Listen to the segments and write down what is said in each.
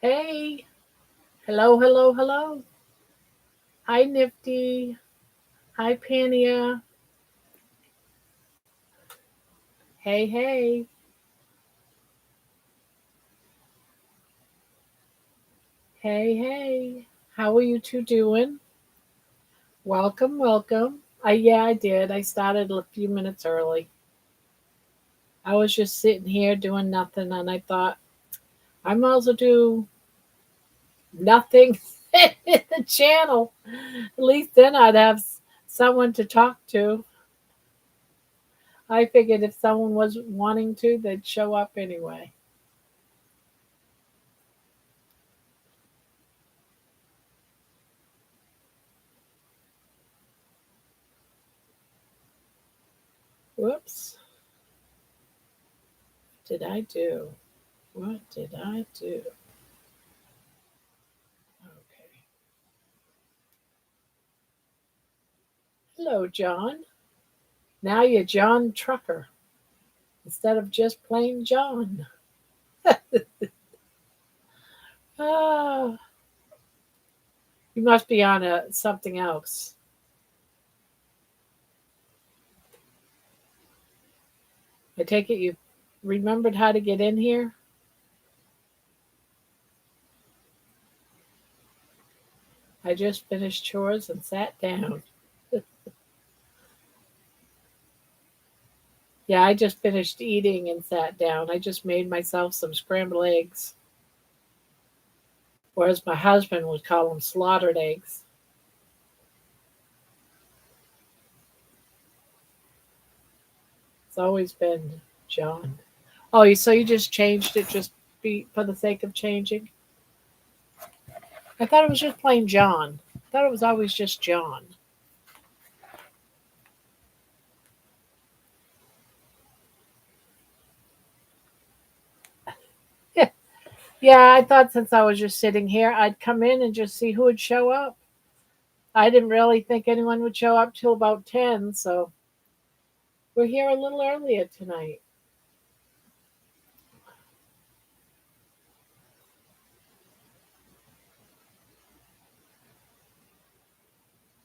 Hey, hello, hello, hello. Hi, Nifty. Hi, Pania. Hey, hey, hey, hey. How are you two doing? Welcome, welcome. Yeah, I did. I started a few minutes early. I was just sitting here doing nothing, and I thought I might as well do nothing in the channel. At least then I'd have someone to talk to. I figured if someone was wanting to, they'd show up anyway. Whoops. What did I do? What did I do? Okay. Hello, John. Now you're John Trucker instead of just plain John. Ah, you must be on something else. I take it you remembered how to get in here? I just finished chores and sat down. Yeah, I just finished eating and sat down. I just made myself some scrambled eggs, or as my husband would call them, slaughtered eggs. It's always been John. Oh, so you just changed it just for the sake of changing? I thought it was just plain John. I thought it was always just John. Yeah, yeah. I thought since I was just sitting here, I'd come in and just see who would show up. I didn't really think anyone would show up till about 10, so we're here a little earlier tonight.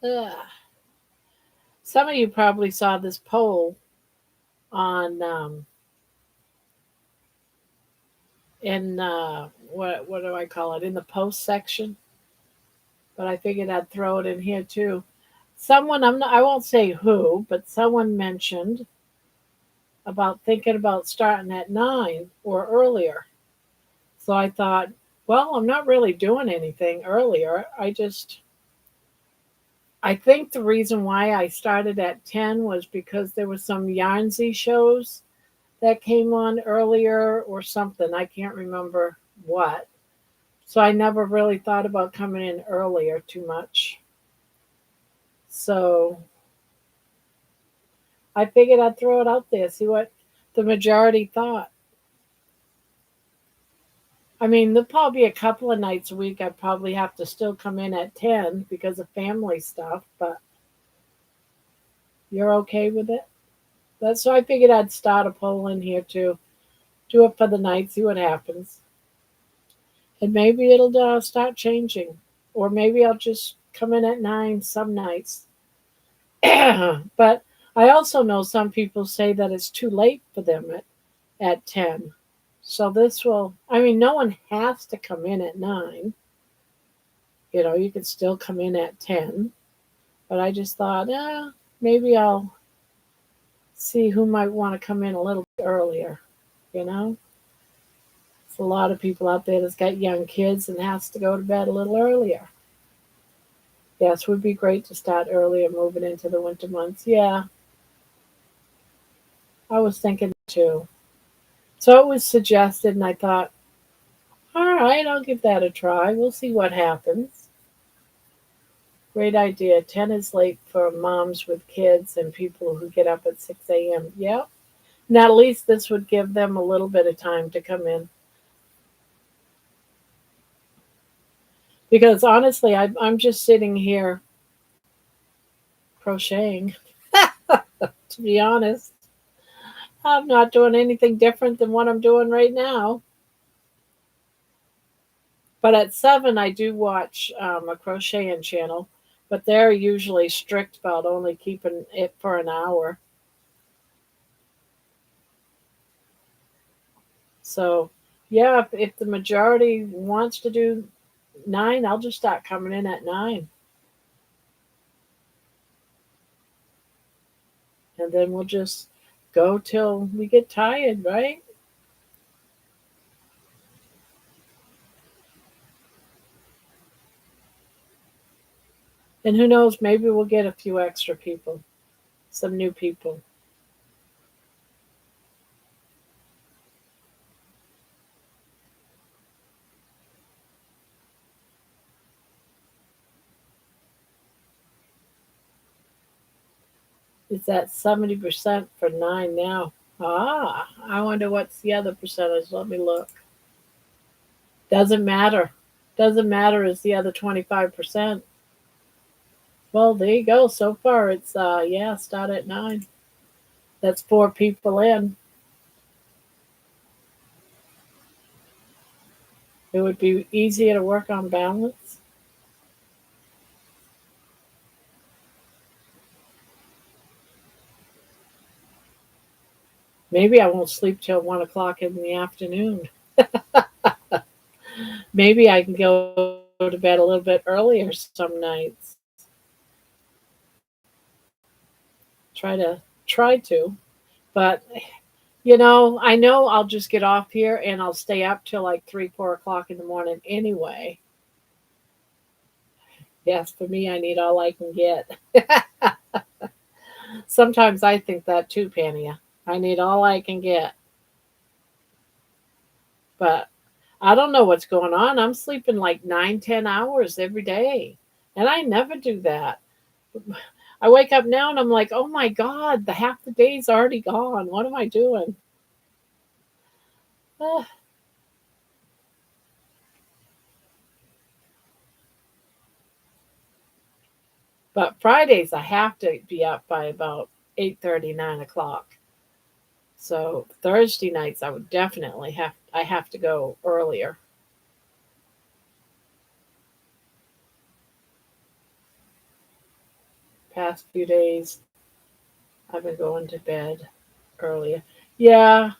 Ugh. Some of you probably saw this poll on in what do I call it, in the post section, but I figured I'd throw it in here too. Someone, I won't say who, but someone mentioned about thinking about starting at 9 or earlier. So I thought, well, I'm not really doing anything earlier. I think the reason why I started at 10 was because there were some Yarnsy shows that came on earlier or something. I can't remember what. So I never really thought about coming in earlier too much. So I figured I'd throw it out there, see what the majority thought. I mean, there'll probably be a couple of nights a week I'd probably have to still come in at 10 because of family stuff, but you're okay with it? That's so I figured I'd start a poll in here too. Do it for the night, see what happens. And maybe it'll start changing. Or maybe I'll just come in at 9 some nights. But I also know some people say that it's too late for them at 10. So this will, I mean, no one has to come in at 9. You know, you could still come in at 10. But I just thought, maybe I'll see who might want to come in a little bit earlier. You know, there's a lot of people out there that's got young kids and has to go to bed a little earlier. Yes, would be great to start earlier moving into the winter months. Yeah, I was thinking too. So it was suggested, and I thought, all right, I'll give that a try. We'll see what happens. Great idea. 10 is late for moms with kids and people who get up at 6 a.m. Yep. Now, at least this would give them a little bit of time to come in. Because honestly, I'm just sitting here crocheting, to be honest. I'm not doing anything different than what I'm doing right now. But at 7, I do watch a crocheting channel, but they're usually strict about only keeping it for an hour. So, yeah, if the majority wants to do 9, I'll just start coming in at 9. And then we'll just go till we get tired, right? And who knows, maybe we'll get a few extra people, some new people. It's at 70% for 9 now. Ah, I wonder what's the other percentage. Let me look. Doesn't matter. Doesn't matter is the other 25%. Well, there you go. So far it's yeah, start at 9. That's 4 people in. It would be easier to work on balance. Maybe I won't sleep till 1 o'clock in the afternoon. Maybe I can go to bed a little bit earlier some nights. Try to. But I know I'll just get off here and I'll stay up till like 3, 4 o'clock in the morning anyway. Yes, for me, I need all I can get. Sometimes I think that too, Pania. I need all I can get. But I don't know what's going on. I'm sleeping like 9, 10 hours every day. And I never do that. I wake up now and I'm like, oh my God, the half the day's already gone. What am I doing? Ah, but Fridays, I have to be up by about 8:30, 9 o'clock. So Thursday nights, I would definitely I have to go earlier. Past few days, I've been going to bed earlier. Yeah,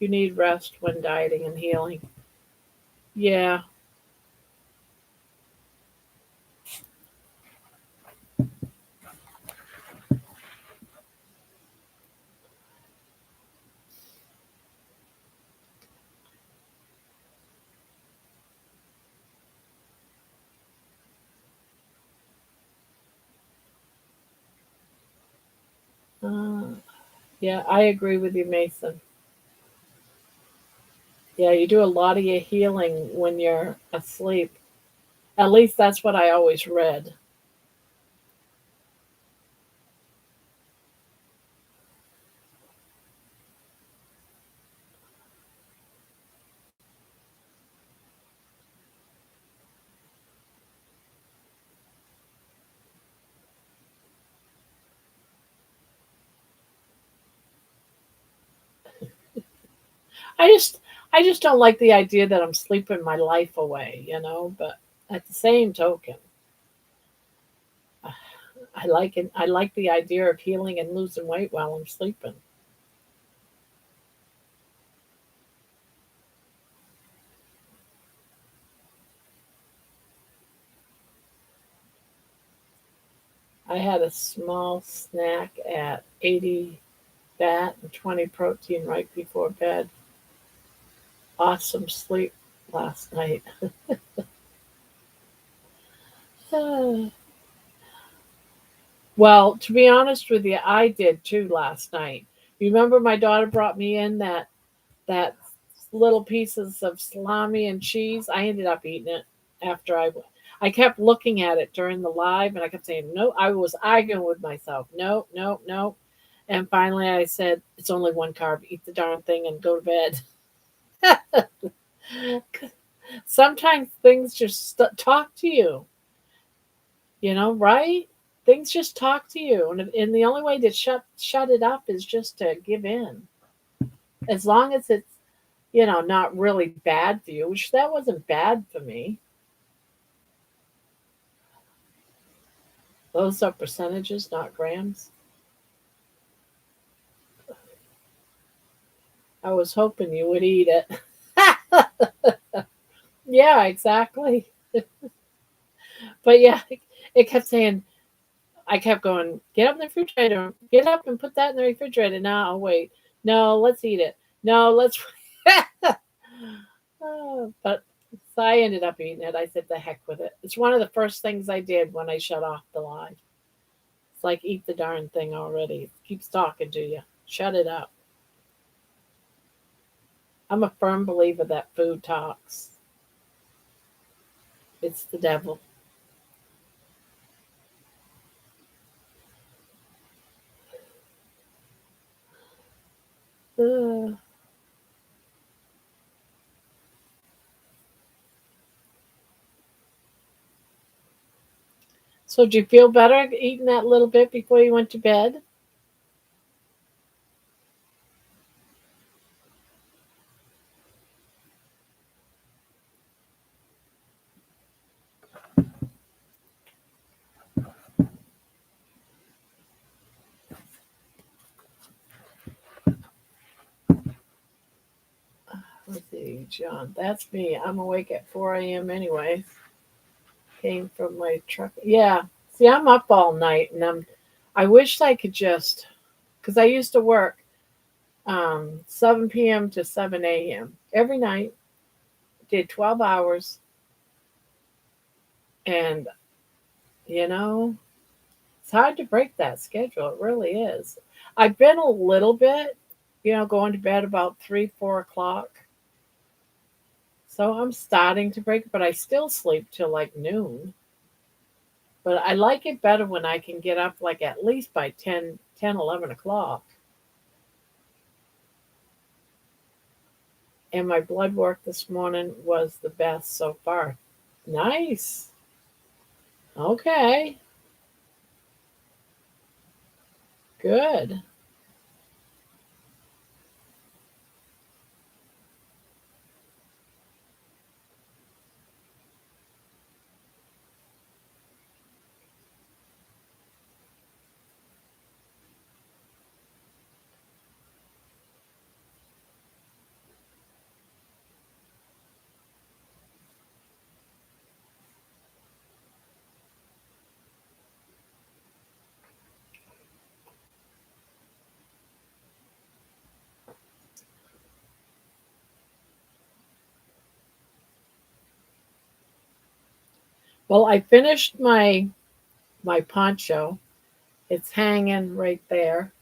you need rest when dieting and healing. Yeah. Uh, yeah, I agree with you, Mason. Yeah, you do a lot of your healing when you're asleep. At least that's what I always read. I just I just don't like the idea that I'm sleeping my life away. But at the same token, I like the idea of healing and losing weight while I'm sleeping. I had a small snack at 80 fat and 20 protein right before bed. Awesome sleep last night. Well, to be honest with you, I did too last night. You remember my daughter brought me in that little pieces of salami and cheese. I ended up eating it after I kept looking at it during the live and I kept saying no. I was arguing with myself. No, no, no. And finally I said, it's only one carb. Eat the darn thing and go to bed. Sometimes things just talk to you, right? Things just talk to you, and the only way to shut it up is just to give in. As long as it's, not really bad for you, which that wasn't bad for me. Those are percentages, not grams. I was hoping you would eat it. Yeah, exactly. But yeah, it kept saying, I kept going, get up in the refrigerator, get up and put that in the refrigerator. No, I'll wait. No, let's eat it. No, let's. Oh, but so I ended up eating it. I said, the heck with it. It's one of the first things I did when I shut off the live. It's like, eat the darn thing already. It keeps talking to you. Shut it up. I'm a firm believer that food talks. It's the devil. Ugh. So, did you feel better eating that little bit before you went to bed? Let's see, John. That's me. I'm awake at 4 a.m. anyway. Came from my truck. Yeah. See, I'm up all night, and I wish I could just, because I used to work 7 p.m. to 7 a.m. every night, did 12 hours, and you know, it's hard to break that schedule. It really is. I've been a little bit, going to bed about 3, 4 o'clock. So I'm starting to break, but I still sleep till like noon. But I like it better when I can get up like at least by 11 o'clock. And my blood work this morning was the best so far. Nice. Okay. Good. Well, I finished my poncho. It's hanging right there.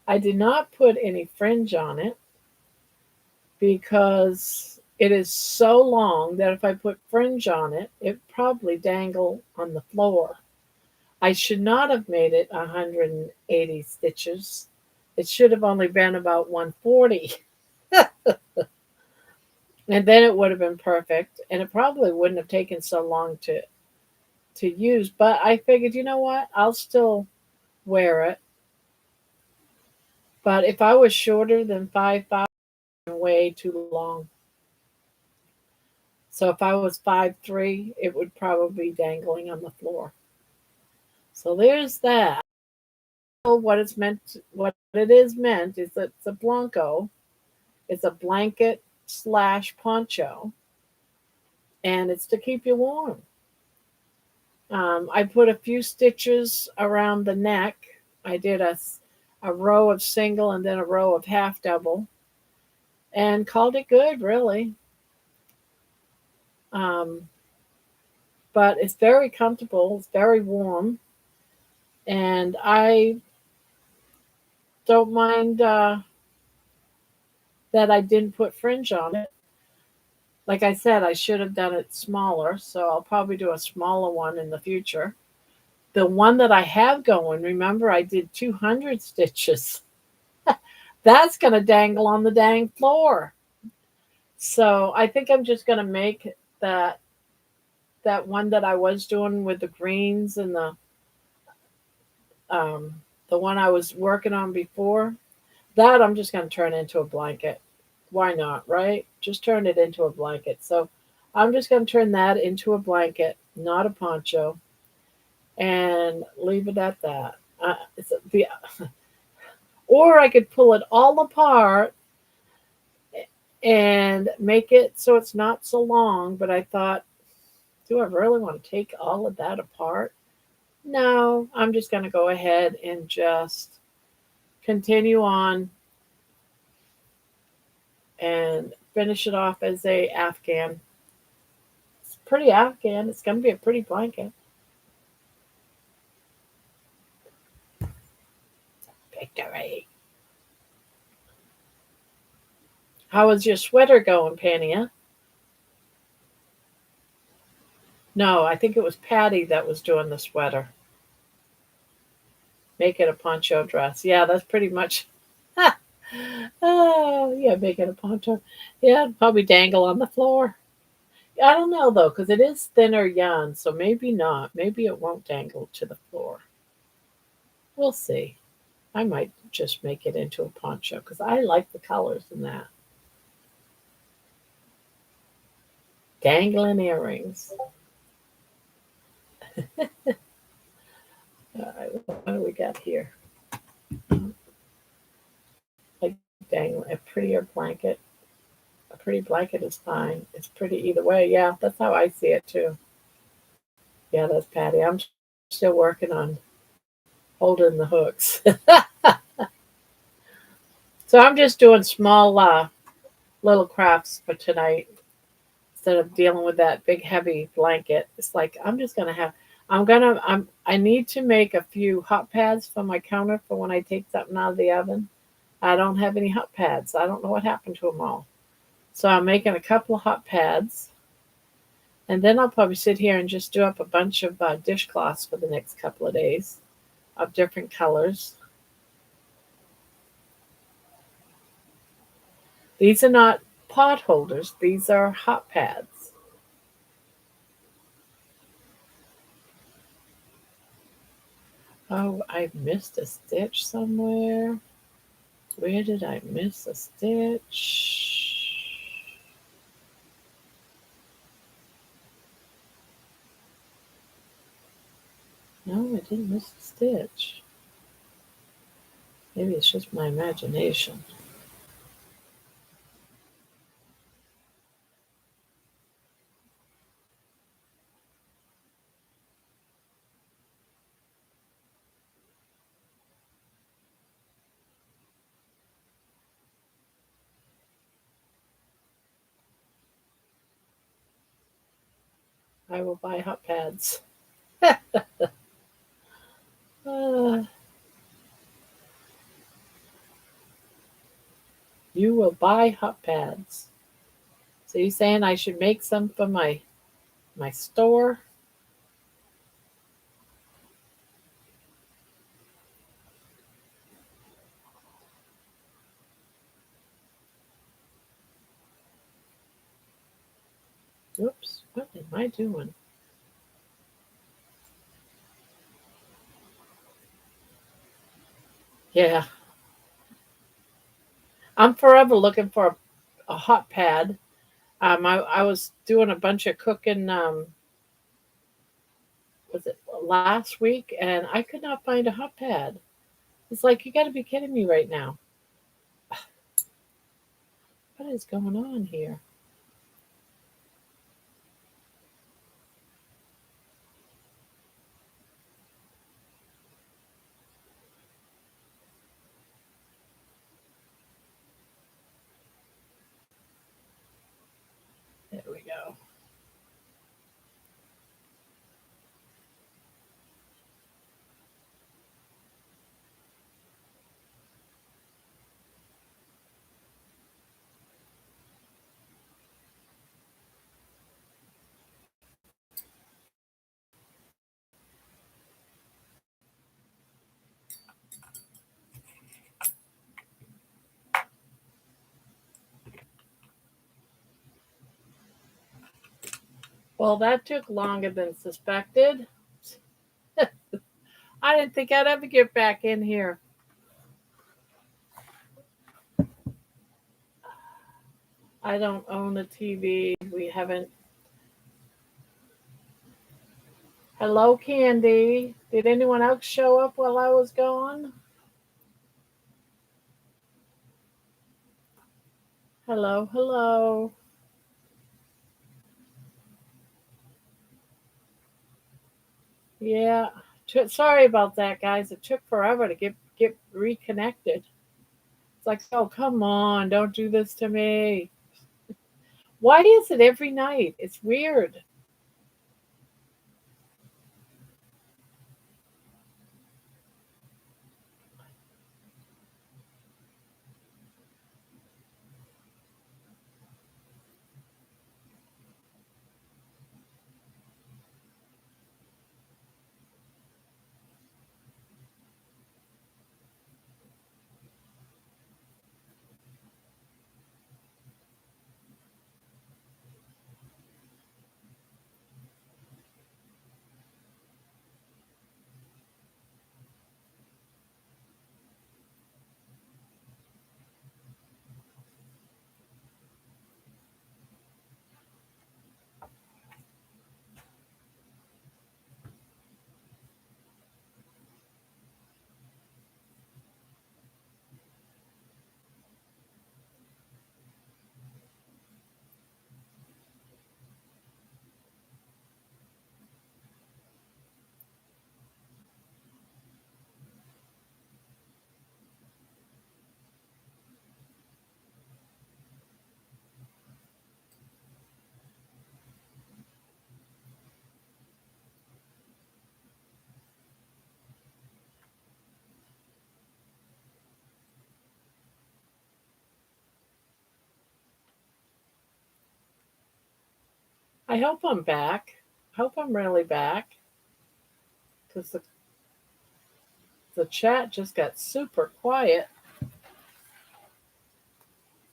I did not put any fringe on it because it is so long that if I put fringe on it, it probably dangle on the floor. I should not have made it 180 stitches. It should have only been about 140. And then it would have been perfect. And it probably wouldn't have taken so long to use. But I figured, you know what? I'll still wear it. But if I was shorter than 5'5", way too long. So if I was 5'3", it would probably be dangling on the floor. So there's that. What it's meant, what it is meant is that it's a blanco. It's a blanket slash poncho, and it's to keep you warm. I put a few stitches around the neck. I did a row of single and then a row of half double, and called it good, really. Um, but it's very comfortable. It's very warm, and I don't mind that I didn't put fringe on it. Like I said, I should have done it smaller, so I'll probably do a smaller one in the future. The one that I have going, remember, I did 200 stitches. That's going to dangle on the dang floor. So I think I'm just going to make that that one that I was doing with the greens and the um, the one I was working on before, that I'm just going to turn into a blanket. Why not, right? Just turn it into a blanket. So I'm just going to turn that into a blanket, not a poncho, and leave it at that. Or I could pull it all apart and make it so it's not so long. But I thought, do I really want to take all of that apart? No, I'm just going to go ahead and just continue on and finish it off as a Afghan. It's pretty Afghan. It's going to be a pretty blanket. Victory. How is your sweater going, Pania? No, I think it was Patty that was doing the sweater. Make it a poncho dress. Yeah, that's pretty much. Oh, yeah, make it a poncho. Yeah, it'd probably dangle on the floor. I don't know though, because it is thinner yarn, so maybe not. Maybe it won't dangle to the floor. We'll see. I might just make it into a poncho because I like the colors in that. Dangling earrings. All right, what do we got here? Like dangling a prettier blanket. A pretty blanket is fine. It's pretty either way. Yeah, that's how I see it too. Yeah, that's Patty. I'm still working on holding the hooks. So I'm just doing small little crafts for tonight instead of dealing with that big heavy blanket. It's like I need to make a few hot pads for my counter for when I take something out of the oven. I don't have any hot pads. I don't know what happened to them all. So I'm making a couple of hot pads, and then I'll probably sit here and just do up a bunch of dishcloths for the next couple of days of different colors. These are not pot holders. These are hot pads. Oh, I missed a stitch somewhere. Where did I miss a stitch? No, I didn't miss a stitch. Maybe it's just my imagination. I will buy hot pads. Uh, you will buy hot pads. So you saying I should make some for my store? Oops, what am I doing? Yeah, I'm forever looking for a hot pad. I was doing a bunch of cooking. Was it last week? And I could not find a hot pad. It's like you got to be kidding me right now. What is going on here? There we go. Well, that took longer than suspected. I didn't think I'd ever get back in here. I don't own a TV. We haven't. Hello, Candy. Did anyone else show up while I was gone? Hello, hello. Yeah. Sorry about that, guys. It took forever to get reconnected. It's like, oh, come on, don't do this to me. Why is it every night? It's weird. I hope I'm back. I hope I'm really back because the chat just got super quiet.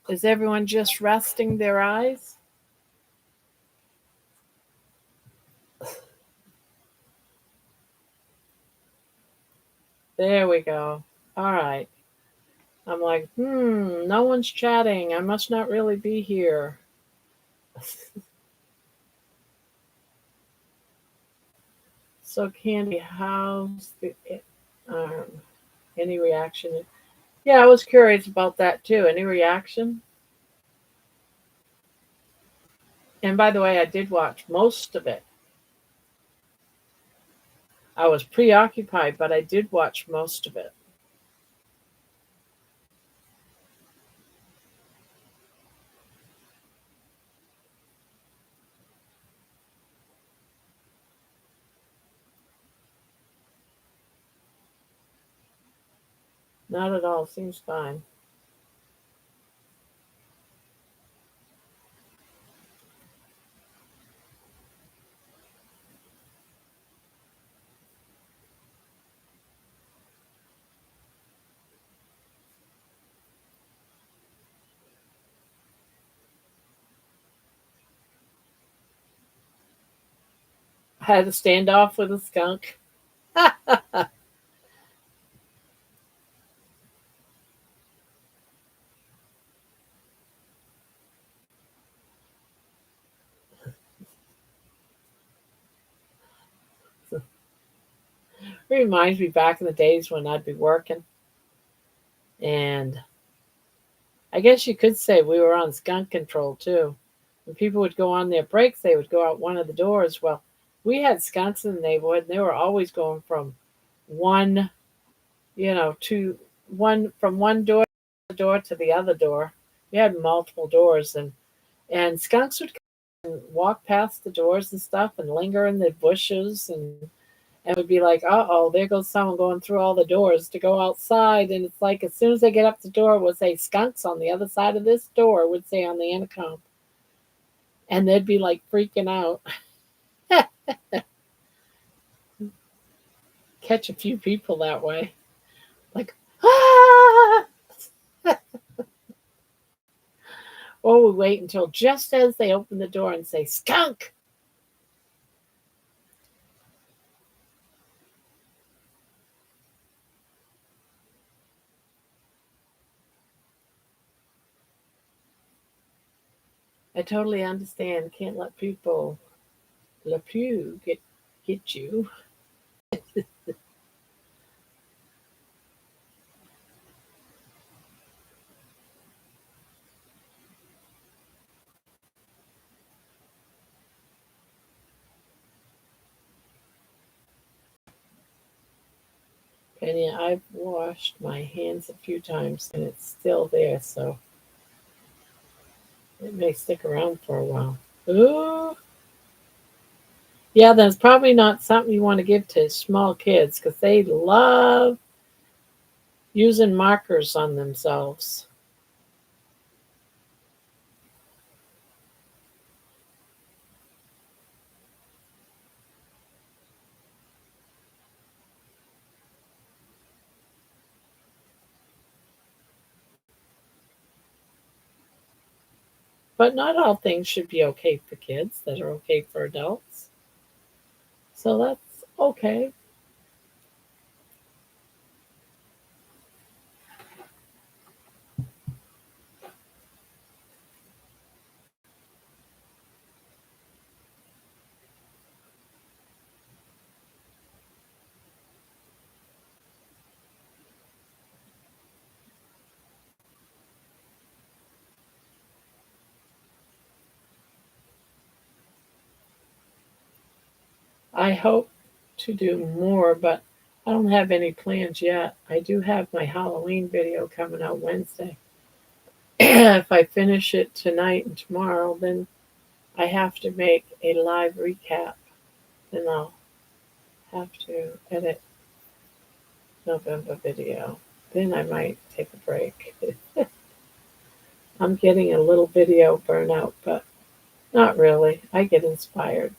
Is everyone just resting their eyes? There we go. All right. I'm like, no one's chatting. I must not really be here. So, Candy, how's the um, any reaction? Yeah, I was curious about that too. Any reaction? And by the way, I did watch most of it. I was preoccupied, but I did watch most of it. Not at all. Seems fine. I had a standoff with a skunk. Reminds me back in the days when I'd be working, and I guess you could say we were on skunk control too. When people would go on their breaks, they would go out one of the doors. Well, we had skunks in the neighborhood, and they were always going from one, to one from one door to the other door. We had multiple doors, and skunks would come and walk past the doors and stuff, and linger in the bushes, and would be like, uh oh, there goes someone going through all the doors to go outside. And it's like, as soon as they get up the door, it would say, skunks on the other side of this door, would say on the intercom. And they'd be like freaking out. Catch a few people that way. Like, ah! Or we wait until just as they open the door and say, skunk. I totally understand. Can't let people le pew get you. Penny, I've washed my hands a few times and it's still there, so it may stick around for a while. Ooh. Yeah, that's probably not something you want to give to small kids because they love using markers on themselves. But not all things should be okay for kids that are okay for adults. So that's okay. I hope to do more, but I don't have any plans yet. I do have my Halloween video coming out Wednesday. If I finish it tonight and tomorrow, then I have to make a live recap. Then I'll have to edit November video. Then I might take a break. I'm getting a little video burnout, but not really. I get inspired.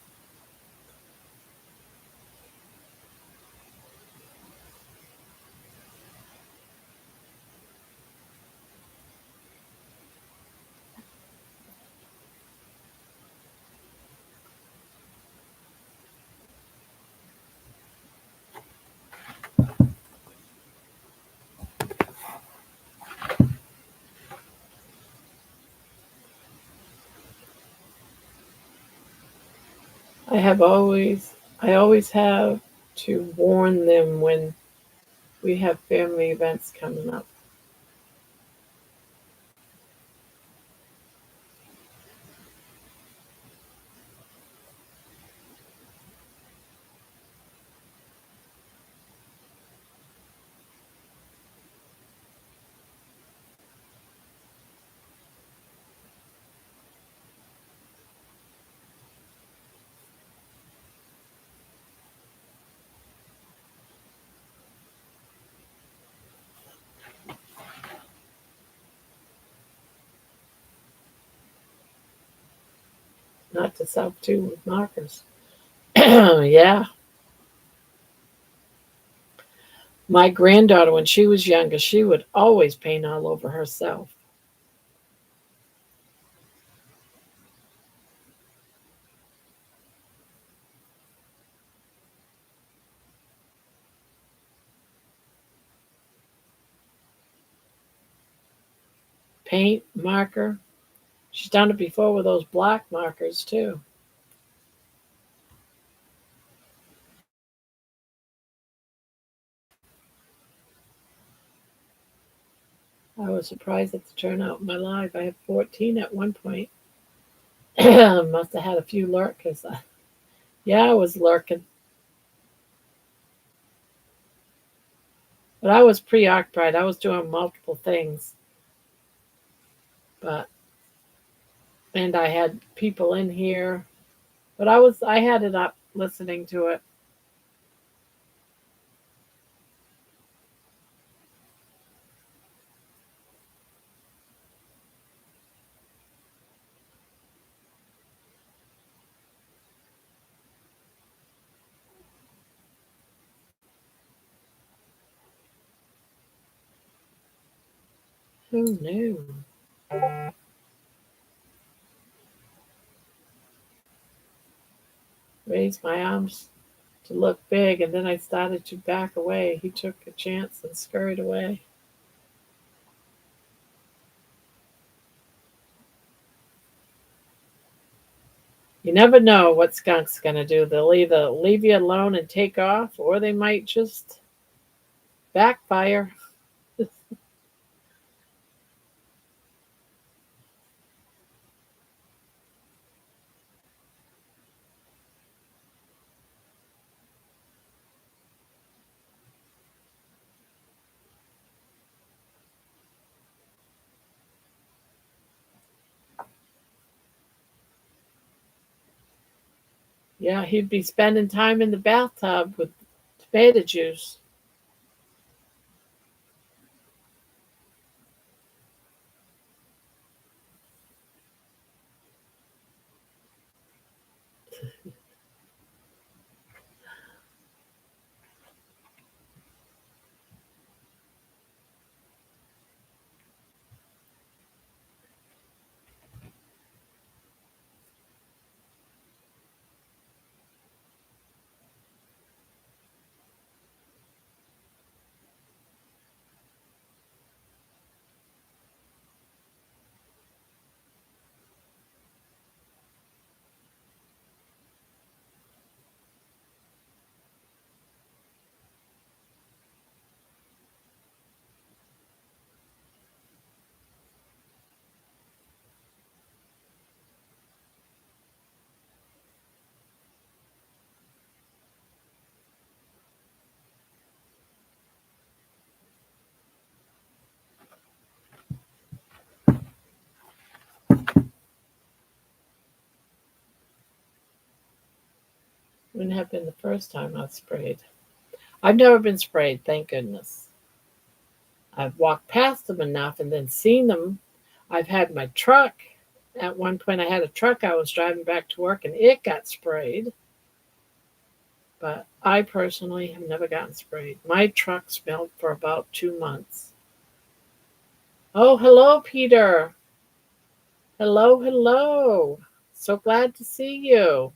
I have always, I always have to warn them when we have family events coming up. Not to self too with markers. Yeah. My granddaughter, when she was younger, she would always paint all over herself. Paint, marker. She's done it before with those black markers too. I was surprised at the turnout in my life. I had 14 at one point. Must have had a few lurkers. Yeah, I was lurking. But I was preoccupied. I was doing multiple things. But and I had people in here. But I had it up listening to it. Who knew? Raised my arms to look big, and then I started to back away. He took a chance and scurried away. You never know what skunk's going to do. They'll either leave you alone and take off, or they might just backfire. Yeah, he'd be spending time in the bathtub with tomato juice. Wouldn't have been the first time I sprayed. I've never been sprayed, thank goodness. I've walked past them enough and then seen them. I've had my truck. At one point, I had a truck I was driving back to work and it got sprayed. But I personally have never gotten sprayed. My truck smelled for about 2 months. Oh, hello, Peter. Hello, hello. So glad to see you.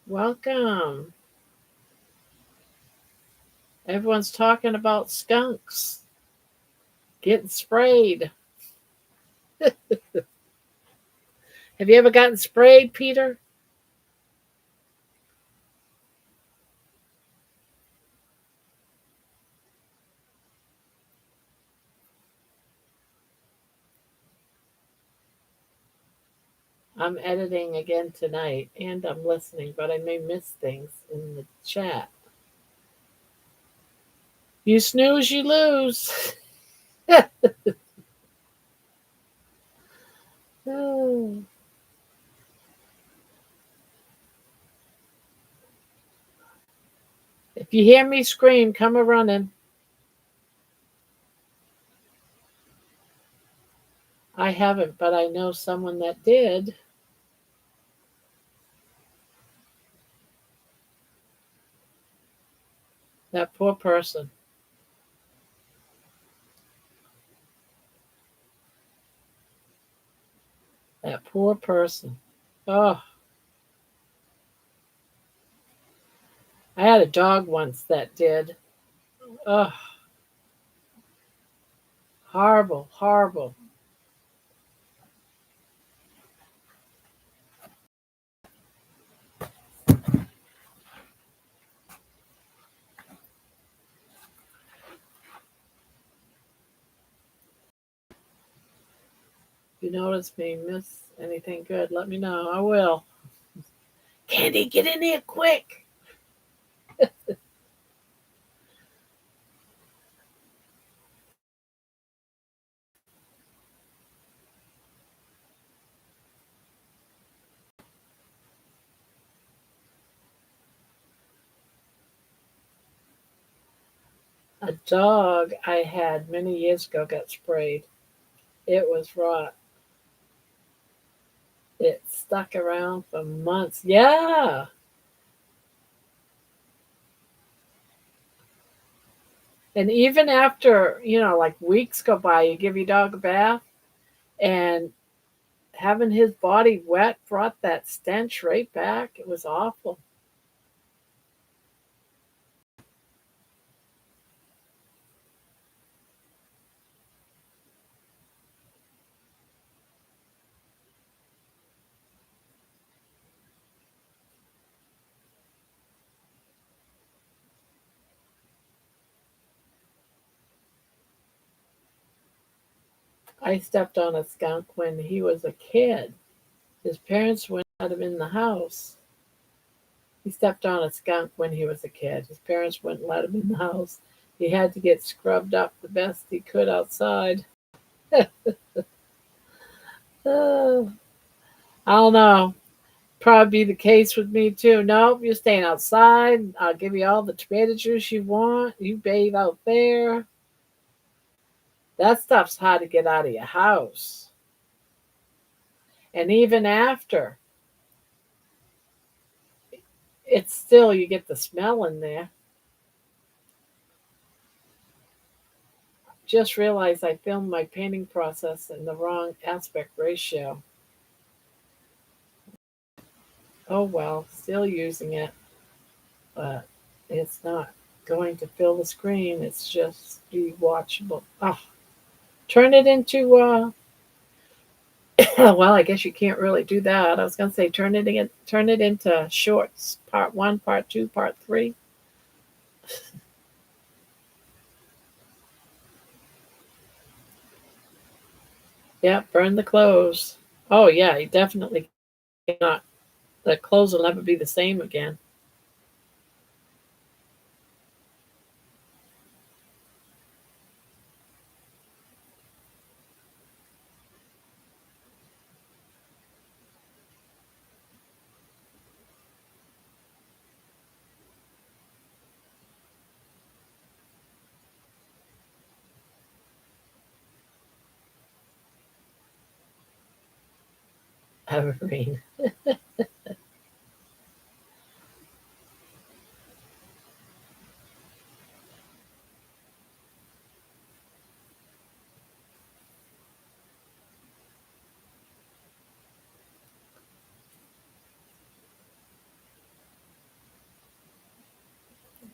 Welcome. Everyone's talking about skunks getting sprayed. Have you ever gotten sprayed, Peter? I'm editing again tonight and I'm listening, but I may miss things in the chat. You snooze, you lose. Oh. If you hear me scream, come a running. I haven't, but I know someone that did. That poor person. That poor person. Oh, I had a dog once that did. Oh, horrible, horrible. If you notice me miss anything good, let me know. I will. Candy, get in here quick. A dog I had many years ago got sprayed. It was rot. It stuck around for months. Yeah. And even after, like weeks go by, you give your dog a bath and having his body wet brought that stench right back. It was awful. I stepped on a skunk when he was a kid. His parents wouldn't let him in the house. He stepped on a skunk when he was a kid. His parents wouldn't let him in the house. He had to get scrubbed up the best he could outside. Oh, I don't know. Probably be the case with me too. Nope, you're staying outside. I'll give you all the tomato juice you want. You bathe out there. That stuff's hard to get out of your house. And even after, it's still, you get the smell in there. Just realized I filmed my painting process in the wrong aspect ratio. Oh well, still using it, but it's not going to fill the screen. It's just be watchable. Oh, turn it into well, I guess you can't really do that. I was gonna say turn it into shorts, part one, part two, part three. Yeah, burn the clothes. Oh yeah, you definitely cannot. The clothes will never be the same again. Evergreen.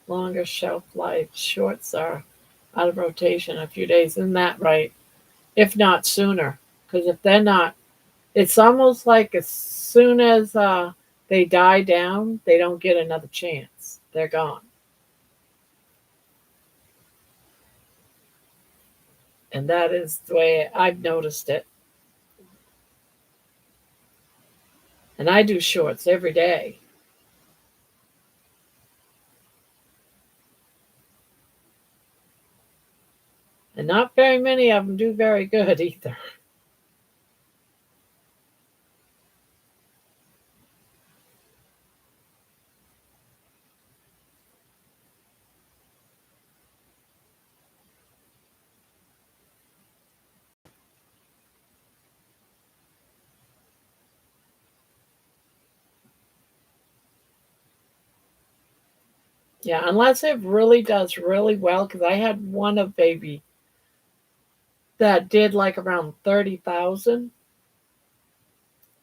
Longer shelf life. Shorts are out of rotation a few days. Isn't that right? If not sooner. Because if they're not, it's almost like as soon as they die down, they don't get another chance. They're gone. And that is the way I've noticed it. And I do shorts every day. And not very many of them do very good either. Yeah, unless it really does really well. Because I had one of baby that did like around 30,000,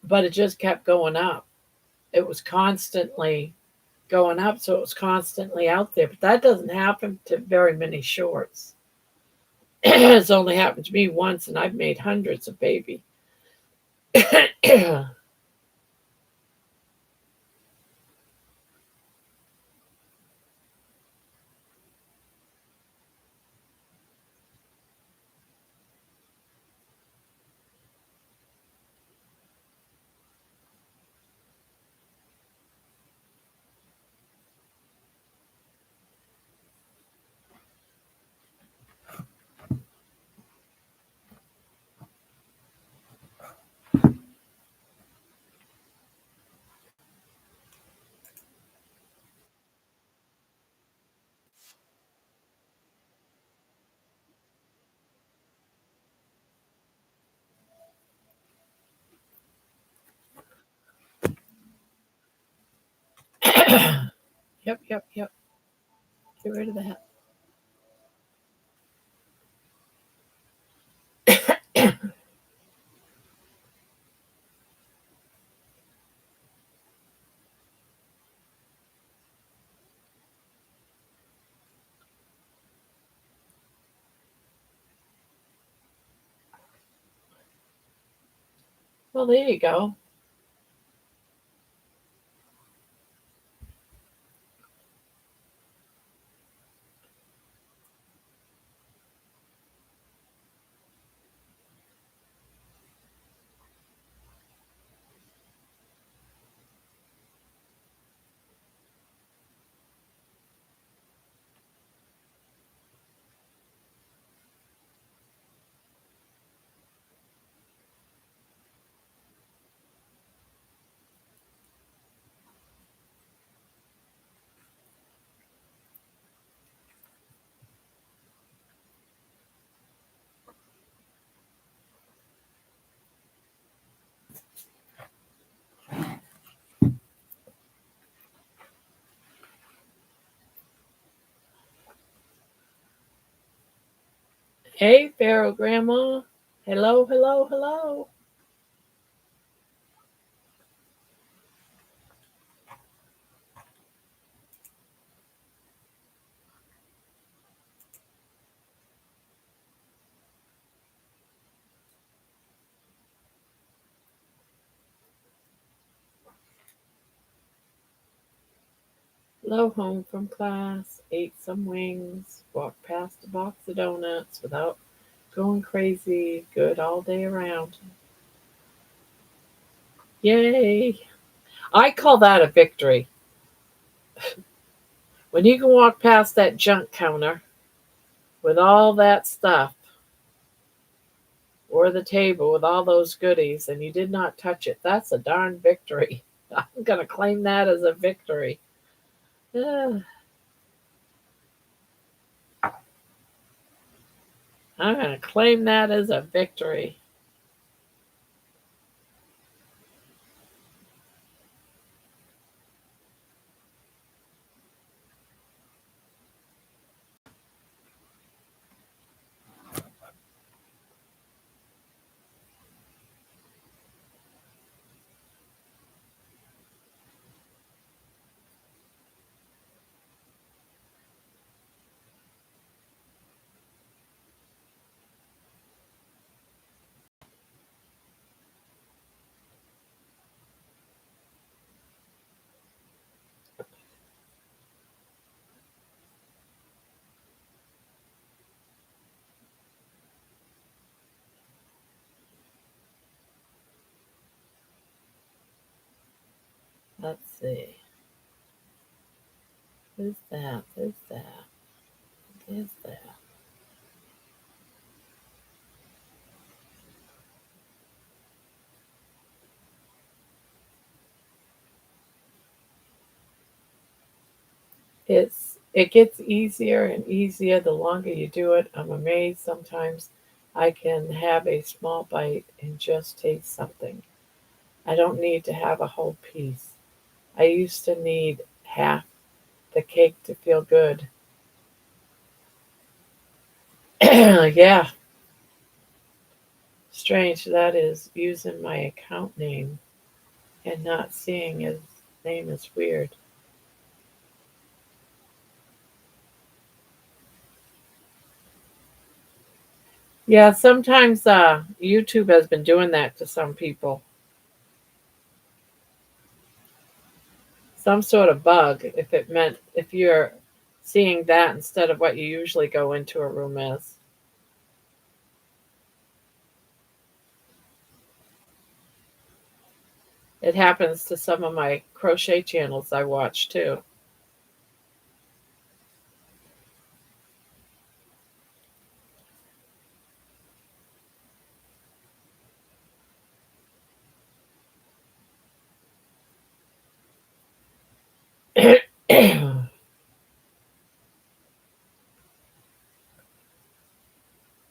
but it just kept going up. It was constantly going up, so it was constantly out there. But that doesn't happen to very many shorts. It's only happened to me once, and I've made hundreds of baby. Yep, yep, yep. Get rid of that. Well, there you go. Hey, Pharaoh Grandma. Hello, hello, hello. Hello, home from class. Ate some wings. Walked past a box of donuts without going crazy. Good all day around. Yay. I call that a victory. When you can walk past that junk counter with all that stuff, or the table with all those goodies, and you did not touch it, that's a darn victory. I'm going to claim that as a victory. Ah, I'm going to claim that as a victory. Let's see. Who's that? Who's that? Who's that? It gets easier and easier the longer you do it. I'm amazed sometimes I can have a small bite and just taste something. I don't need to have a whole piece. I used to need half the cake to feel good. Yeah, strange that is, using my account name and not seeing his name is weird. Yeah, sometimes YouTube has been doing that to some people. Some sort of bug, if it meant if you're seeing that instead of what you usually go into a room as. It happens to some of my crochet channels I watch too.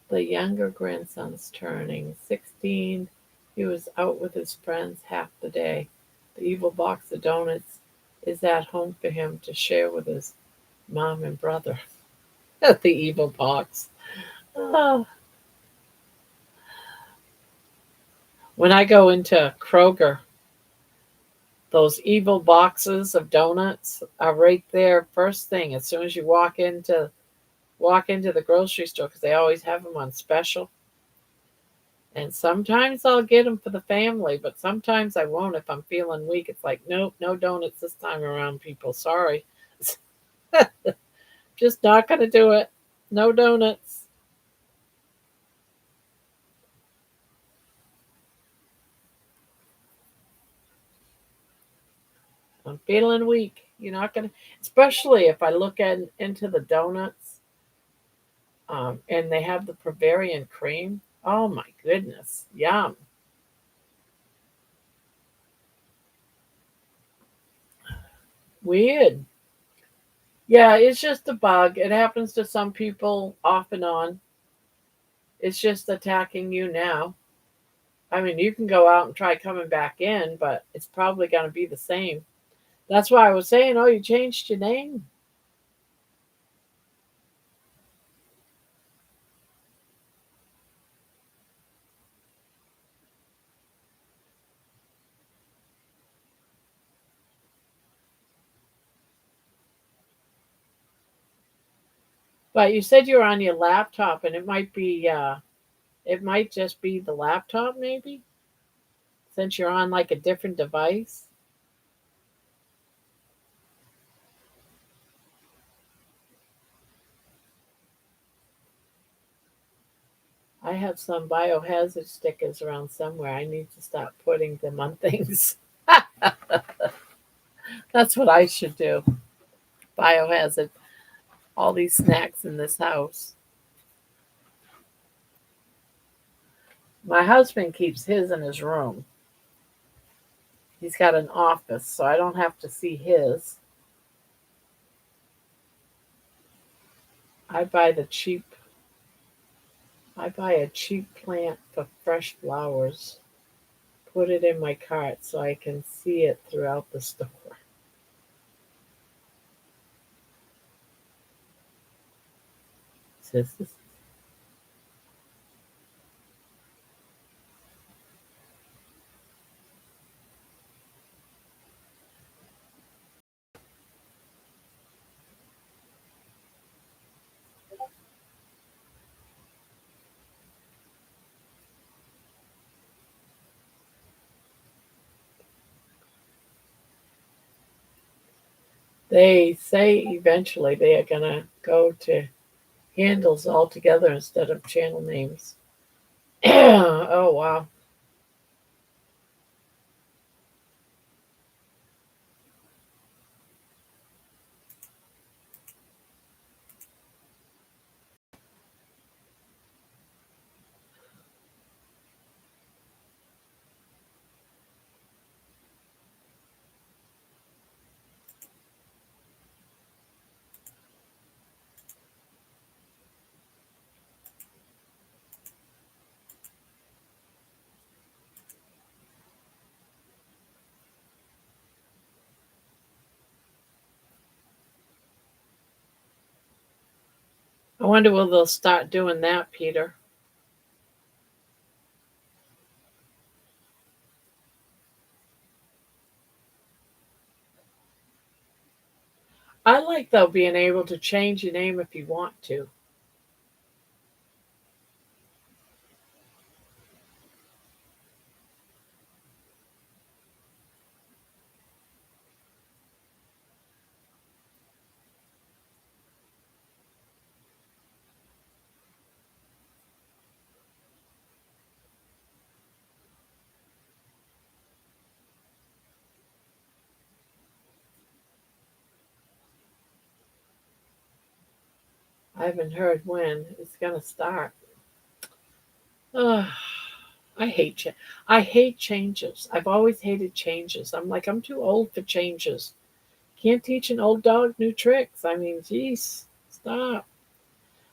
The younger grandson's turning 16. He was out with his friends half the day. The evil box of donuts is at home for him to share with his mom and brother. The evil box. Oh, when I go into Kroger, those evil boxes of donuts are right there first thing as soon as you walk into the grocery store because they always have them on special. And sometimes I'll get them for the family, but sometimes I won't if I'm feeling weak. It's like, nope, no donuts this time around, people. Sorry. Just not going to do it. No donuts. I'm feeling weak. You're not going to, especially if I look into the donuts and they have the Bavarian cream. Oh my goodness. Yum. Weird. Yeah, it's just a bug. It happens to some people off and on. It's just attacking you now. I mean, you can go out and try coming back in, but it's probably going to be the same. That's why I was saying, oh, you changed your name. But you said you're on your laptop, and it might be, it might just be the laptop, maybe, since you're on like a different device. I have some biohazard stickers around somewhere. I need to start putting them on things. That's what I should do. Biohazard. All these snacks in this house. My husband keeps his in his room. He's got an office, so I don't have to see his. I buy the cheap. I buy a cheap plant for fresh flowers. Put it in my cart so I can see it throughout the store. They say eventually they are going to go to handles altogether instead of channel names. Oh, wow. I wonder will they'll start doing that, Peter. I like though being able to change your name if you want to. I haven't heard when it's gonna start. Ugh, I hate I hate changes. I've always hated changes. I'm like I'm too old for changes. Can't teach an old dog new tricks. I mean, geez, stop.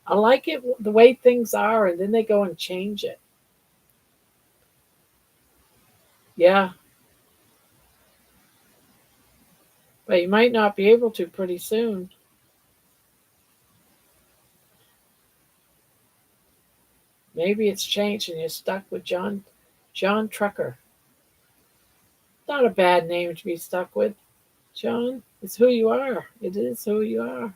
I like it the way things are, and then they go and change it. Yeah, but you might not be able to pretty soon. Maybe it's changed and you're stuck with John Trucker. Not a bad name to be stuck with. John, it's who you are. It is who you are.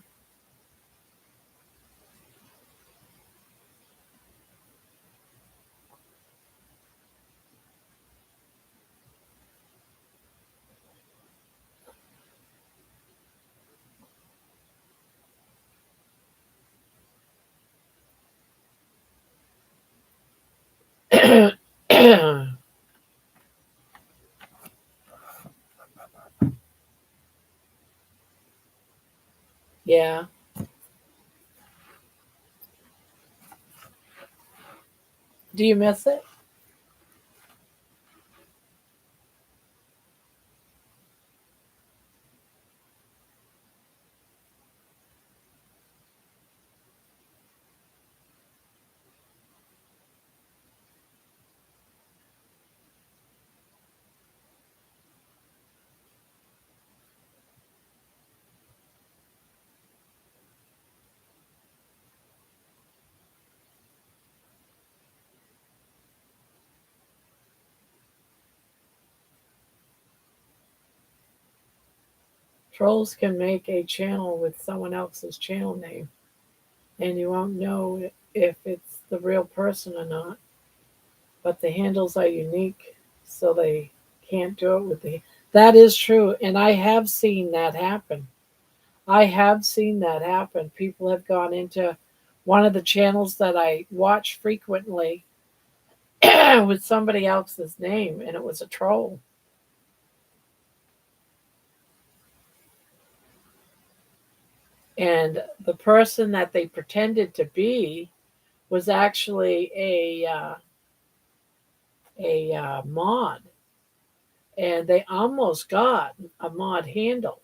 Yeah. Do you miss it? Trolls can make a channel with someone else's channel name. and you won't know if it's the real person or not. But the handles are unique, so they can't do it with the. That is true, and I have seen that happen. I have seen that happen. People have gone into one of the channels that I watch frequently with somebody else's name, and it was a troll. And the person that they pretended to be was actually a mod, and they almost got a mod handle.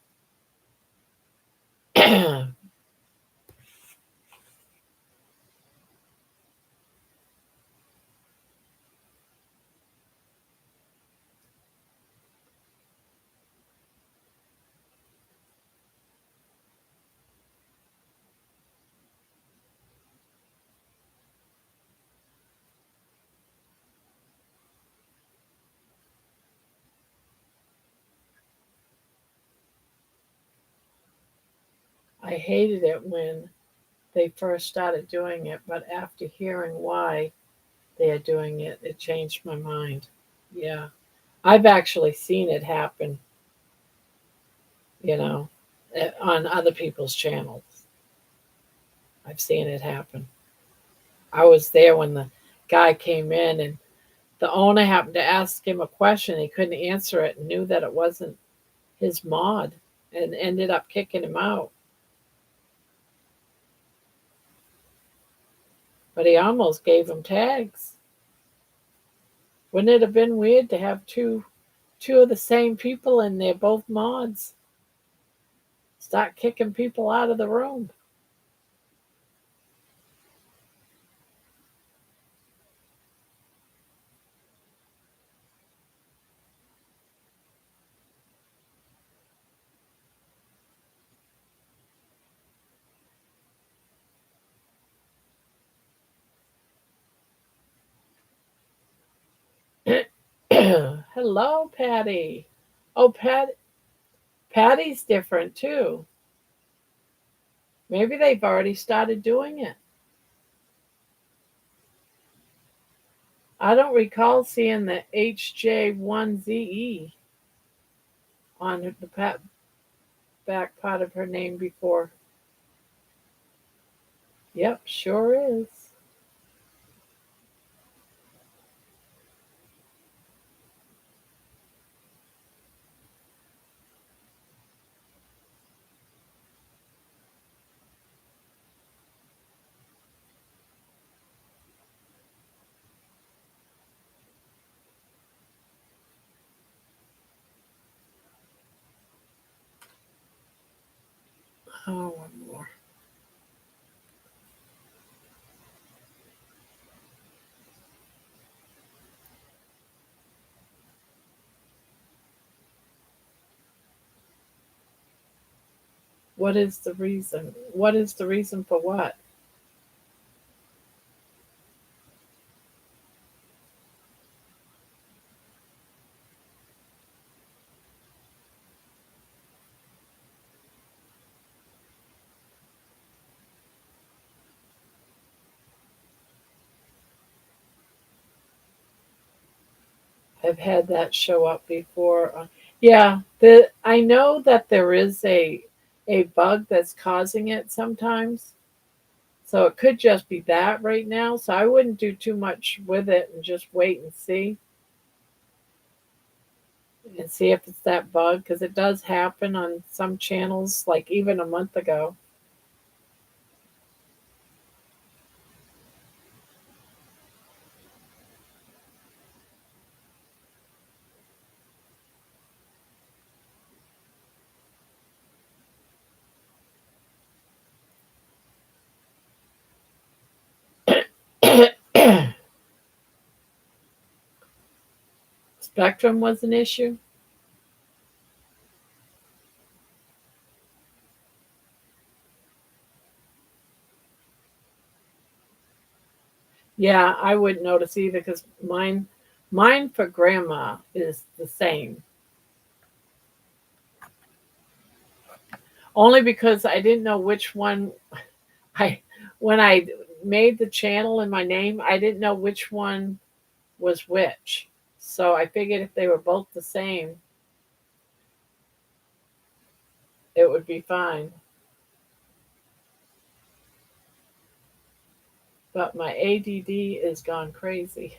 I hated it when they first started doing it, but after hearing why they are doing it, it changed my mind. Yeah, I've actually seen it happen, you know, on other people's channels. I've seen it happen. I was there when the guy came in, and the owner happened to ask him a question. He couldn't answer it and knew that it wasn't his mod and ended up kicking him out. But he almost gave him tags. Wouldn't it have been weird to have two of the same people and they're both mods? Start kicking people out of the room. Hello, Patty. Oh, Patty's different too. Maybe they've already started doing it. I don't recall seeing the HJ1ZE on the back part of her name before. Yep, sure is. Oh, one more. What is the reason? What is the reason for what? I've had that show up before. Yeah, I know that there is a bug that's causing it sometimes. So it could just be that right now. So I wouldn't do too much with it and just wait and see if it's that bug because it does happen on some channels like even a month ago. Spectrum was an issue. Yeah, I wouldn't notice either because mine for grandma is the same. Only because I didn't know which one I When I made the channel in my name, I didn't know which one was which. So I figured if they were both the same, it would be fine. But my ADD is gone crazy.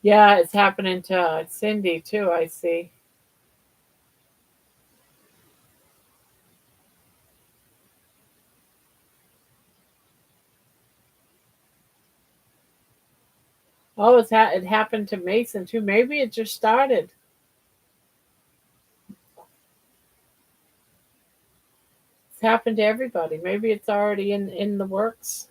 Yeah, it's happening to Cindy too, I see. Oh, it happened to Mason too. Maybe it just started. It's happened to everybody. Maybe it's already in the works.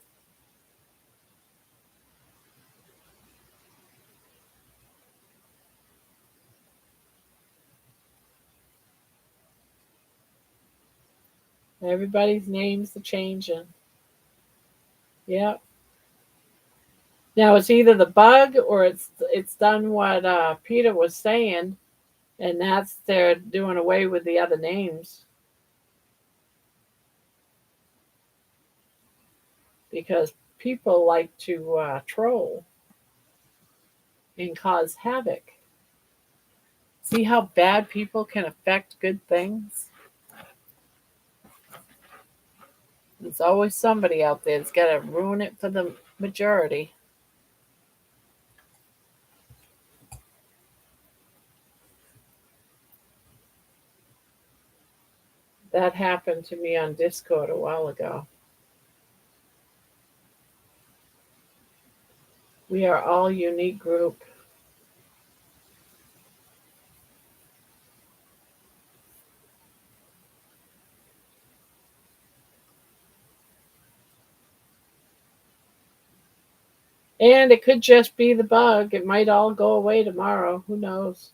Everybody's names are changing. Yeah. Now it's either the bug or it's done what Peter was saying, and that's they're doing away with the other names because people like to troll and cause havoc. See how bad people can affect good things? There's always somebody out there that's got to ruin it for the majority. That happened to me on Discord a while ago. We are all unique group. And it could just be the bug. It might all go away tomorrow. Who knows?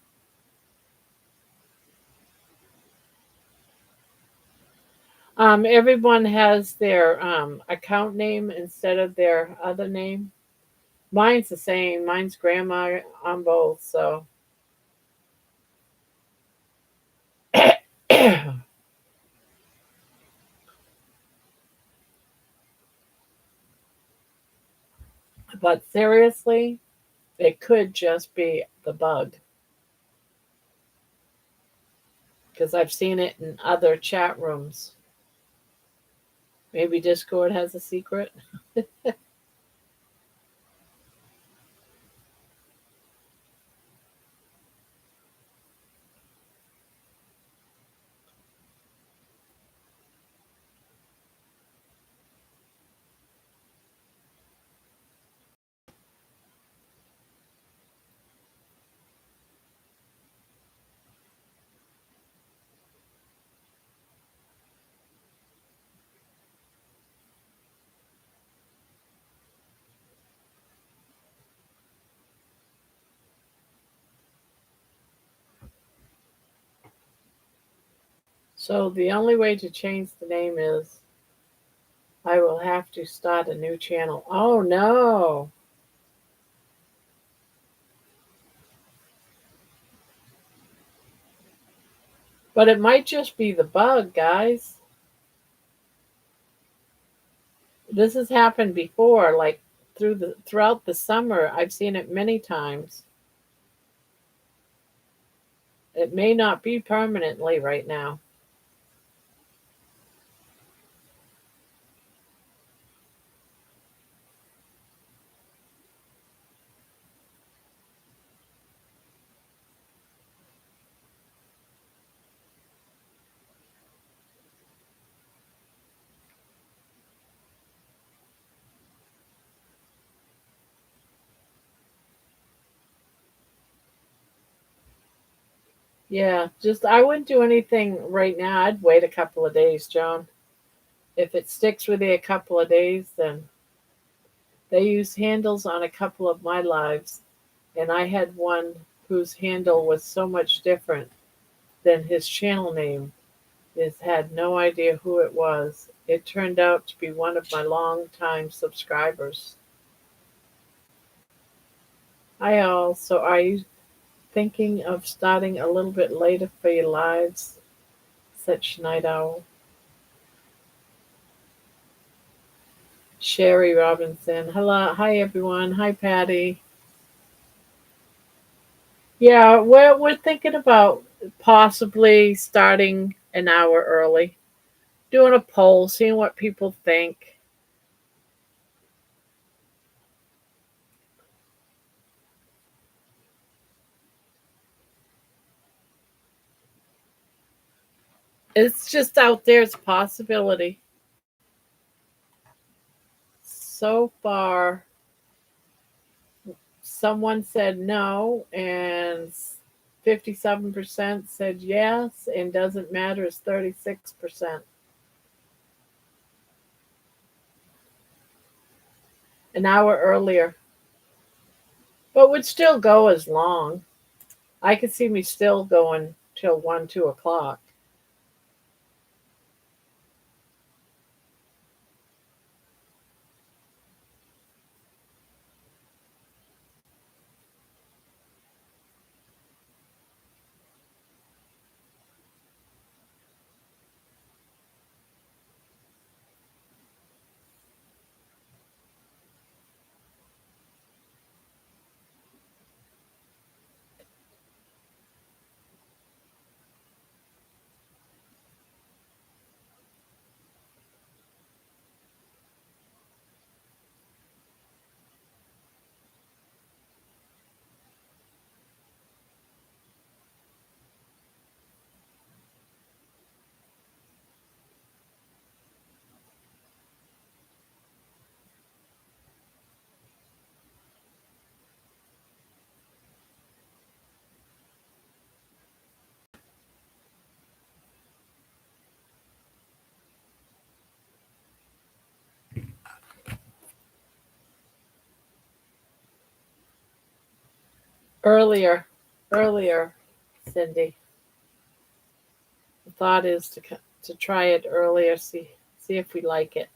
Everyone has their account name instead of their other name. Mine's the same. Mine's grandma on both. So, but seriously, it could just be the bug because I've seen it in other chat rooms. Maybe Discord has a secret. So the only way to change the name is I will have to start a new channel. Oh no. But it might just be the bug, guys. This has happened before, like throughout the summer. I've seen it many times. It may not be permanently right now. Yeah, just I wouldn't do anything right now. I'd wait a couple of days, Joan. If it sticks with you a couple of days, then they use handles on a couple of my lives, and I had one whose handle was so much different than his channel name. Is had no idea who it was. It turned out to be one of my longtime subscribers. I also I thinking of starting a little bit later for your lives, such night owl. Sherry Robinson. Hello, hi everyone. Hi Patty. Yeah, we're thinking about possibly starting an hour early, doing a poll, seeing what people think. It's just out there, it's a possibility. So far, someone said no, and 57% said yes, and doesn't matter is 36%. An hour earlier, but would still go as long. I could see me still going till 1, 2 o'clock. Earlier, earlier, Cindy. The thought is to try it earlier, see if we like it.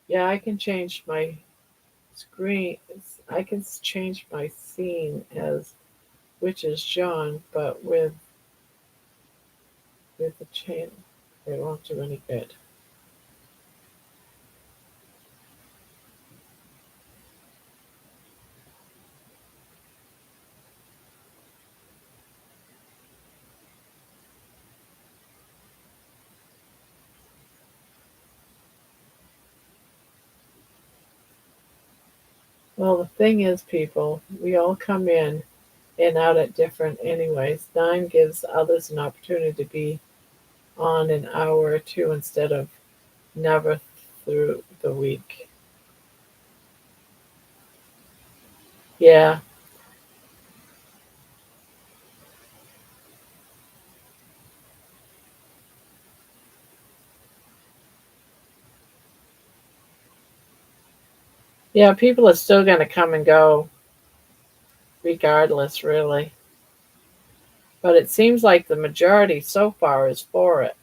Yeah, I can change my screen. I can change my scene as which is John, but with the chain, it won't do any good. Well, the thing is, people, we all come in and out at different anyways. 9 gives others an opportunity to be on an hour or two instead of never through the week. Yeah, yeah, people are still going to come and go regardless, really. But it seems like the majority so far is for it.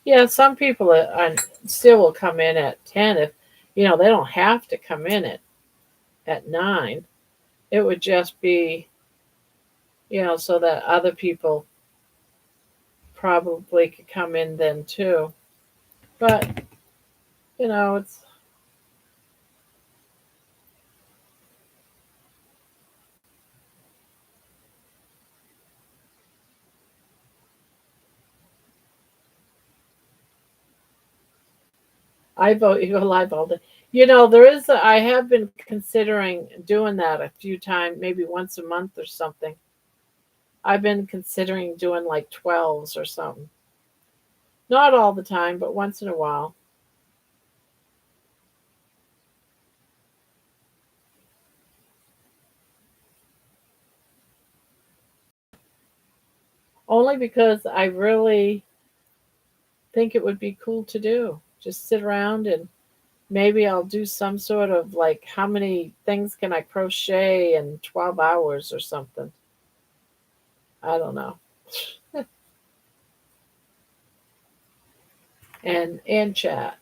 Yeah, some people still will come in at 10 if, they don't have to come in at 9. It would just be, so that other people probably could come in then too. But, it's, I vote you go live all day. I have been considering doing that a few times, maybe once a month or something. I've been considering doing like 12s or something. Not all the time, but once in a while. only because I really think it would be cool to do. Just sit around and maybe I'll do some sort of like how many things can I crochet in 12 hours or something. I don't know. And chat.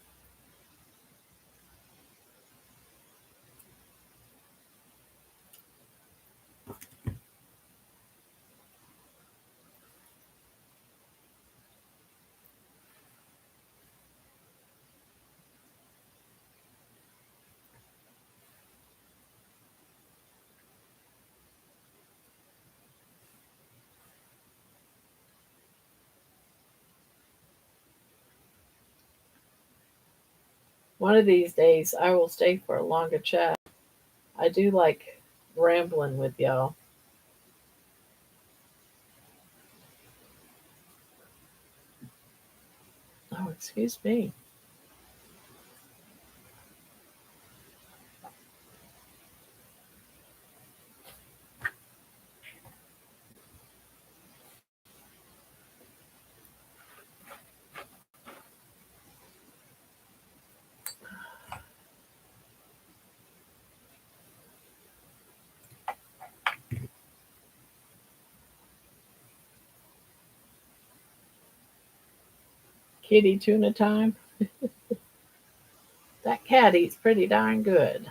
One of these days I will stay for a longer chat. I do like rambling with y'all. Oh, excuse me. Kitty tuna time. That cat eats pretty darn good.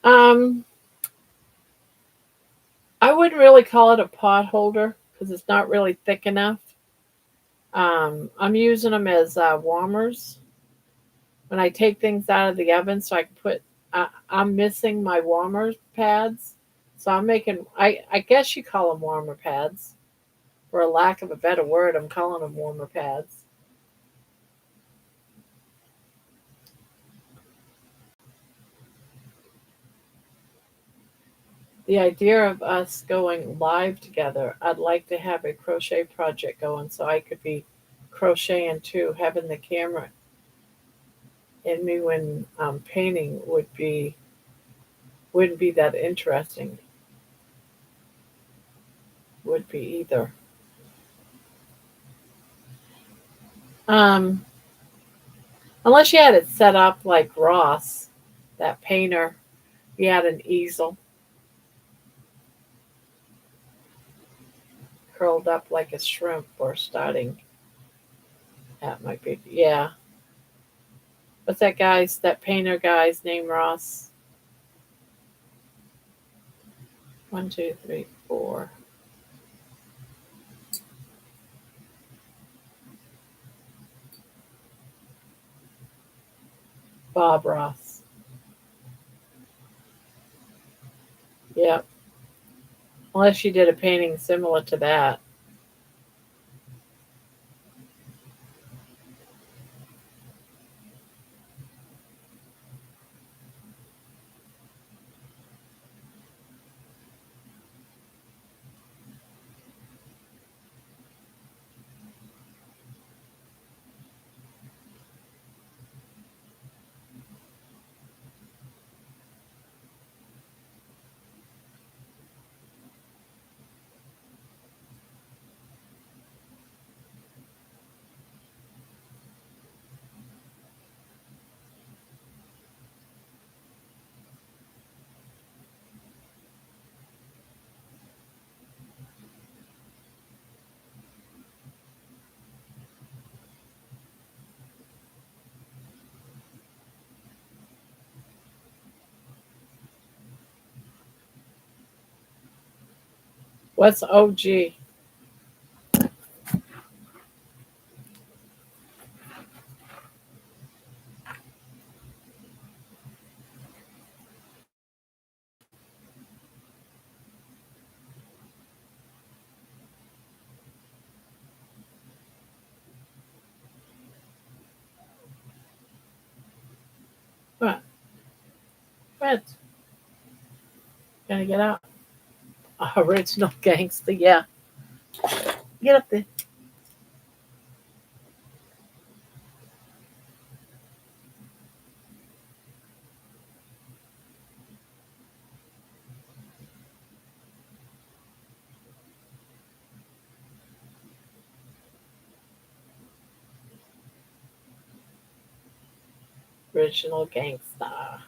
Um, I wouldn't really call it a pot holder because it's not really thick enough. I'm using them as warmers when I take things out of the oven, so I can put. I'm missing my warmer pads, so I'm making. I guess you call them warmer pads, for a lack of a better word. I'm calling them warmer pads. The idea of us going live together, I'd like to have a crochet project going so I could be crocheting too. Having the camera in me when I'm painting wouldn't be that interesting. Would be either. Um, Unless you had it set up like Ross, that painter. He had an easel curled up like a shrimp or starting. That might be, yeah. What's that painter guy's name, Ross? One, two, three, four. Bob Ross. Yeah. Unless you did a painting similar to that. What's OG? What? What? Gotta get up. Original gangster, yeah. Get up there. Original gangster.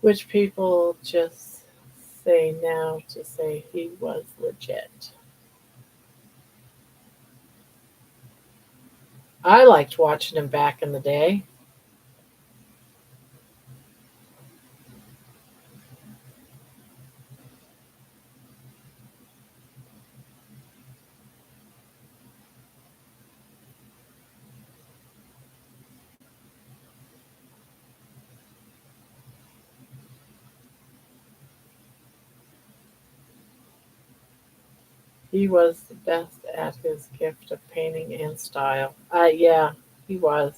Which people just say now to say he was legit. I liked watching him back in the day. He was the best at his gift of painting and style. Yeah, he was.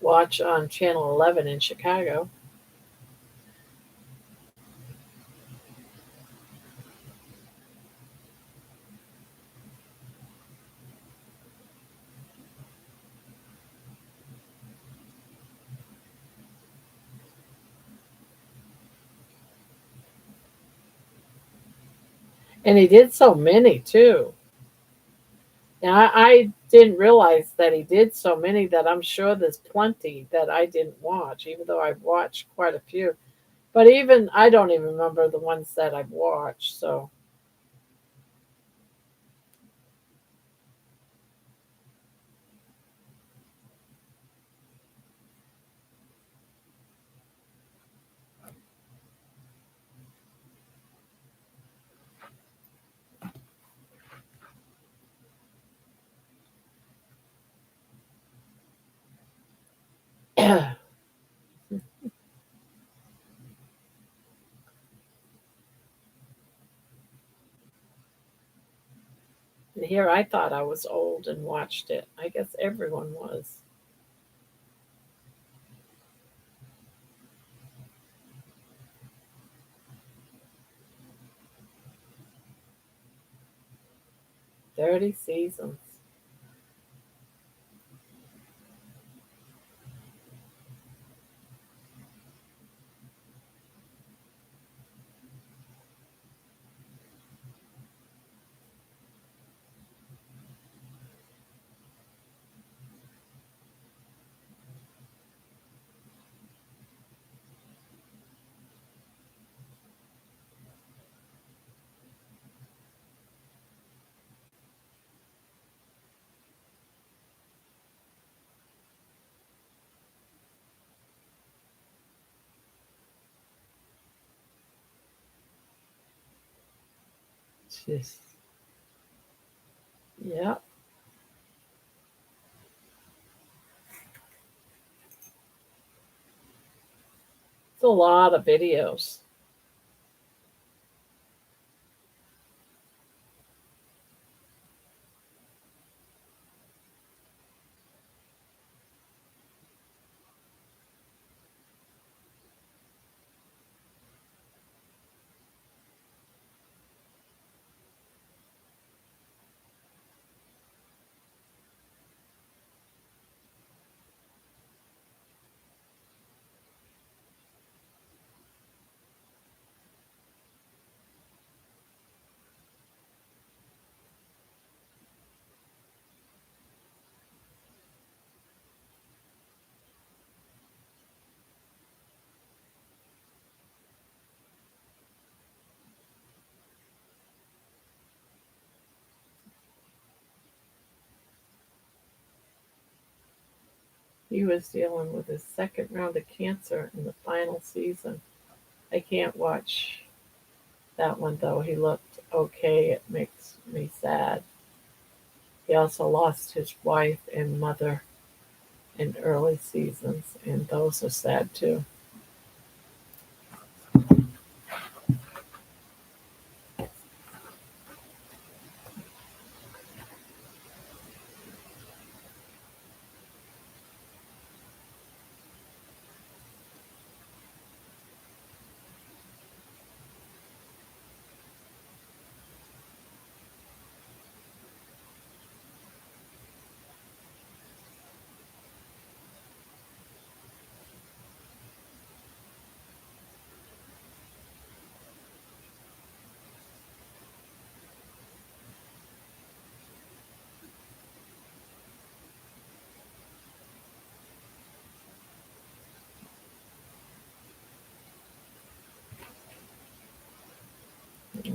Watch on Channel 11 in Chicago. And he did so many too. Now, I didn't realize that he did so many that I'm sure there's plenty that I didn't watch, even though I've watched quite a few. But even I don't even remember the ones that I've watched. So, and here I thought I was old and watched it. I guess everyone was. 30 seasons. Just, yeah, it's a lot of videos. He was dealing with his second round of cancer in the final season. I can't watch that one though. He looked okay. It makes me sad. He also lost his wife and mother in early seasons, and those are sad too.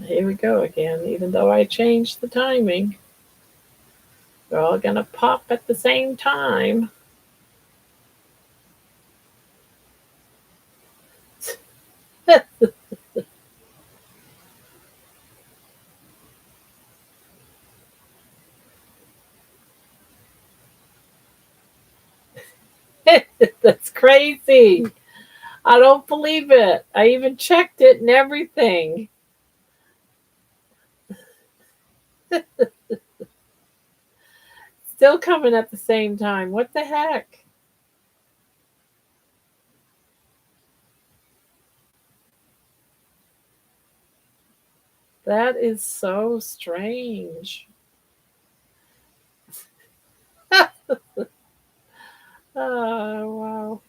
Here we go again. Even though I changed the timing, they're all going to pop at the same time. That's crazy. I don't believe it. I even checked it and everything. Still coming at the same time. What the heck? That is so strange. Oh, wow.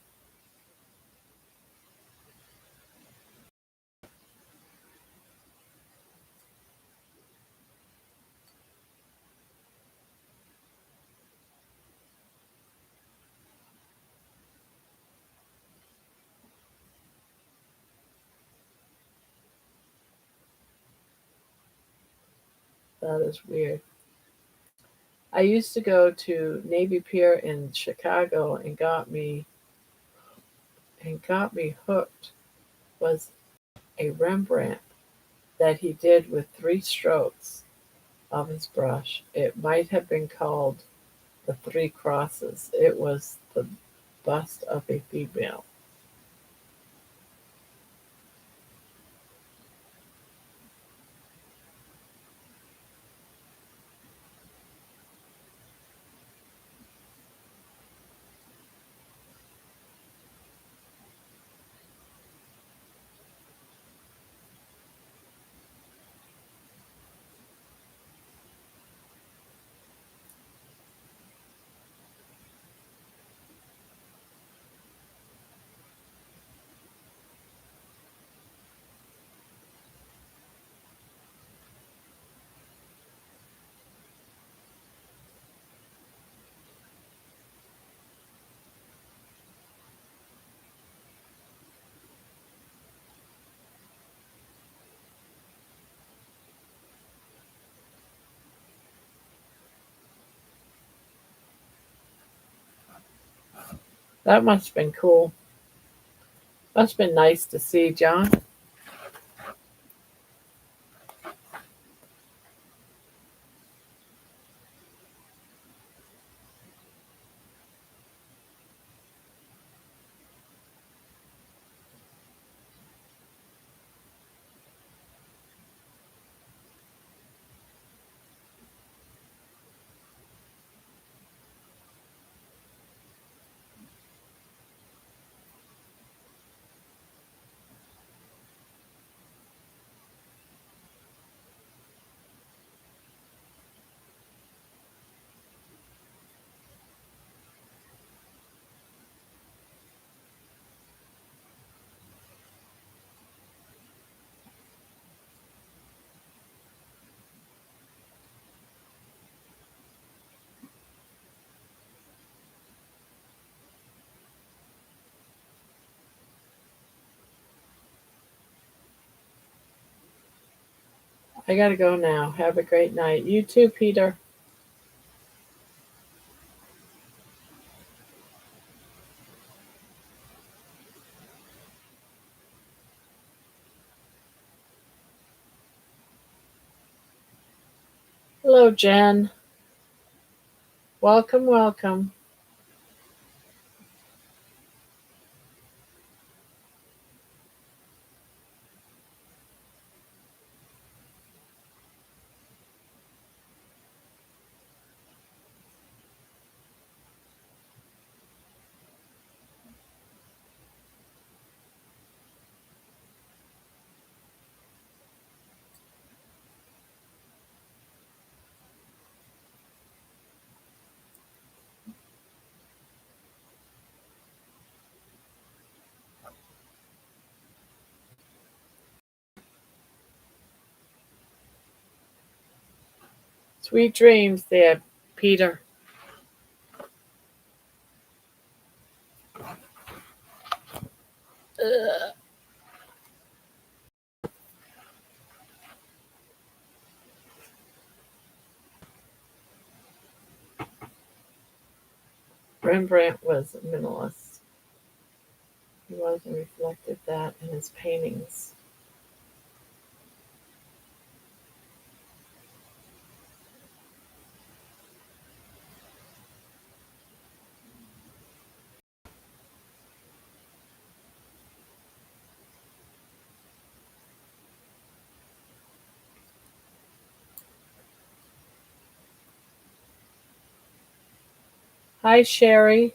That is weird. I used to go to Navy Pier in Chicago and got me hooked was a Rembrandt that he did with three strokes of his brush. It might have been called the Three Crosses. It was the bust of a female. That must have been cool. Must have been nice to see, John. I gotta go now. Have a great night. You too, Peter. Hello, Jen. Welcome, welcome. Sweet dreams there, Peter. Rembrandt was a minimalist. He was and reflected that in his paintings. Hi, Sherry.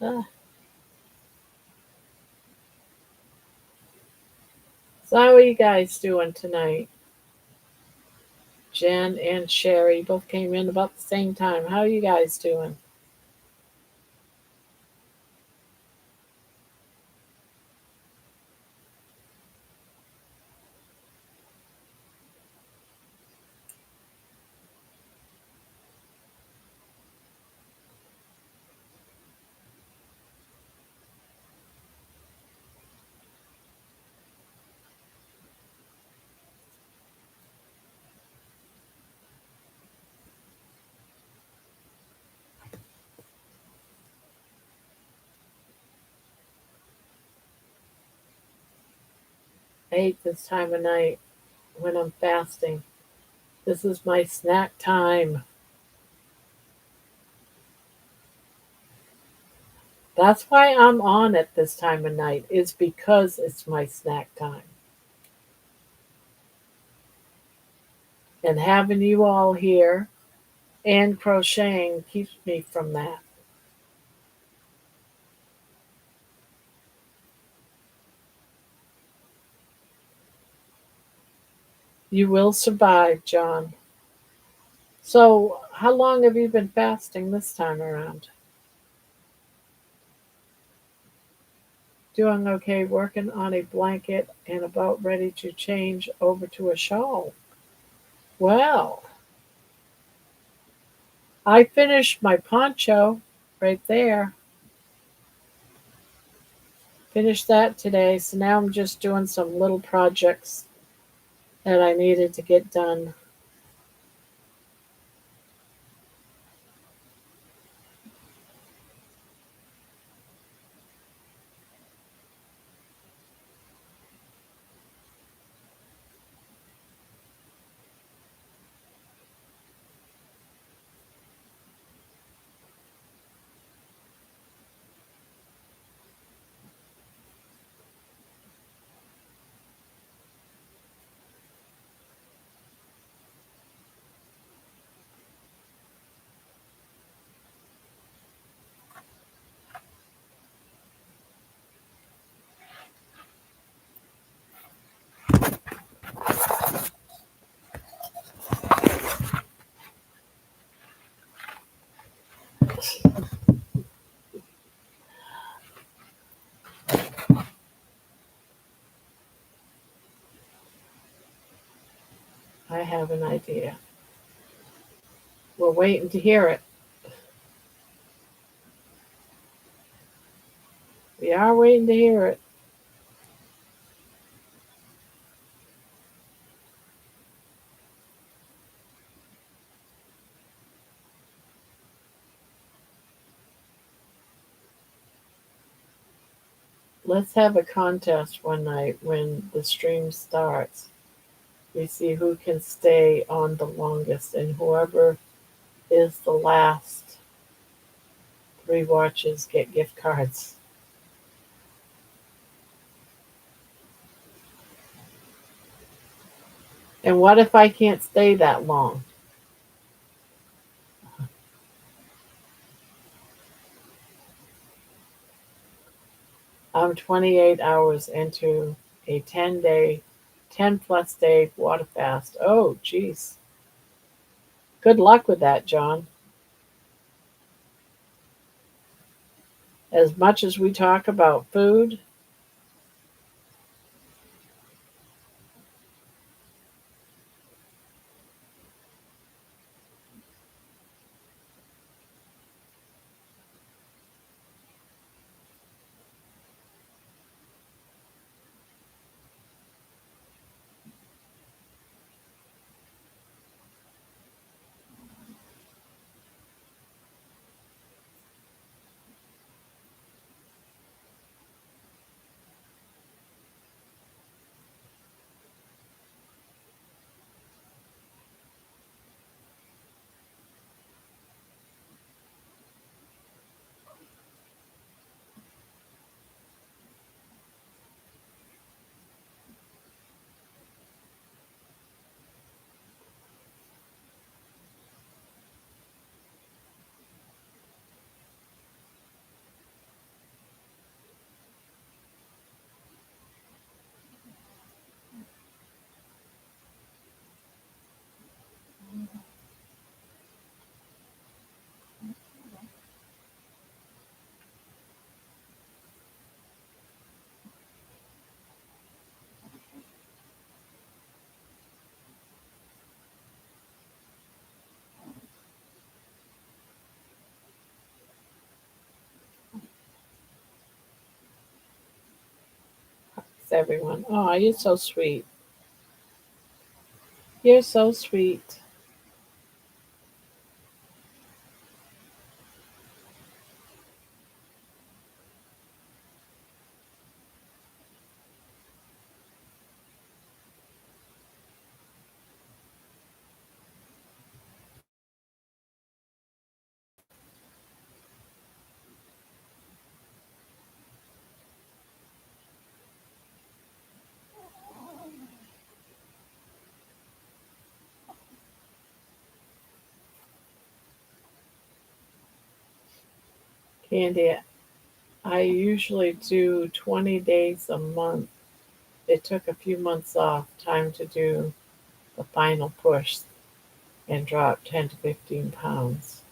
Ah, so how are you guys doing tonight? Jen and Sherry both came in about the same time. How are you guys doing? 8 this time of night when I'm fasting. This is my snack time. That's why I'm on at this time of night, is because it's my snack time. And having you all here and crocheting keeps me from that. You will survive, John. So, how long have you been fasting this time around? Doing okay, working on a blanket and about ready to change over to a shawl. Well, I finished my poncho right there. Finished that today, so now I'm just doing some little projects that I needed to get done. I have an idea. We're waiting to hear it. We are waiting to hear it. Let's have a contest one night when the stream starts. We see who can stay on the longest, and whoever is the last three watches get gift cards. And what if I can't stay that long? I'm 28 hours into a 10 plus day water fast. Oh, geez. Good luck with that, John. As much as we talk about food, it's everyone. Oh, you're so sweet. You're so sweet. Candy, I usually do 20 days a month. It took a few months off, time to do the final push and drop 10 to 15 pounds.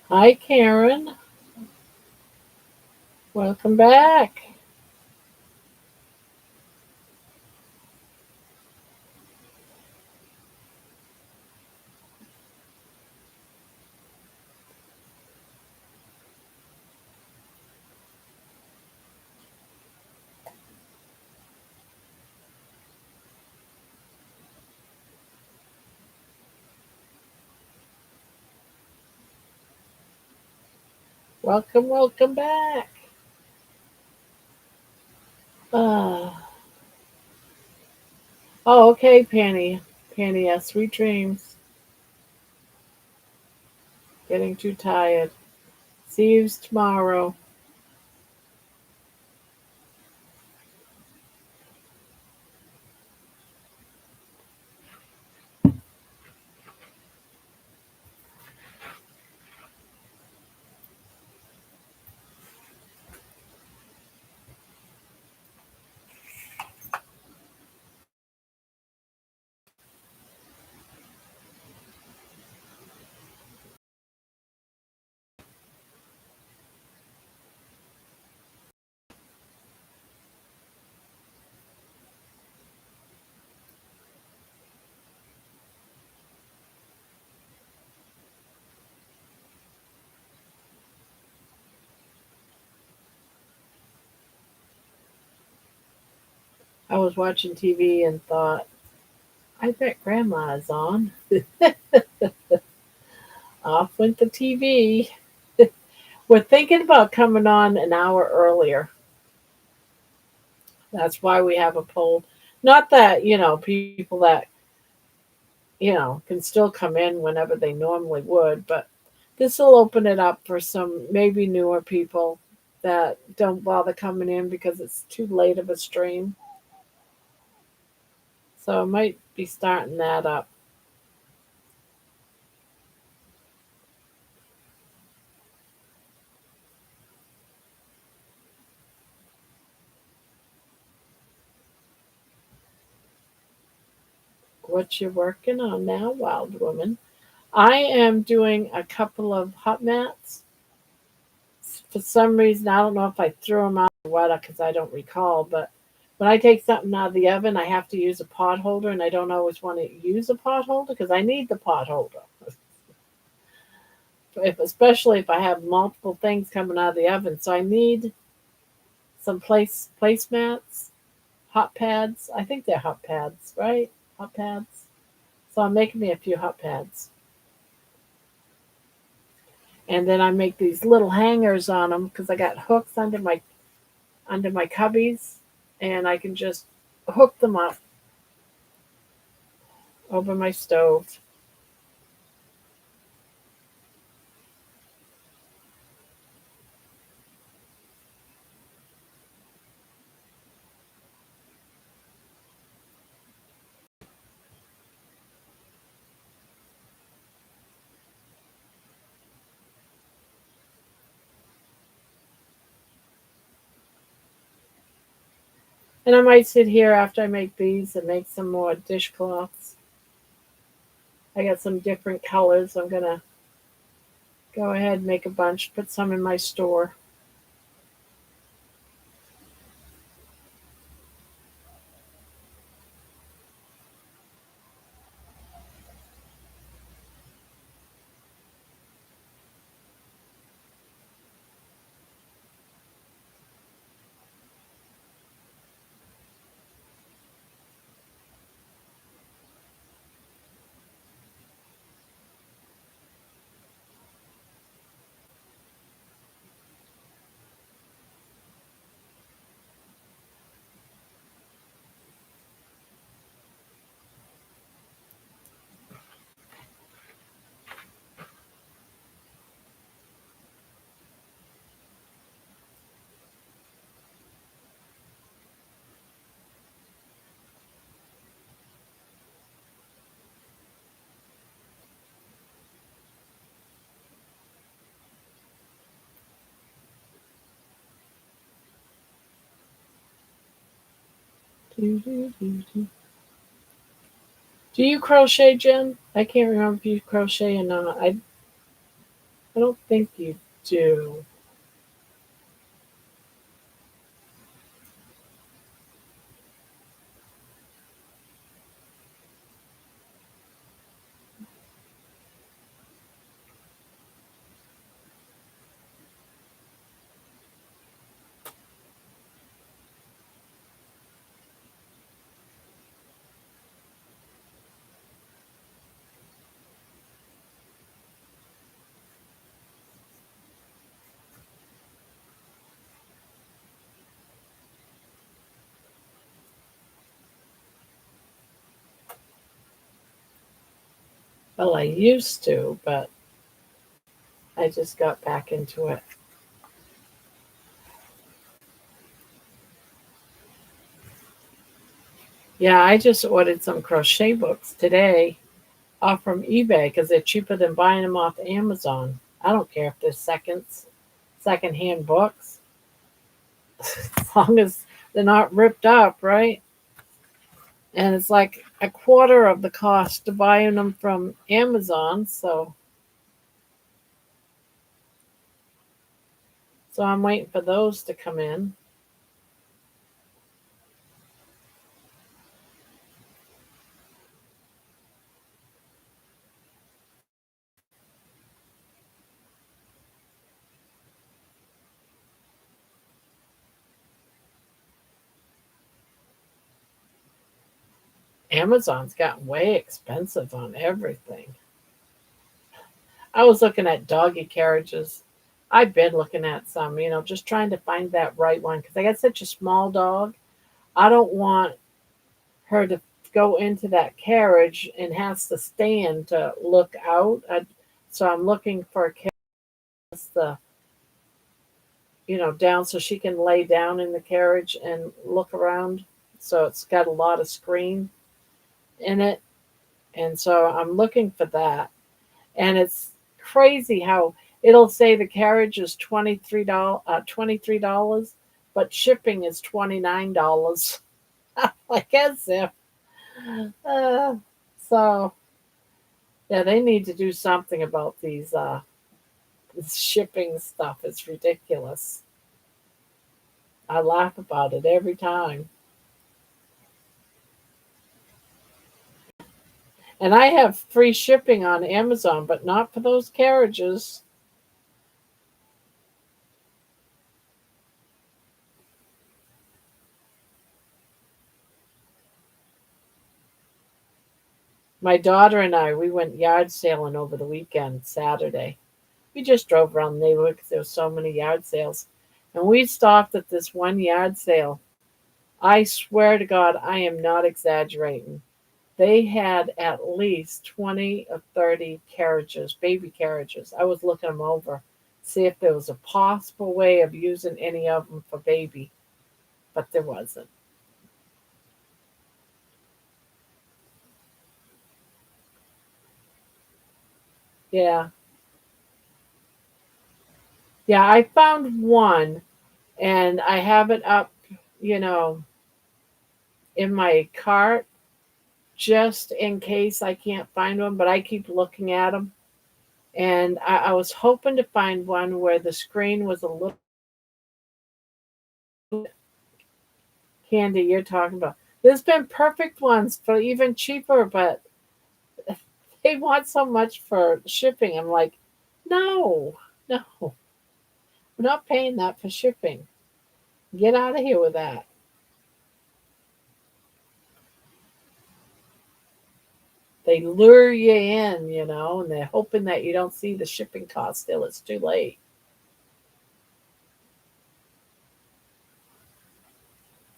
Hi, Karen. Welcome back. Welcome, welcome back. Uh, oh, okay, Penny. Penny has sweet dreams. Getting too tired. See you tomorrow. I was watching TV and thought, I bet Grandma is on. Off went the TV. We're thinking about coming on an hour earlier. That's why we have a poll. Not that, people that, can still come in whenever they normally would, but this will open it up for some maybe newer people that don't bother coming in because it's too late of a stream. So I might be starting that up. What you working on now, wild woman? I am doing a couple of hot mats. For some reason, I don't know if I threw them out or what, because I don't recall, but when I take something out of the oven, I have to use a pot holder, and I don't always want to use a pot holder because I need the pot holder. Especially if I have multiple things coming out of the oven. So I need some placemats, hot pads. I think they're hot pads, right? Hot pads. So I'm making me a few hot pads. And then I make these little hangers on them because I got hooks under my cubbies, and I can just hook them up over my stove. And I might sit here after I make these and make some more dishcloths. I got some different colors. I'm gonna go ahead and make a bunch, put some in my store. Do, do, do, do. Do you crochet, Jen? I can't remember if you crochet or not. I don't think you do. Well, I used to, but I just got back into it. Yeah, I just ordered some crochet books today off from eBay because they're cheaper than buying them off Amazon. I don't care if they're secondhand books, as long as they're not ripped up, right? And it's like a quarter of the cost to buying them from Amazon. So I'm waiting for those to come in. Amazon's gotten way expensive on everything. I was looking at doggy carriages. I've been looking at some, just trying to find that right one because I got such a small dog. I don't want her to go into that carriage and has to stand to look out. So I'm looking for a carriage that's down so she can lay down in the carriage and look around. So it's got a lot of screen in it. And so I'm looking for that. And it's crazy how it'll say the carriage is $23, but shipping is $29. Like as if. Uh, so yeah, they need to do something about these this shipping stuff. It's ridiculous. I laugh about it every time. And I have free shipping on Amazon, but not for those carriages. My daughter and I, we went yard sailing over the weekend, Saturday. We just drove around the neighborhood because there were so many yard sales. And we stopped at this one yard sale. I swear to God, I am not exaggerating. They had at least 20 or 30 carriages, baby carriages. I was looking them over, see if there was a possible way of using any of them for baby, but there wasn't. Yeah. Yeah, I found one and I have it up, you know, in my cart just in case I can't find one, but I keep looking at them. And I was hoping to find one where the screen was a little candy you're talking about. There's been perfect ones for even cheaper, but they want so much for shipping. I'm like, no, no, we're not paying that for shipping. Get out of here with that. They lure you in, and they're hoping that you don't see the shipping cost till it's too late.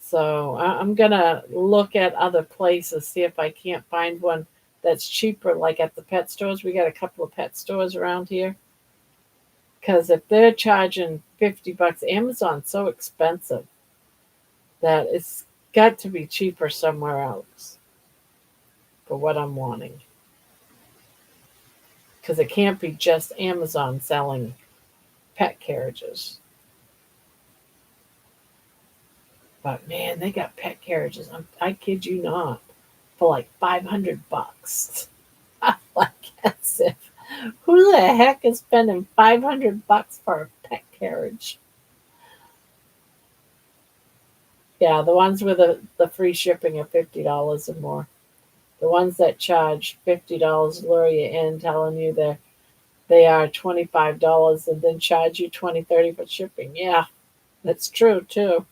So I'm gonna look at other places, see if I can't find one that's cheaper, like at the pet stores. We got a couple of pet stores around here. Because if they're charging $50, Amazon's so expensive that it's got to be cheaper somewhere else for what I'm wanting. Because it can't be just Amazon selling pet carriages. But man, they got pet carriages. I kid you not, for like $500. Like as if who the heck is spending $500 for a pet carriage? Yeah, the ones with the free shipping are $50 or more. The ones that charge $50 lure you in, telling you they are $25 and then charge you 20, 30 for shipping. Yeah, that's true too.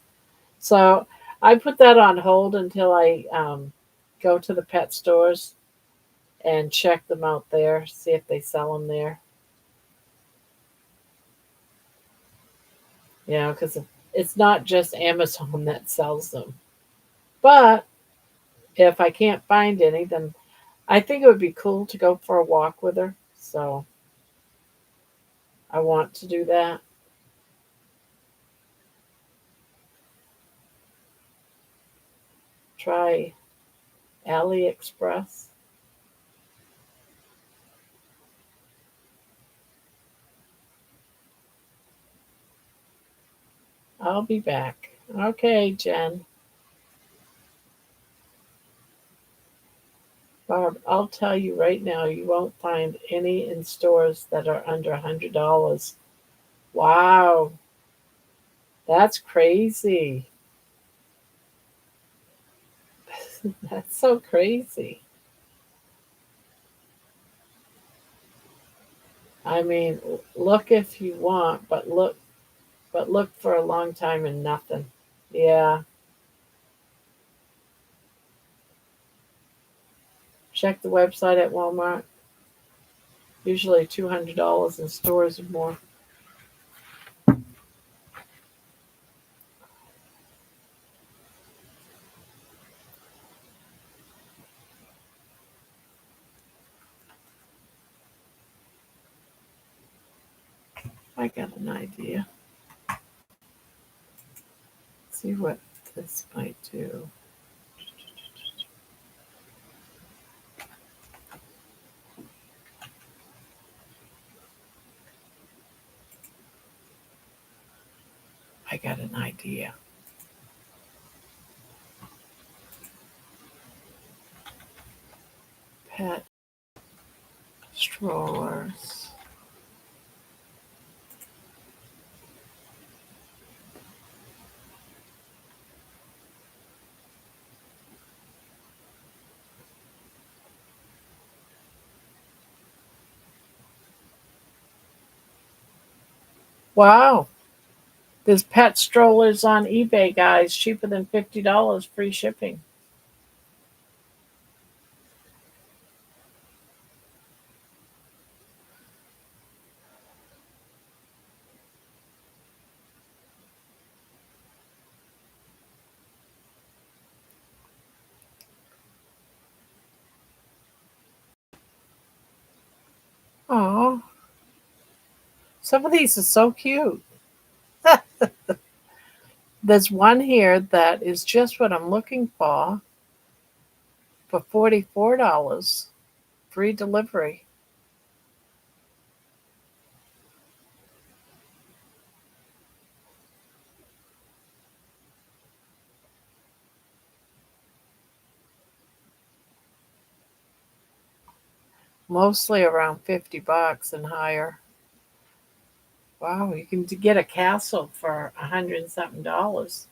So I put that on hold until I go to the pet stores and check them out there, see if they sell them there. Because it's not just Amazon that sells them. But if I can't find any, then I think it would be cool to go for a walk with her. So I want to do that. Try AliExpress. I'll be back. Okay, Jen. Barb, I'll tell you right now, you won't find any in stores that are under $100. Wow, that's crazy. That's so crazy. I mean, look if you want, but look for a long time and nothing. Yeah, Check the website at Walmart. Usually $200 in stores or more. I got an idea. Let's see what this might do. I got an idea. Pet strollers. Wow. There's pet strollers on eBay, guys, cheaper than $50, free shipping. Oh, some of these are so cute. There's one here that is just what I'm looking for $44, free delivery. Mostly around $50 and higher. Wow, you can get a castle for $100 and something dollars.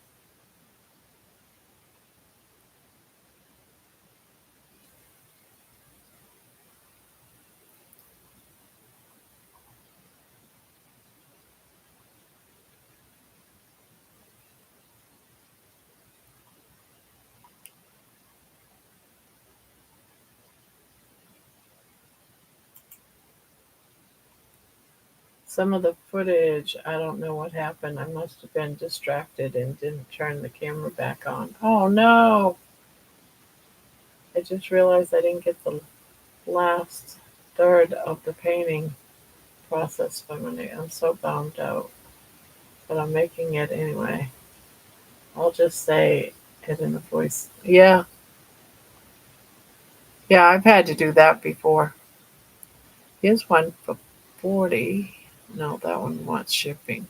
Some of the footage, I don't know what happened. I must have been distracted and didn't turn the camera back on. Oh no! I just realized I didn't get the last third of the painting process feminine. I'm so bummed out, but I'm making it anyway. I'll just say it in the voice. Yeah, yeah, I've had to do that before. Here's one for 40. No, that one wants shipping.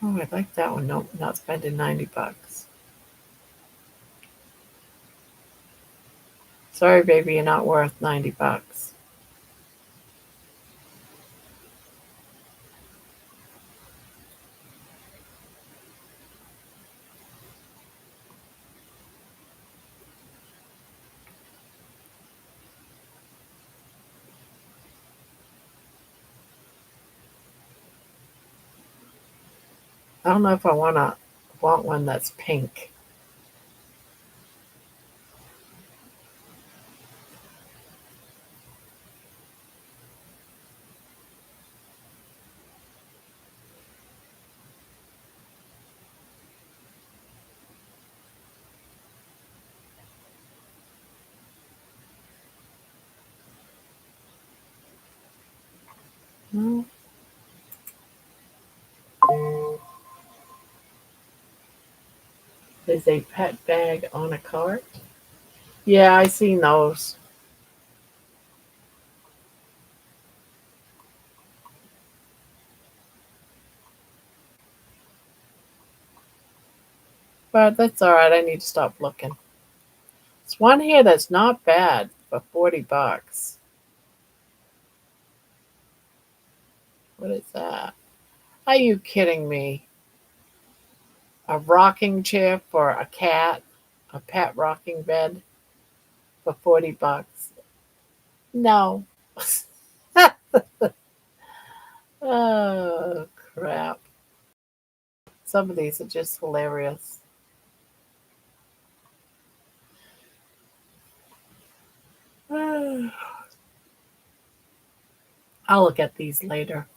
Oh, I like that one. Nope, not spending $90. Sorry, baby, you're not worth $90. I don't know if I want one that's pink. No. There's a pet bag on a cart. Yeah, I seen those. But that's all right. I need to stop looking. There's one here that's not bad for $40. What is that? Are you kidding me? A rocking chair for a cat, a pet rocking bed for $40. No. Oh crap. Some of these are just hilarious. I'll look at these later.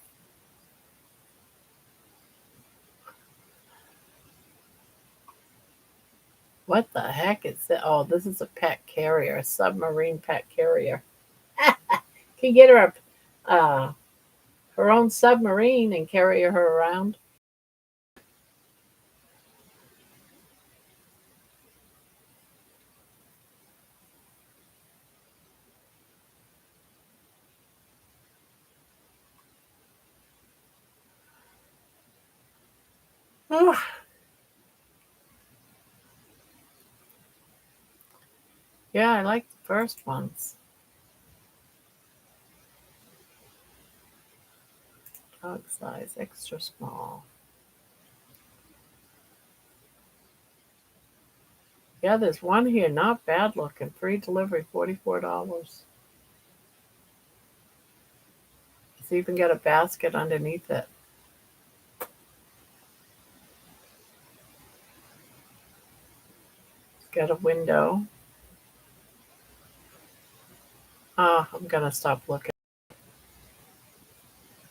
What the heck is that? Oh, this is a pet carrier, a submarine pet carrier. Can get her own submarine and carry her around. Oh, yeah, I like the first ones. Dog size, extra small. Yeah, there's one here, not bad looking. Free delivery, $44. It's even got a basket underneath it. It's got a window. I'm gonna stop looking.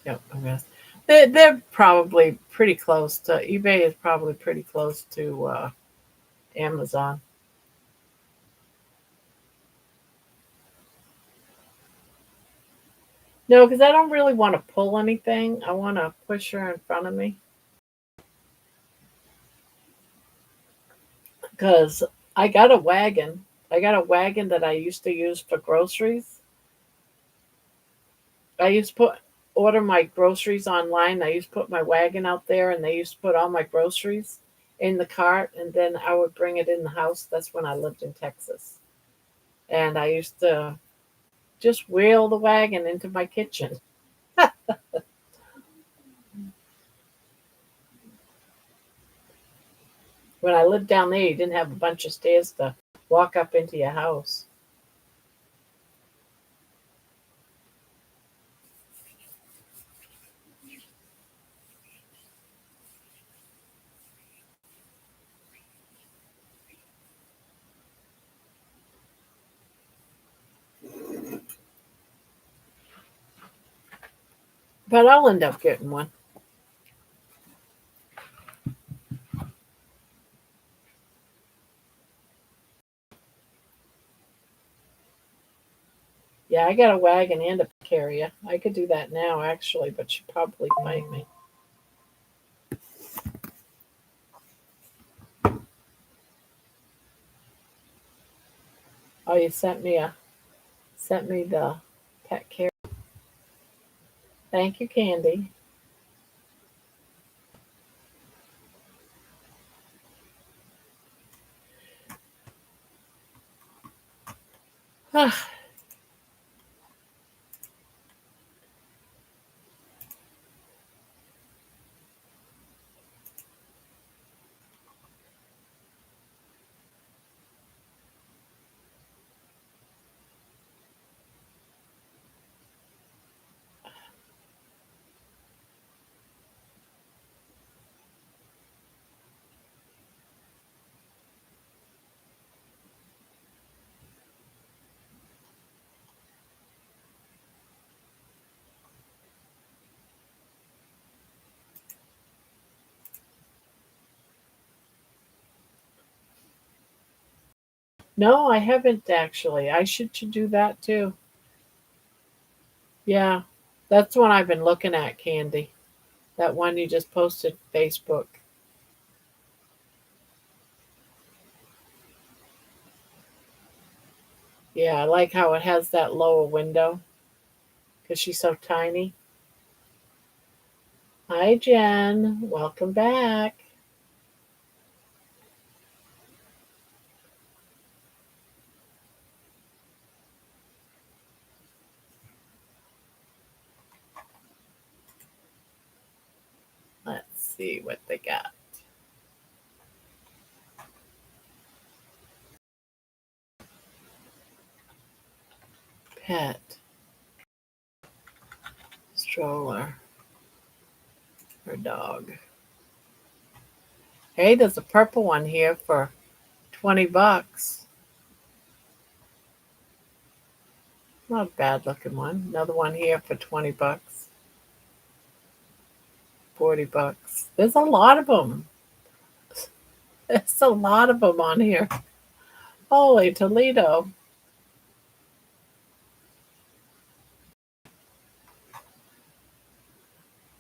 Yep, I'm gonna. They're probably pretty close to eBay. Is probably pretty close to Amazon. No, because I don't really want to pull anything. I want to push her in front of me. Because I got a wagon. I got a wagon that I used to use for groceries. I used to order my groceries online. I used to put my wagon out there, and they used to put all my groceries in the cart, and then I would bring it in the house. That's when I lived in Texas, and I used to just wheel the wagon into my kitchen. When I lived down there, you didn't have a bunch of stairs to walk up into your house. But I'll end up getting one. Yeah, I got a wagon and a carrier. I could do that now, actually, but she'd probably fight me. Oh, you sent me the pet carrier. Thank you, Candy. No, I haven't actually. I should do that too. Yeah, that's one I've been looking at, Candy. That one you just posted Facebook. Yeah, I like how it has that lower window because she's so tiny. Hi, Jen. Welcome back. Let's see what they got. Pet stroller for dog. Hey, there's a purple one here for $20. Not a bad looking one. Another one here for 20 bucks, 40 bucks. There's a lot of them. There's a lot of them on here. Holy Toledo.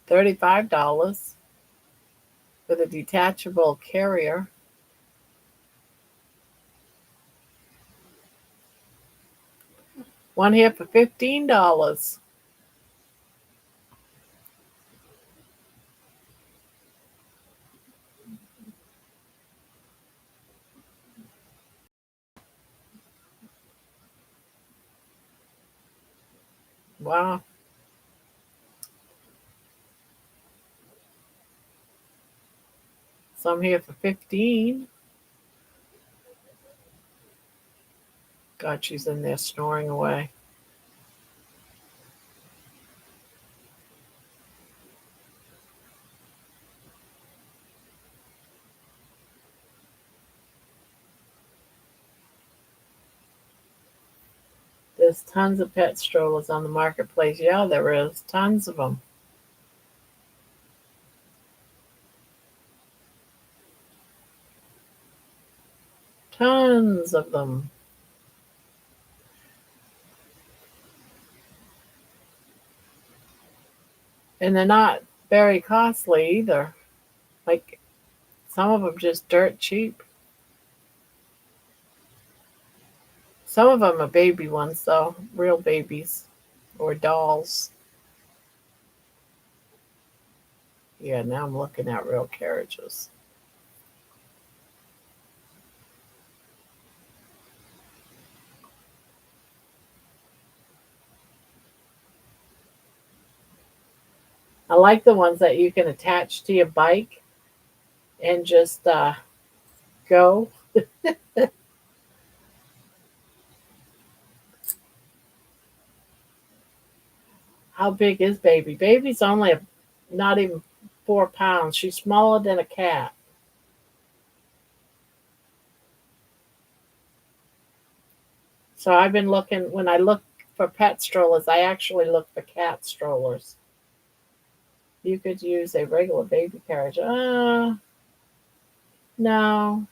$35 with a detachable carrier. One here for $15. Wow. Some here for 15. God, she's in there snoring away. There's tons of pet strollers on the marketplace. Yeah, there is. Tons of them. Tons of them. And they're not very costly either. Like, some of them just dirt cheap. Some of them are baby ones, though. Real babies. Or dolls. Yeah, now I'm looking at real carriages. I like the ones that you can attach to your bike and just go. How big is baby? Baby's only not even 4 pounds. She's smaller than a cat. So I've been looking, when I look for pet strollers, I actually look for cat strollers. You could use a regular baby carriage. No.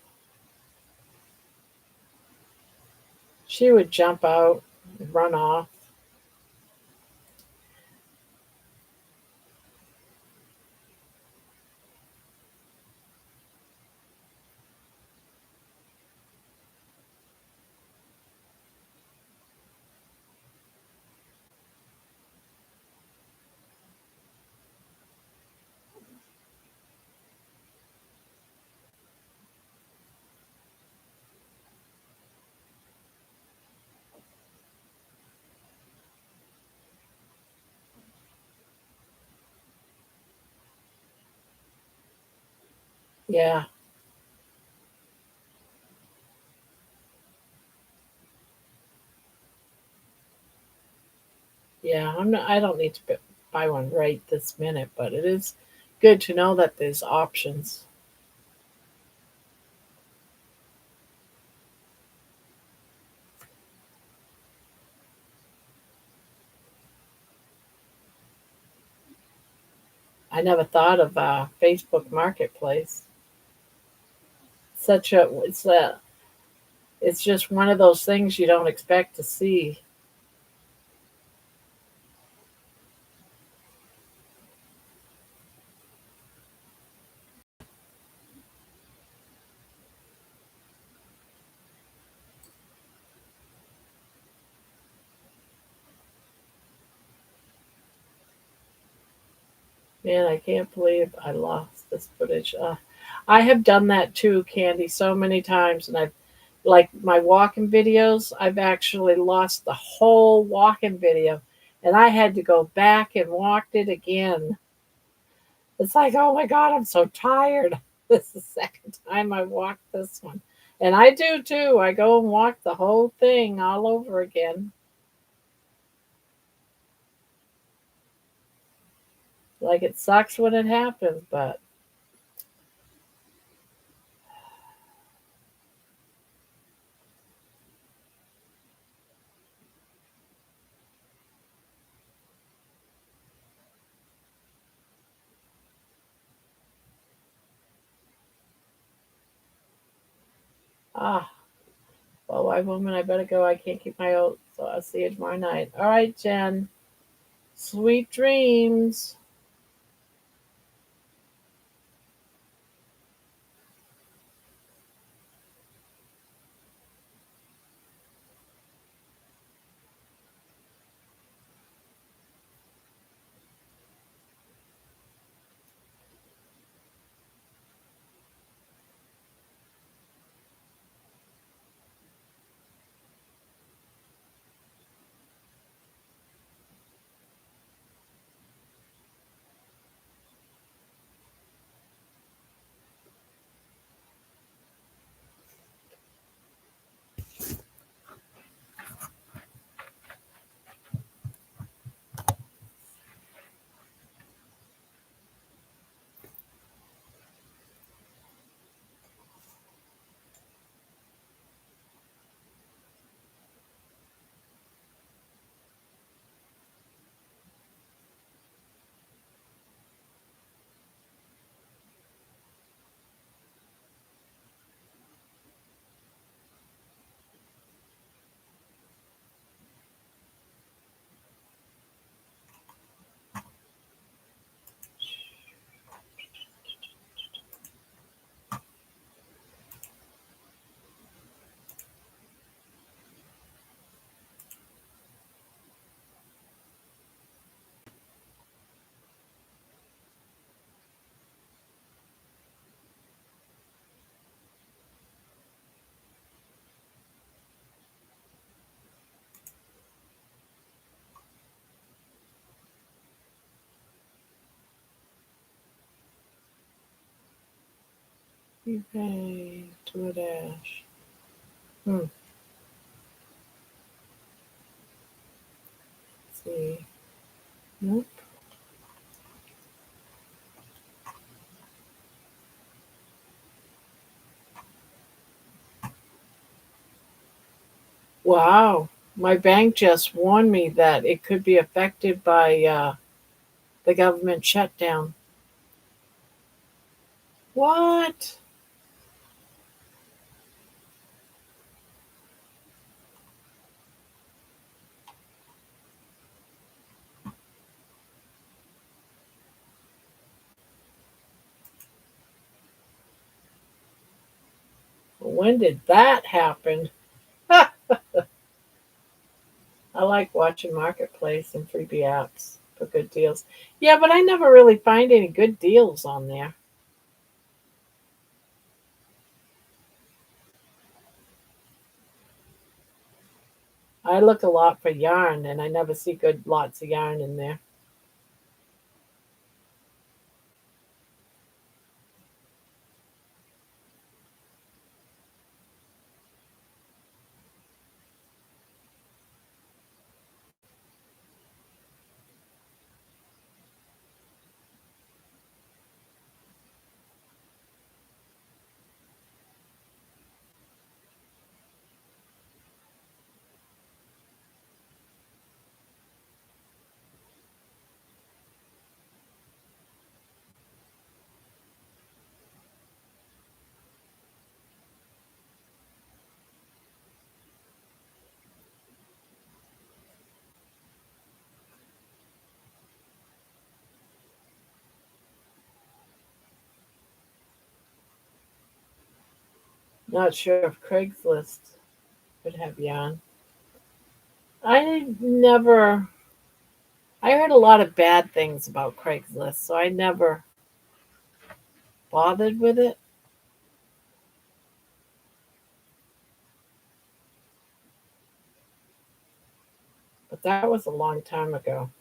She would jump out and run off. Yeah, yeah. I don't need to buy one right this minute, but it is good to know that there's options. I never thought of Facebook Marketplace. Such a it's just one of those things you don't expect to see. Man, I can't believe I lost this footage. I have done that too, Candy, so many times, and I've like my walking videos. I've actually lost the whole walking video, and I had to go back and walked it again. It's like, oh my god, I'm so tired. This is the second time I walked this one, and I do too. I go and walk the whole thing all over again. Like it sucks when it happens, but Ah, well, why, woman, I better go. I can't keep my oath. So I'll see you tomorrow night. All right, Jen. Sweet dreams. You pay to a dash. Hmm. Let's see. Nope. Wow. My bank just warned me that it could be affected by the government shutdown. What? When did that happen? I like watching Marketplace and freebie apps for good deals. Yeah, but I never really find any good deals on there. I look a lot for yarn and I never see good lots of yarn in there. Not sure if Craigslist would have yarn. I never, I heard a lot of bad things about Craigslist, so I never bothered with it. But that was a long time ago.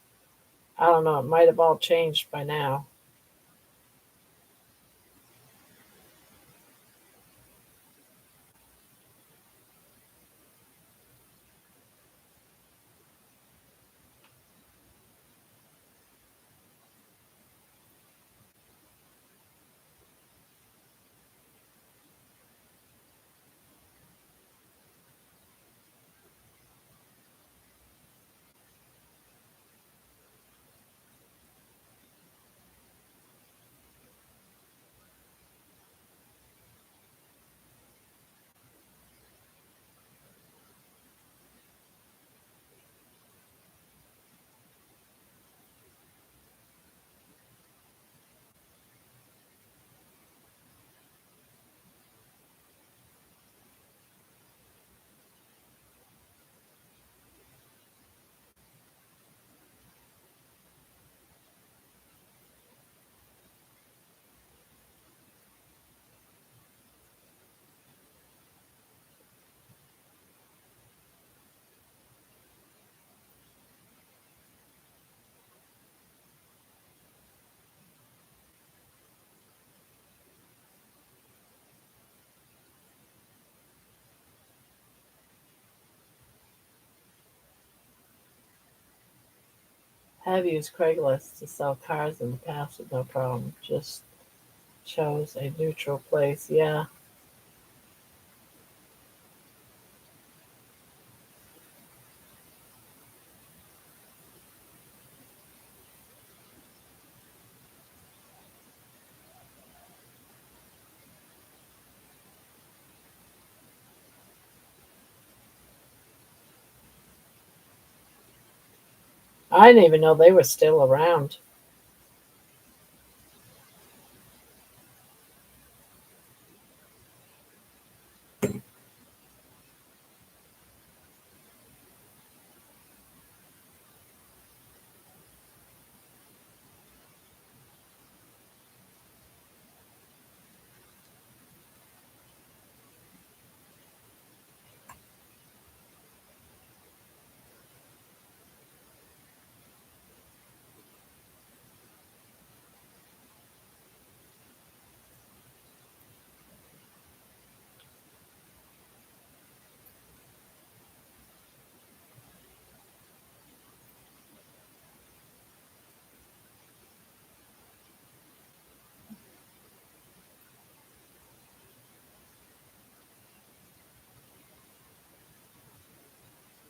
I don't know, it might have all changed by now. Have used Craigslist to sell cars in the past with no problem. Just chose a neutral place. Yeah, I didn't even know they were still around.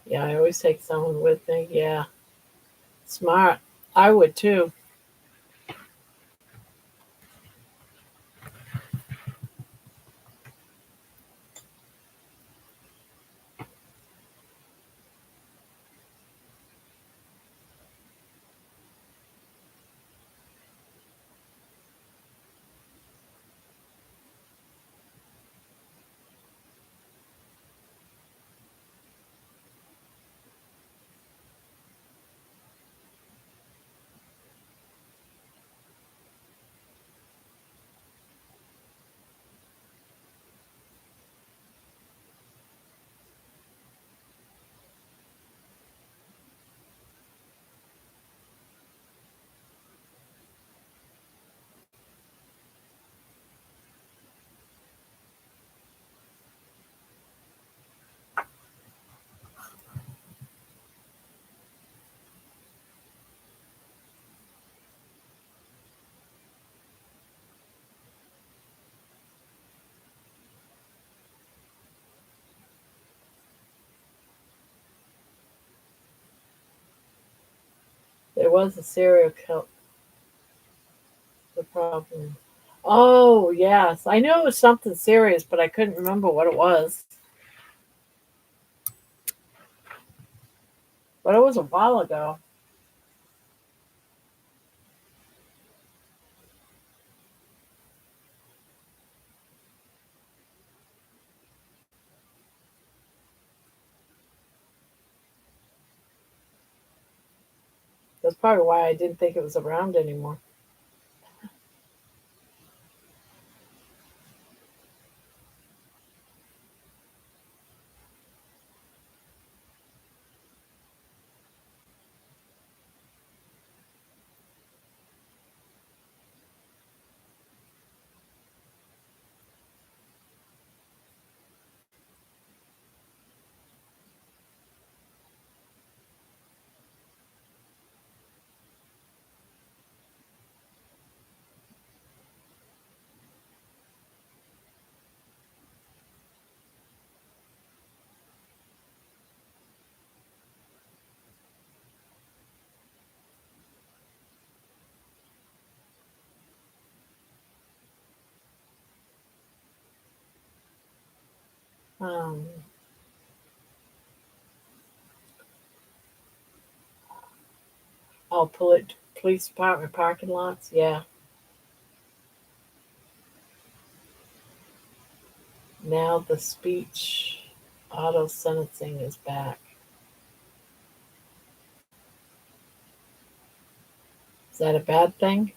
Yeah, I always take someone with me. Yeah, smart. I would too. There was a serial killer. The problem. Oh yes, I knew it was something serious, but I couldn't remember what it was. But it was a while ago. That's probably why I didn't think it was around anymore. Um, police department parking lots. Yeah. Now the speech auto sentencing is back. Is that a bad thing?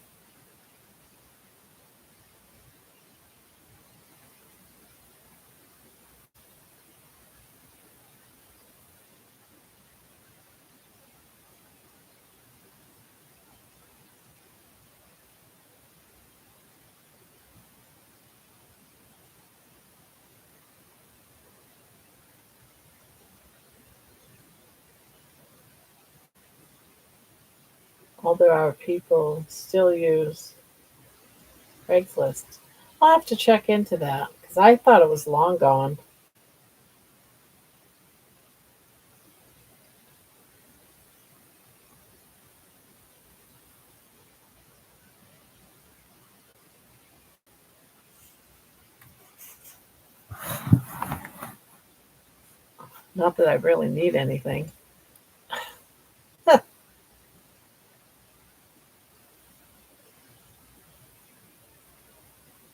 Although our people still use Craigslist. I'll have to check into that because I thought it was long gone. Not that I really need anything.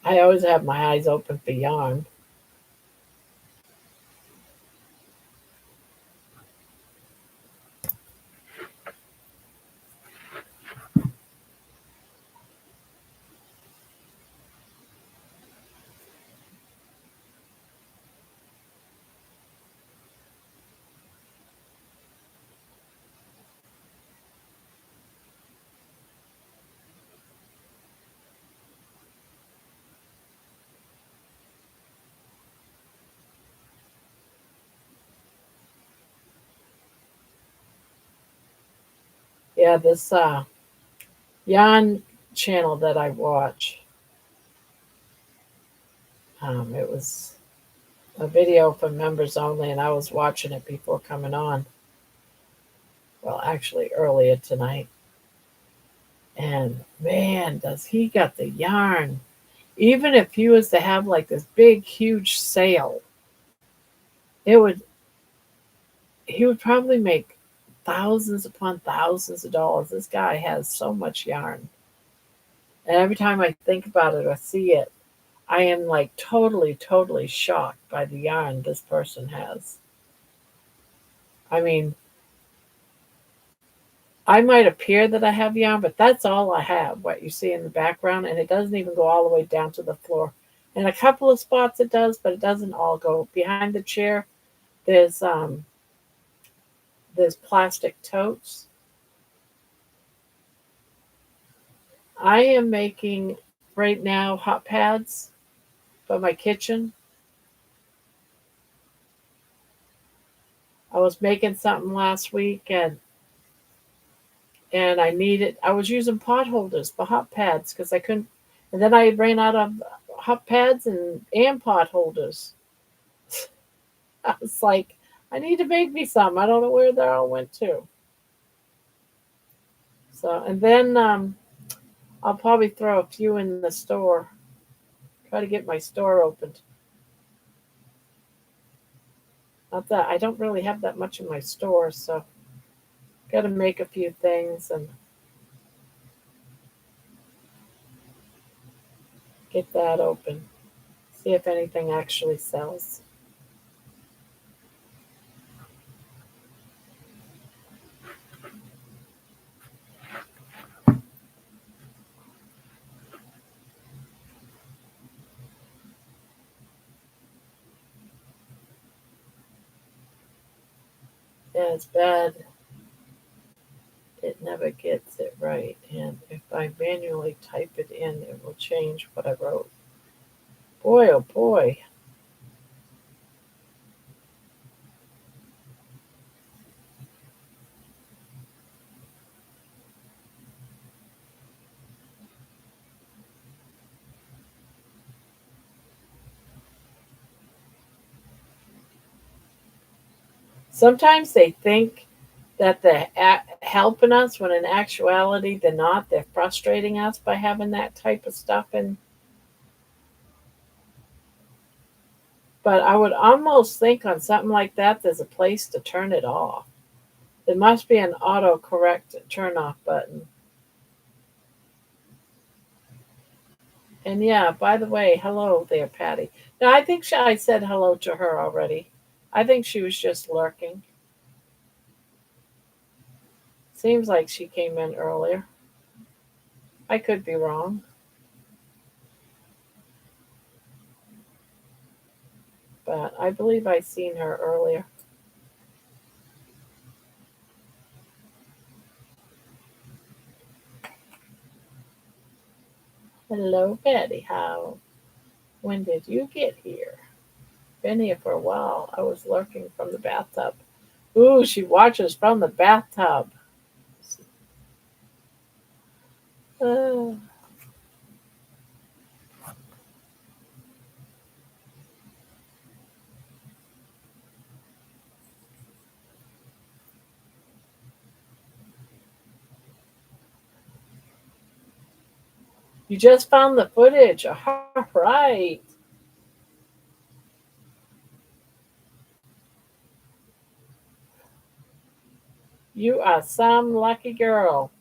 I always have my eyes open for yarn. Yeah, this yarn channel that I watch, it was a video for members only, and I was watching it before coming on. Well, actually, earlier tonight. And man, does he got the yarn. Even if he was to have like this big, huge sale, it would he would probably make thousands upon thousands of dollars. This guy has so much yarn. And every time I think about it or see it, I am like totally, totally shocked by the yarn this person has. I mean, I might appear that I have yarn, but that's all I have, what you see in the background, and it doesn't even go all the way down to the floor. In a couple of spots it does, but it doesn't all go. Behind the chair, there's there's plastic totes. I am making right now hot pads for my kitchen. I was making something last week and I was using pot holders for hot pads because I couldn't, and then I ran out of hot pads and pot holders. I was like, I need to make me some. I don't know where they all went to. So, and then I'll probably throw a few in the store. Try to get my store opened. Not that I don't really have that much in my store, so got to make a few things and get that open. See if anything actually sells. Yeah, it's bad. It never gets it right. And if I manually type it in, it will change what I wrote. Boy, oh boy. Sometimes they think that they're helping us when in actuality they're not. They're frustrating us by having that type of stuff. And but I would almost think on something like that, there's a place to turn it off. There must be an autocorrect turn off button. And yeah, by the way, hello there, Patty. Now I think I said hello to her already. I think she was just lurking. Seems like she came in earlier. I could be wrong, but I believe I seen her earlier. Hello, Patty. How? When did you get here? Been here for a while. I was lurking from the bathtub. Ooh, she watches from the bathtub. Uh, you just found the footage. All right. You are some lucky girl.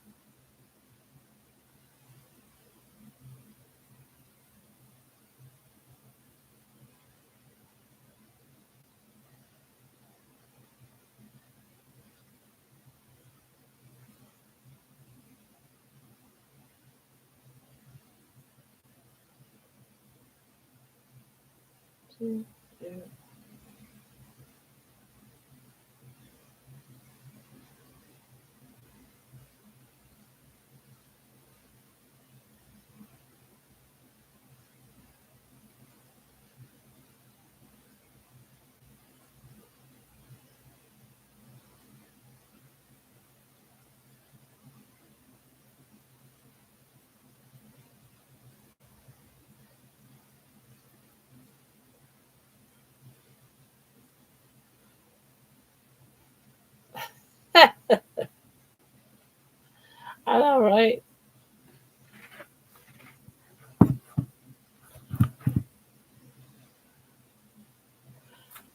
I know, right?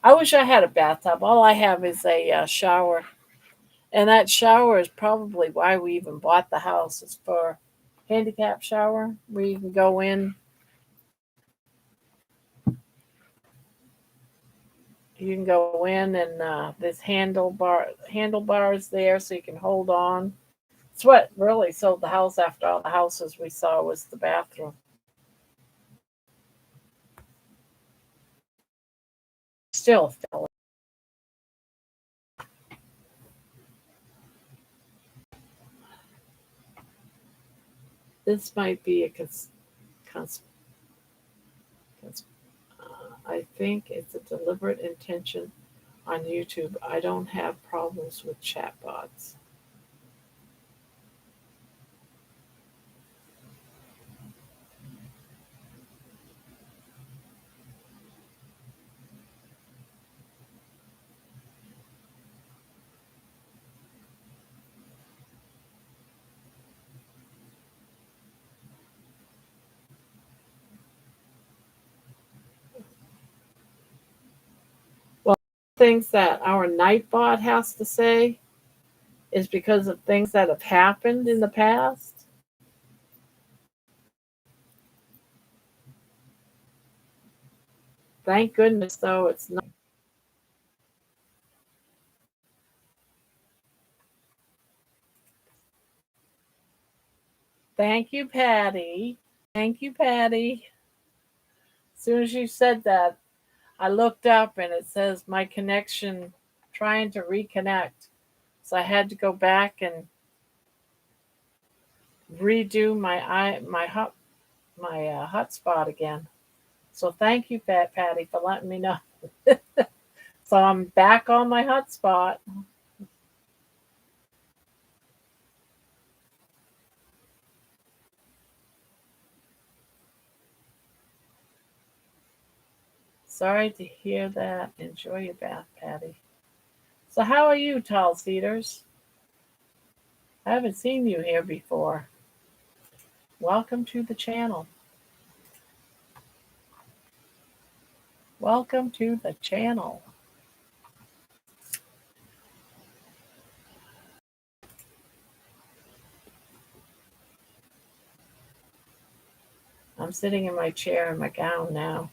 I wish I had a bathtub. All I have is a shower. And that shower is probably why we even bought the house. It's for handicap shower where you can go in. You can go in and this handlebars there so you can hold on. It's what really sold the house after all the houses we saw was the bathroom. Still fell. This might be a cons, I think it's a deliberate intention on YouTube. I don't have problems with chatbots. Well, things that our Nightbot has to say is because of things that have happened in the past. Thank goodness, though, it's not. Thank you, Patty. Thank you, Patty. As soon as you said that, I looked up and it says my connection trying to reconnect. So I had to go back and redo my hotspot again. So thank you, Fat Patty, for letting me know. So I'm back on my hotspot. Sorry to hear that. Enjoy your bath, Patty. So how are you, tall cedars? I haven't seen you here before. Welcome to the channel. Welcome to the channel. I'm sitting in my chair in my gown now.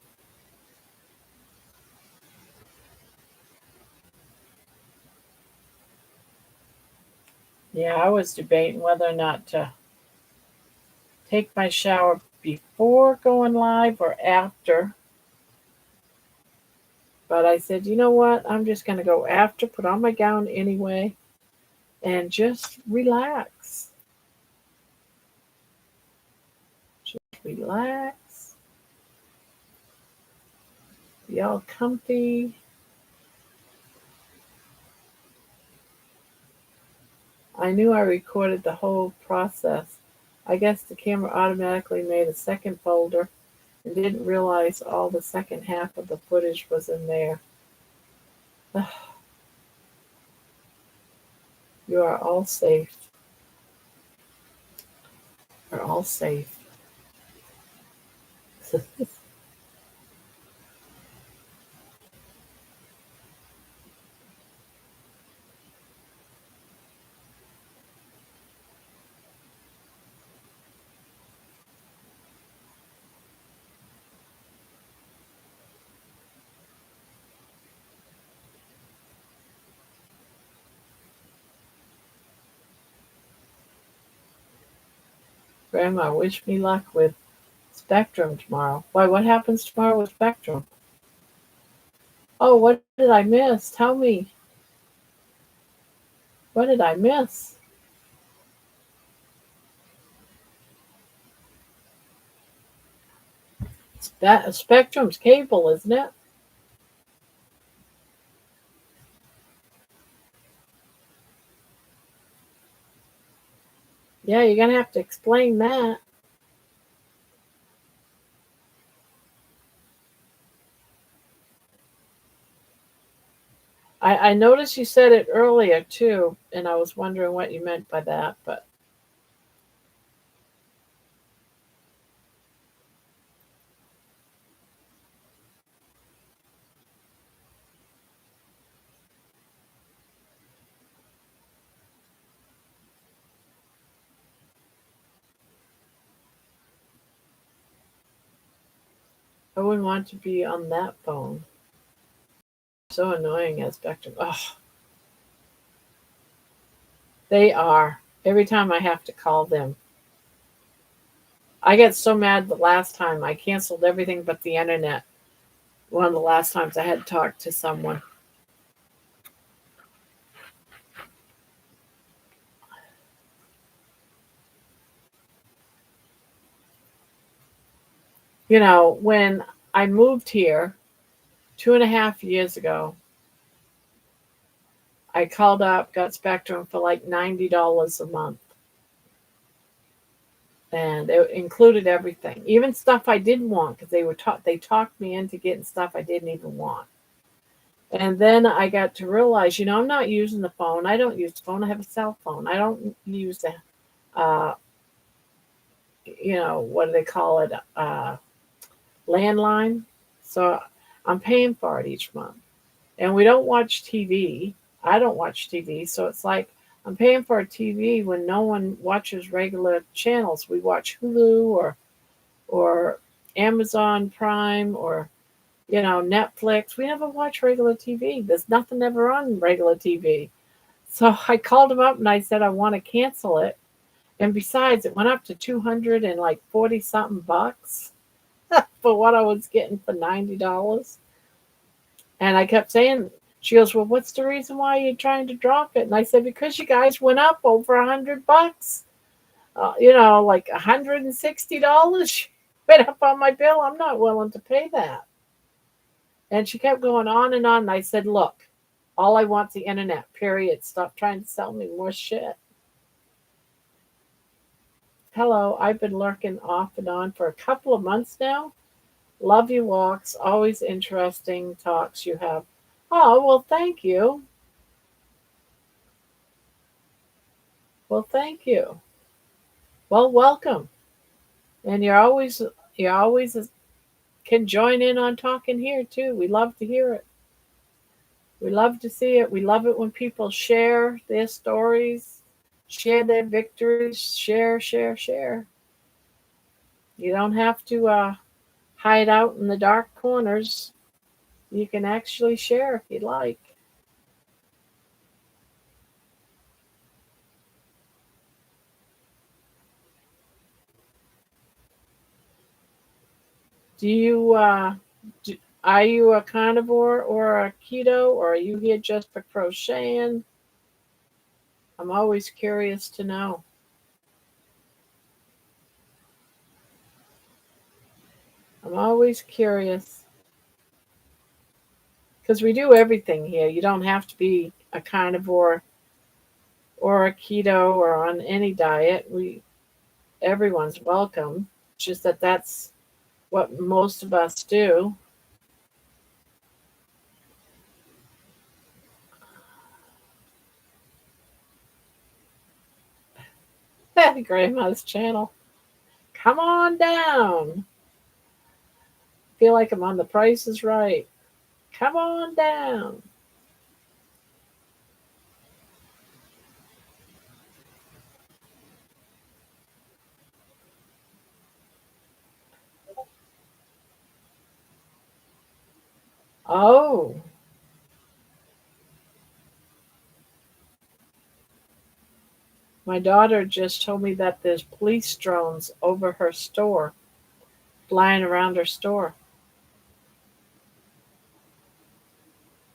Yeah, I was debating whether or not to take my shower before going live or after. But I said, you know what? I'm just going to go after, put on my gown anyway, and just relax. Just relax. Be all comfy. I knew I recorded the whole process. I guess the camera automatically made a second folder and didn't realize all the second half of the footage was in there. You are all safe. You're all safe. Grandma, wish me luck with Spectrum tomorrow. Why, what happens tomorrow with Spectrum? Oh, what did I miss? Tell me. What did I miss? Spectrum's cable, isn't it? Yeah, you're going to have to explain that. I noticed you said it earlier too, and I was wondering what you meant by that, but I wouldn't want to be on that phone. So annoying as Spectrum. Oh, they are. Every time I have to call them. I get so mad the last time I canceled everything but the internet. One of the last times I had talked to someone. You know, when I moved here 2.5 years ago, I called up, got Spectrum for like $90 a month. And it included everything, even stuff I didn't want because they talked me into getting stuff I didn't even want. And then I got to realize, I'm not using the phone. I don't use the phone. I have a cell phone. I don't use the, uh, what do they call it? Landline. So I'm paying for it each month. And we don't watch TV. I don't watch TV. So it's like I'm paying for a TV when no one watches regular channels. We watch Hulu or Amazon Prime or Netflix. We never watch regular TV. There's nothing ever on regular TV. So I called him up and I said I want to cancel it. And besides, it went up to 200 and like 40 something bucks for what I was getting for $90. And I kept saying, she goes, well, what's the reason why you're trying to drop it? And I said, because you guys went up over $100. Like $160 went up on my bill. I'm not willing to pay that. And she kept going on and on. And I said, look, all I want's the internet, period. Stop trying to sell me more shit. Hello, I've been lurking off and on for a couple of months now. Love your walks. Always interesting talks you have. Oh, well, thank you. Well, thank you. Well, welcome. And you always can join in on talking here too. We love to hear it. We love to see it. We love it when people share their stories, share their victories, share, share, share. You don't have to hide out in the dark corners. You can actually share if you'd like. Do you are you a carnivore or a keto, or are you here just for crocheting? I'm always curious to know. I'm always curious because we do everything here. You don't have to be a carnivore or a keto or on any diet. everyone's welcome. It's just that that's what most of us do. Grandma's channel. Come on down. Feel like I'm on The Price is Right. Come on down. Oh, my daughter just told me that there's police drones over her store, flying around her store,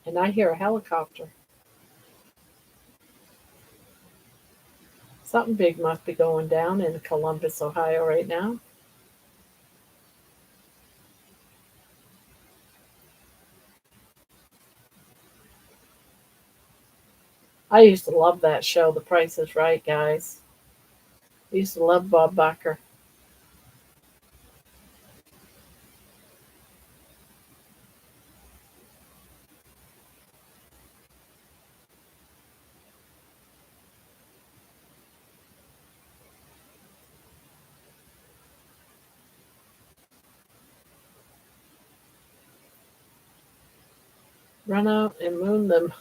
and I hear a helicopter. Something big must be going down in Columbus, Ohio right now. I used to love that show, The Price is Right, guys. I used to love Bob Barker. Run out and moon them.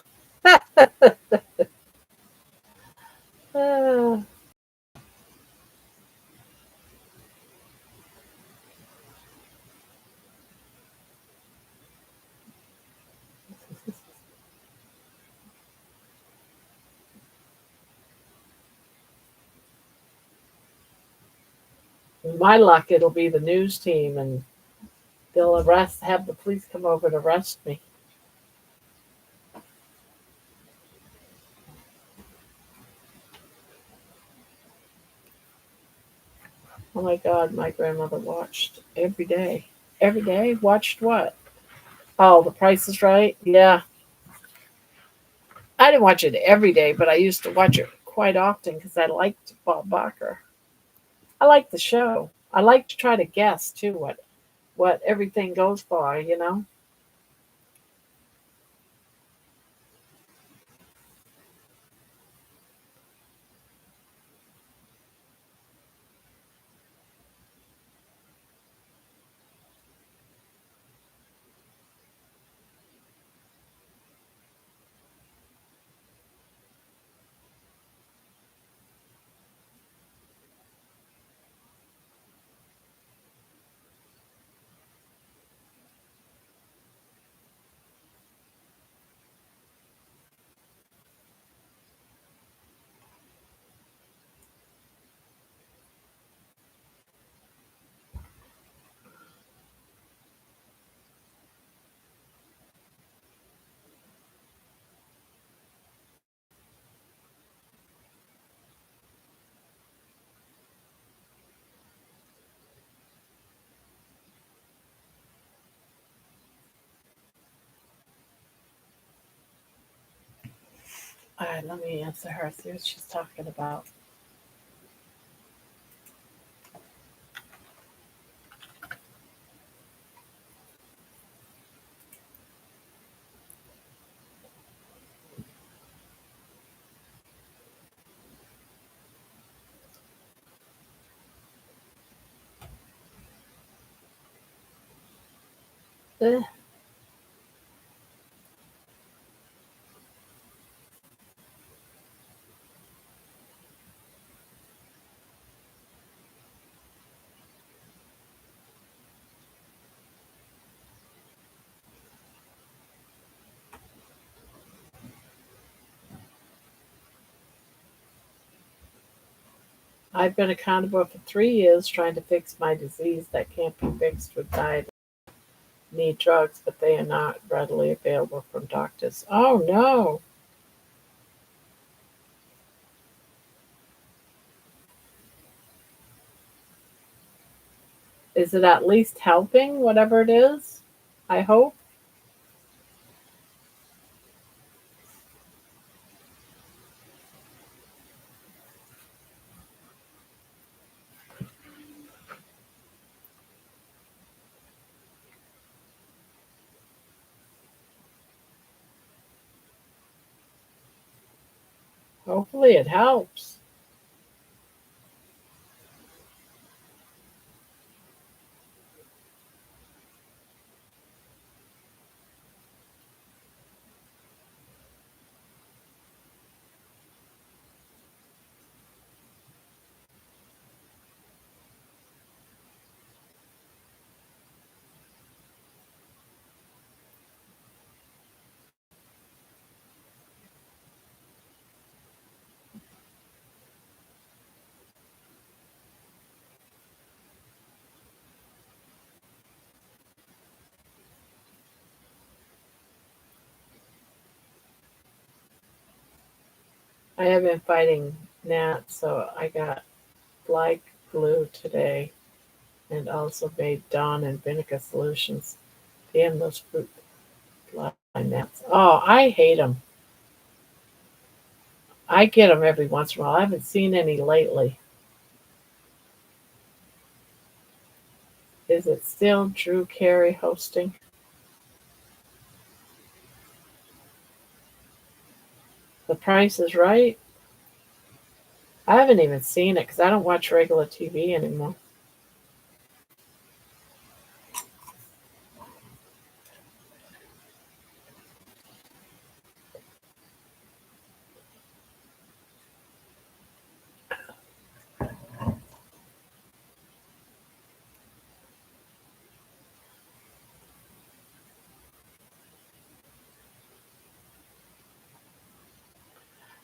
Ah, with my luck, it'll be the news team, and they'll have the police come over and arrest me. Oh my God, my grandmother watched every day. Every day? Watched what? Oh, The Price is Right? Yeah. I didn't watch it every day, but I used to watch it quite often because I liked Bob Barker. I liked the show. I like to try to guess too what everything goes for. All right, let me answer her. See what she's talking about. Eh, I've been a carnivore for 3 years trying to fix my disease that can't be fixed with diet. Need drugs, but they are not readily available from doctors. Oh no. Is it at least helping, whatever it is? I hope. Hopefully it helps. I have been fighting gnats, so I got black glue today and also made Dawn and vinegar solutions. Damn those fruit fly gnats. Oh, I hate them. I get them every once in a while. I haven't seen any lately. Is it still Drew Carey hosting? The Price is Right? I haven't even seen it because I don't watch regular TV anymore.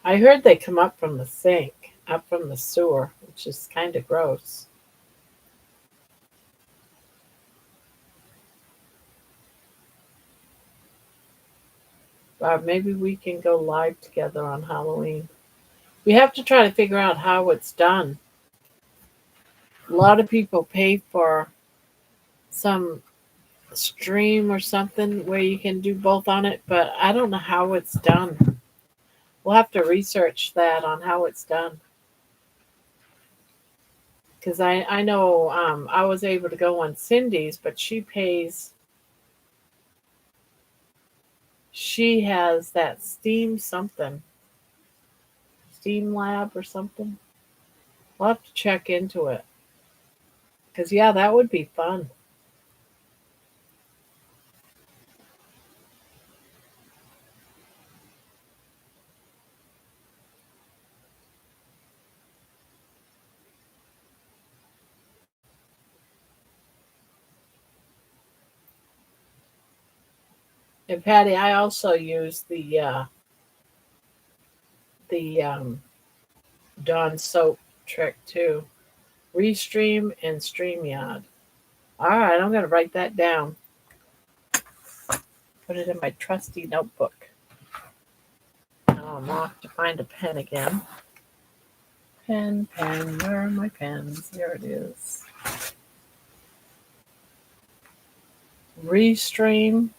I heard they come up from the sink, up from the sewer, which is kind of gross. Maybe we can go live together on Halloween. We have to try to figure out how it's done. A lot of people pay for some stream or something where you can do both on it, but I don't know how it's done. We'll have to research that on how it's done. Because I know I was able to go on Cindy's, but she has that Steam something, Steam Lab or something. We'll have to check into it. Because, yeah, that would be fun. And Patty, I also use the Dawn soap trick too. Restream and StreamYard. All right, I'm going to write that down. Put it in my trusty notebook. Now I'm off to find a pen again. Pen, where are my pens? Here it is. Restream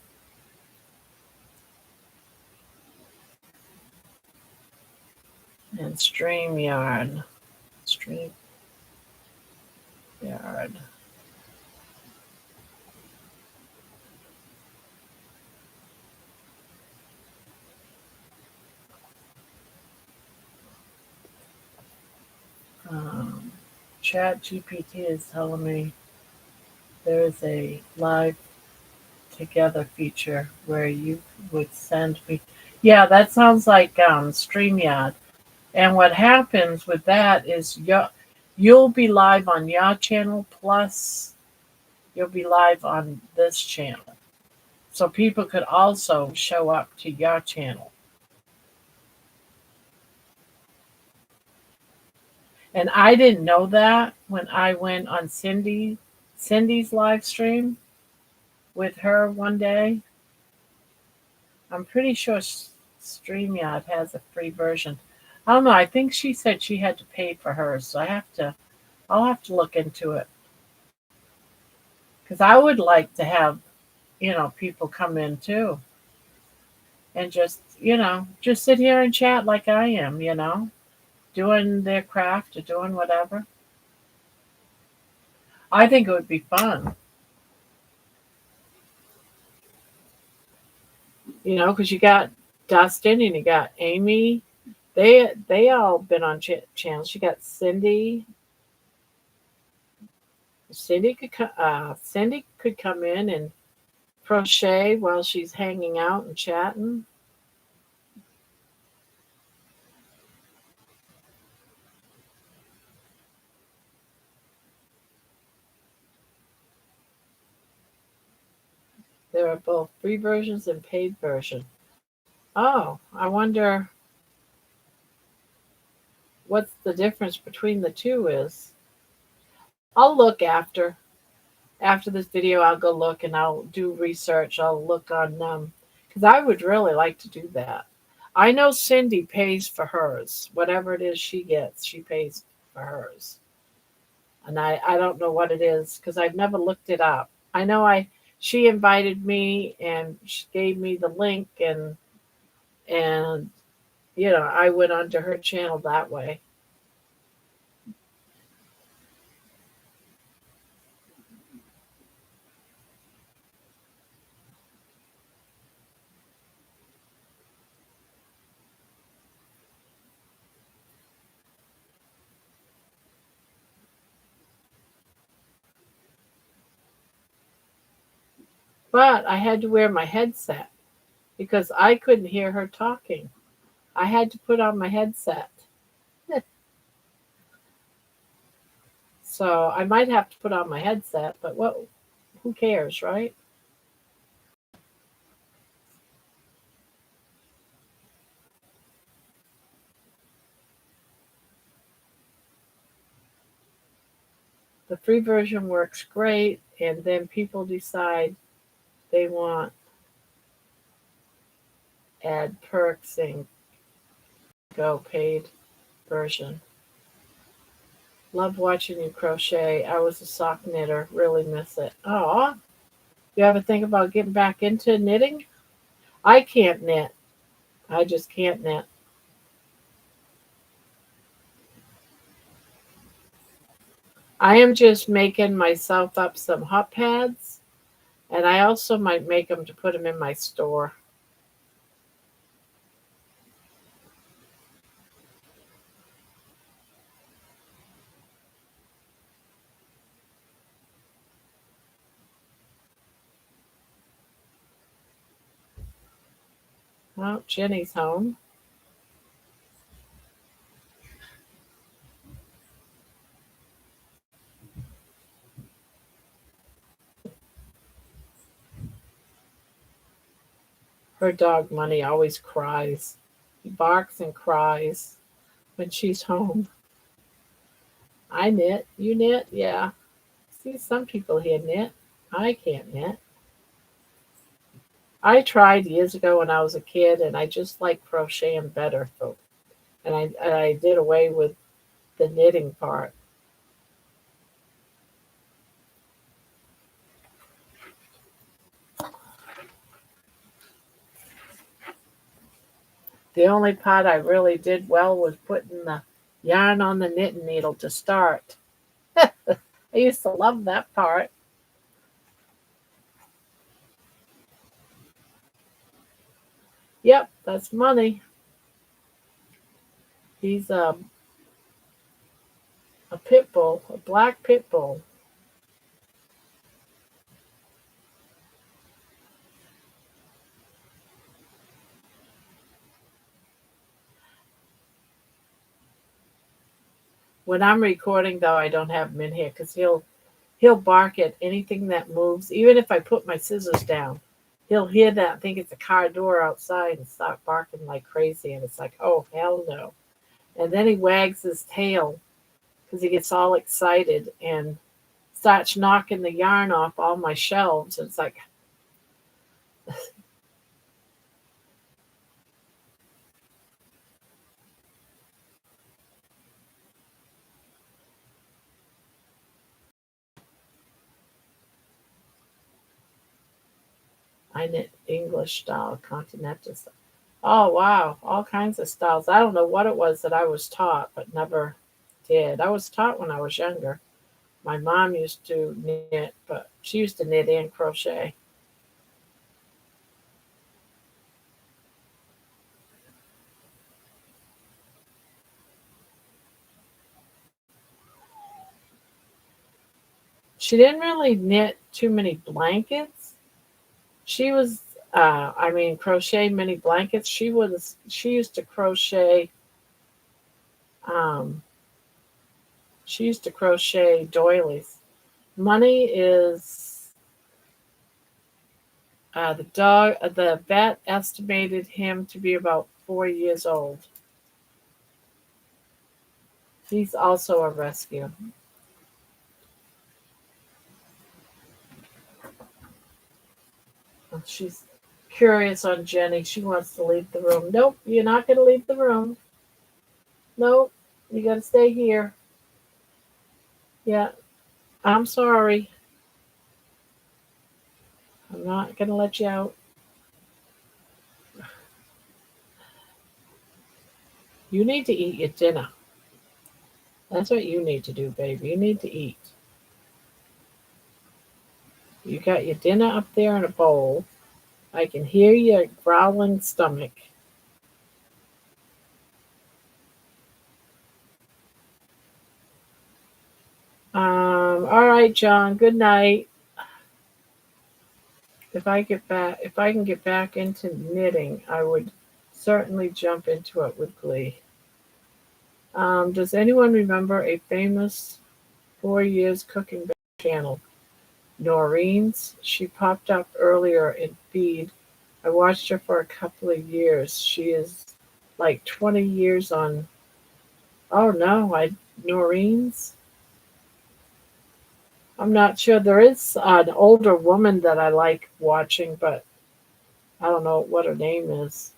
and StreamYard. StreamYard. Um, Chat GPT is telling me there is a live together feature where you would send me. Yeah, that sounds like StreamYard. And what happens with that is you'll be live on your channel plus you'll be live on this channel. So people could also show up to your channel. And I didn't know that when I went on Cindy's live stream with her one day. I'm pretty sure StreamYard has a free version. I don't know. I think she said she had to pay for hers, so I'll have to look into it because I would like to have people come in too and just sit here and chat like I am, doing their craft or doing whatever. I think it would be fun, because you got Dustin and you got Amy They all been on channels. She got Cindy. Cindy could come in and crochet while she's hanging out and chatting. There are both free versions and paid version. Oh, I wonder what's the difference between the two is. I'll look after this video. I'll go look and I'll do research. I'll look on because I would really like to do that. I know Cindy pays for hers. Whatever it is she gets, she pays for hers. And I don't know what it is because I've never looked it up. I know I she invited me and she gave me the link and I went onto her channel that way. But I had to wear my headset because I couldn't hear her talking. I had to put on my headset. So I might have to put on my headset, but what who cares, right? The free version works great and then people decide they want add perks and go paid version. Love watching you crochet. I was a sock knitter. Really miss it. Oh, you ever think about getting back into knitting? I can't knit. I just can't knit. I am just making myself up some hot pads, and I also might make them to put them in my store. Well, Jenny's home. Her dog Money always cries. He barks and cries when she's home. I knit. You knit? Yeah. See, some people here knit. I can't knit. I tried years ago when I was a kid, and I just like crocheting better. So, and I did away with the knitting part. The only part I really did well was putting the yarn on the knitting needle to start. I used to love that part. Yep, that's Money. He's a pit bull, a black pit bull. When I'm recording, though, I don't have him in here because he'll bark at anything that moves. Even if I put my scissors down, he'll hear that, think it's a car door outside, and start barking like crazy. And it's like, oh hell no! And then he wags his tail because he gets all excited and starts knocking the yarn off all my shelves. It's like I knit English style, continental style. Oh wow, all kinds of styles. I don't know what it was that I was taught, but never did. I was taught when I was younger. My mom used to knit, but she used to knit and crochet. She didn't really knit too many blankets. She was, crochet many blankets. She used to crochet, um, she used to crochet doilies. Money is, the vet estimated him to be about 4 years old. He's also a rescue. She's curious on Jenny. She wants to leave the room. Nope, you're not going to leave the room. Nope, you got to stay here. Yeah, I'm sorry. I'm not going to let you out. You need to eat your dinner. That's what you need to do, baby. You need to eat. You got your dinner up there in a bowl. I can hear your growling stomach. All right, John. Good night. If I can get back into knitting, I would certainly jump into it with glee. Does anyone remember a famous 4 years cooking channel? Noreen's. She popped up earlier in feed. I watched her for a couple of years. She is like 20 years on. Oh no, I Noreen's. I'm not sure. There is an older woman that I like watching, but I don't know what her name is.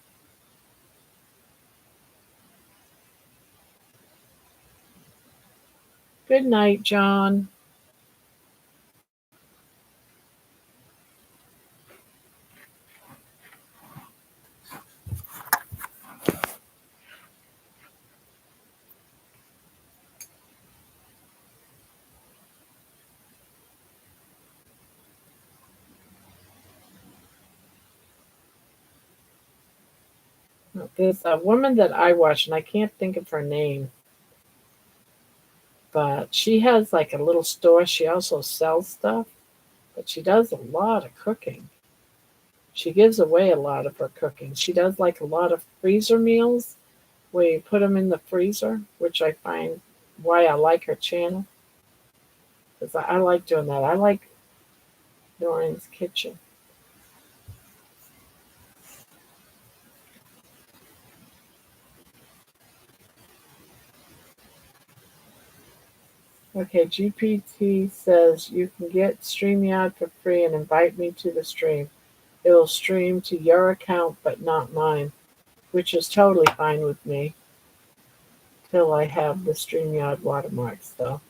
Good night, John. There's a woman that I watch, and I can't think of her name, but she has like a little store. She also sells stuff, but she does a lot of cooking. She gives away a lot of her cooking. She does like a lot of freezer meals where you put them in the freezer, which I find why I like her channel because I like doing that. I like Noreen's Kitchen. Okay, GPT says you can get StreamYard for free and invite me to the stream. It will stream to your account but not mine, which is totally fine with me till I have the StreamYard watermarks though.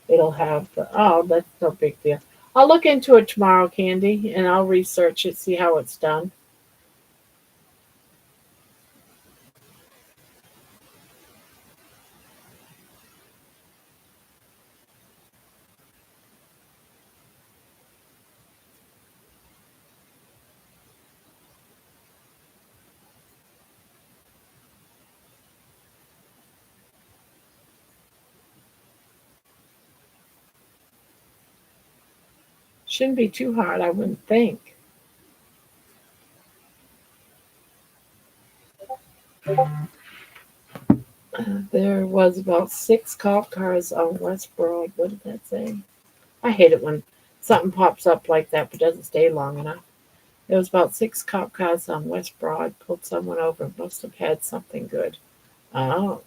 It'll have the oh, that's no big deal. I'll look into it tomorrow, Candy, and I'll research it, see how it's done. Shouldn't be too hard, I wouldn't think. There was about 6 cop cars on West Broad. What did that say? I hate it when something pops up like that but doesn't stay long enough. There was about 6 cop cars on West Broad. Pulled someone over. Must have had something good. Oh,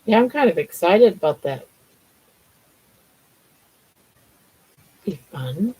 yeah, I'm kind of excited about that. Be fun.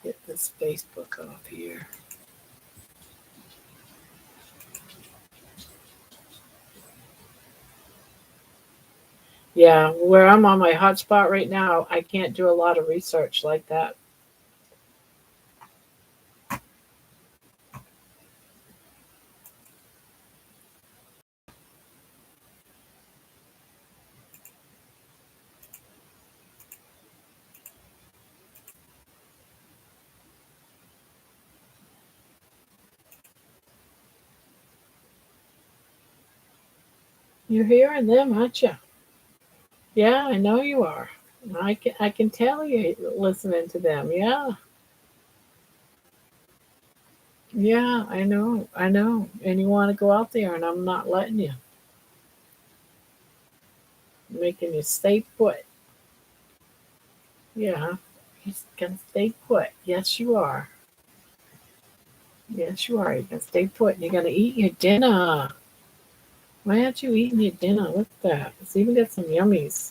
Get this Facebook off here. Yeah, where I'm on my hotspot right now, I can't do a lot of research like that. You're hearing them, aren't you? Yeah, I know you are. I can tell you listening to them. Yeah, yeah, I know, I know. And you want to go out there, and I'm not letting you, making you stay put. Yeah, he's gonna stay put. Yes, you are. Yes, you are. You're gonna stay put. And you're gonna eat your dinner. Why aren't you eating your dinner? Look at that. It's even got some yummies.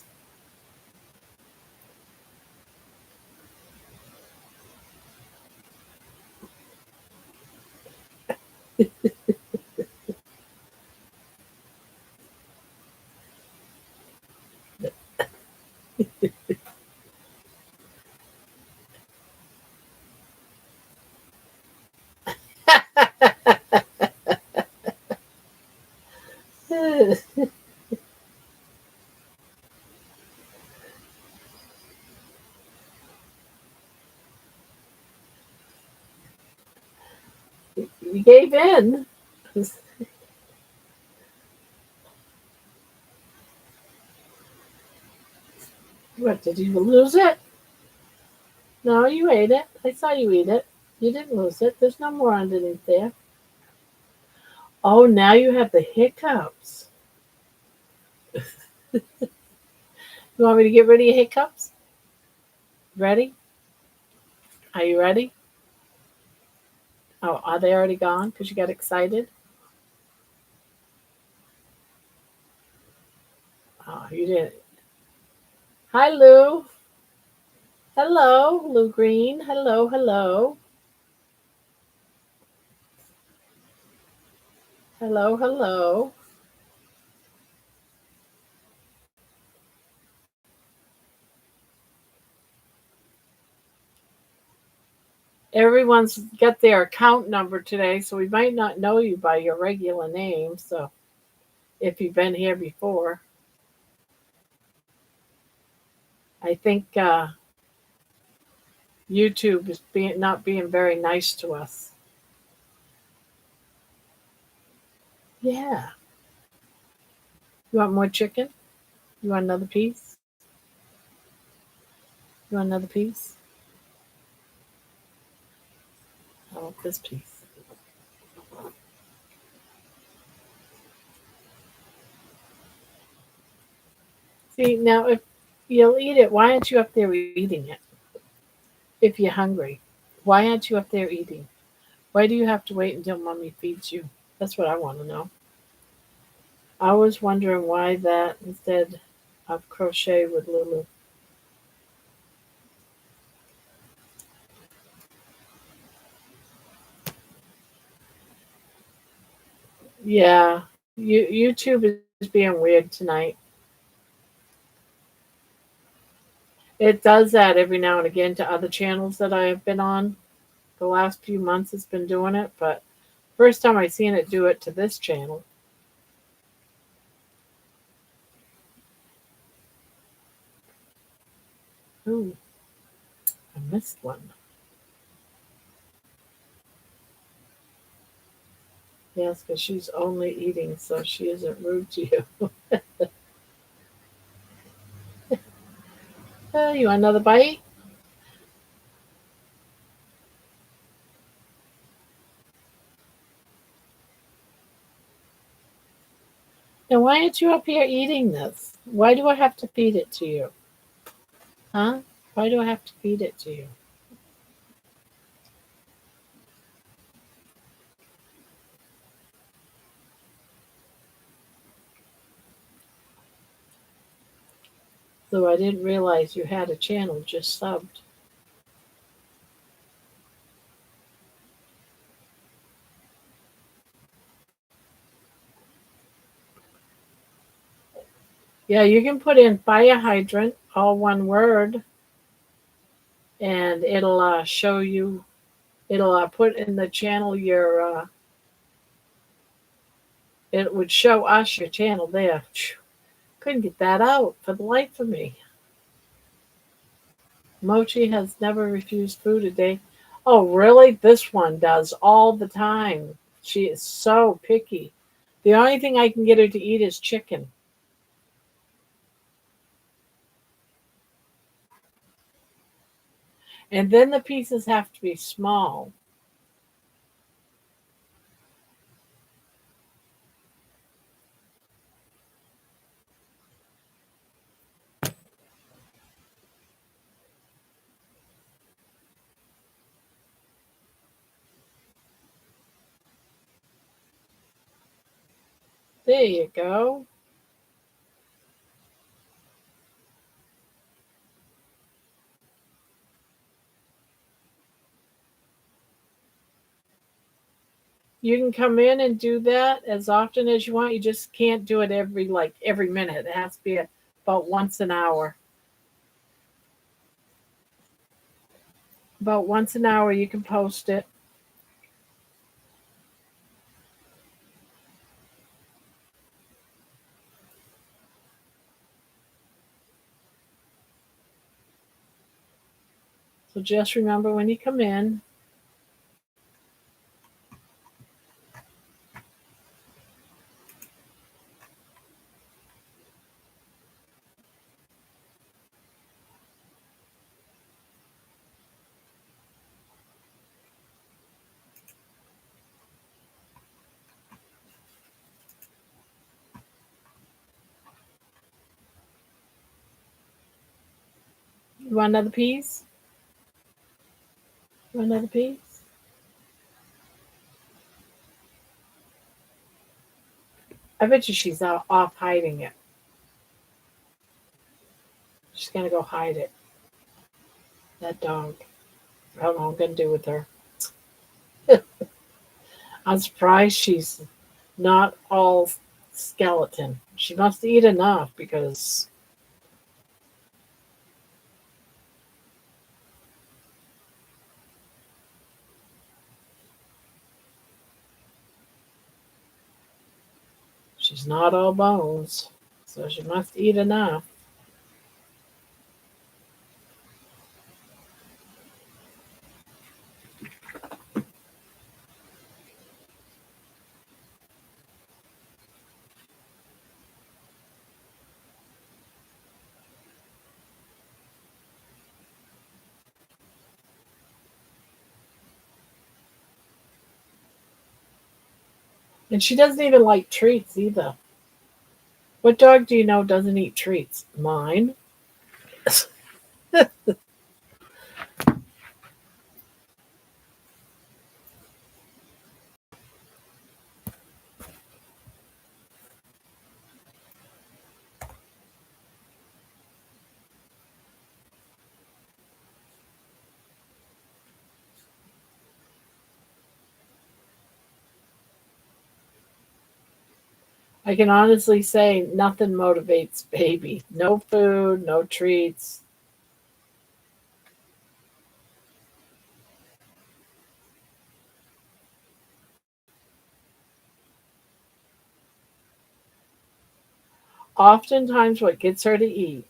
You gave in. What, did you lose it? No, you ate it. I saw you eat it. You didn't lose it. There's no more underneath there. Oh, now you have the hiccups. You want me to get rid of your hiccups? Ready? Are you ready? Oh, are they already gone because you got excited? Oh, you didn't. Hi, Lou. Hello, Lou Green. Hello, hello. Hello, hello. Everyone's got their account number today, so we might not know you by your regular name. So if you've been here before, I think YouTube is being not being very nice to us. Yeah. You want more chicken? You want another piece? You want another piece? I want this piece. See, now if you'll eat it, why aren't you up there eating it? If you're hungry, why aren't you up there eating? Why do you have to wait until mommy feeds you? That's what I want to know. I was wondering why that instead of crochet with Lulu. Yeah, YouTube is being weird tonight. It does that every now and again to other channels that I have been on. The last few months it's been doing it, but first time I seen it do it to this channel. Ooh, I missed one. Yes, because she's only eating, so she isn't rude to you. You want another bite? Now, why aren't you up here eating this? Why do I have to feed it to you? Huh? Why do I have to feed it to you? Though I didn't realize you had a channel just subbed. Yeah, you can put in fire hydrant, all one word, and it'll show you. It'll put in the channel your. It would show us your channel there. Phew, couldn't get that out for the life of me. Mochi has never refused food a day. Oh, really? This one does all the time. She is so picky. The only thing I can get her to eat is chicken. And then the pieces have to be small. There you go. You can come in and do that as often as you want. You just can't do it every minute. It has to be about once an hour. About once an hour you can post it. So just remember when you come in, you want another piece? You want another piece? I bet you she's off hiding it. She's gonna go hide it. That dog. I don't know what I'm gonna do with her. I'm surprised she's not all skeleton. She must eat enough because she's not all bones. So she must eat enough. And she doesn't even like treats either. What dog do you know doesn't eat treats? Mine. I can honestly say nothing motivates baby. No food, no treats. Oftentimes, what gets her to eat,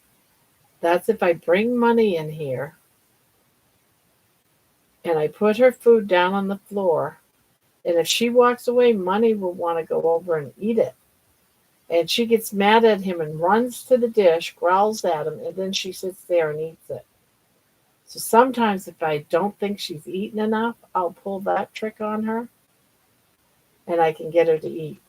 that's if I bring money in here and I put her food down on the floor. And if she walks away, Money will want to go over and eat it. And she gets mad at him and runs to the dish, growls at him, and then she sits there and eats it. So sometimes, if I don't think she's eaten enough, I'll pull that trick on her and I can get her to eat.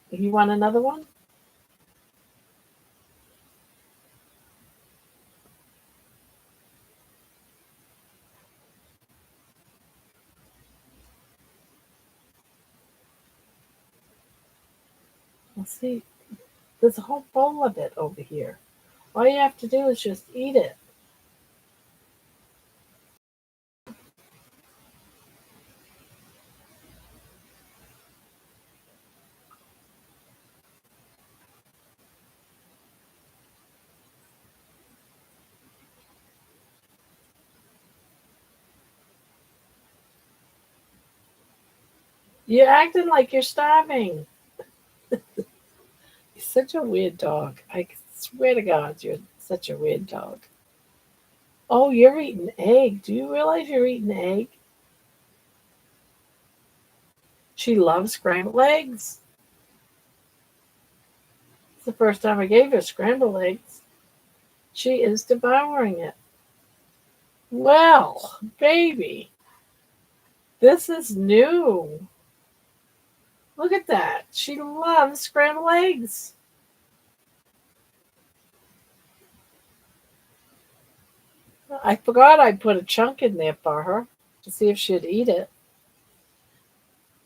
You want another one? Let's see. There's a whole bowl of it over here. All you have to do is just eat it. You're acting like you're starving. You're such a weird dog. I swear to God, you're such a weird dog. Oh, you're eating egg. Do you realize you're eating egg? She loves scrambled eggs. It's the first time I gave her scrambled eggs. She is devouring it. Well, baby, this is new. Look at that. She loves scrambled eggs. I forgot I put a chunk in there for her to see if she'd eat it.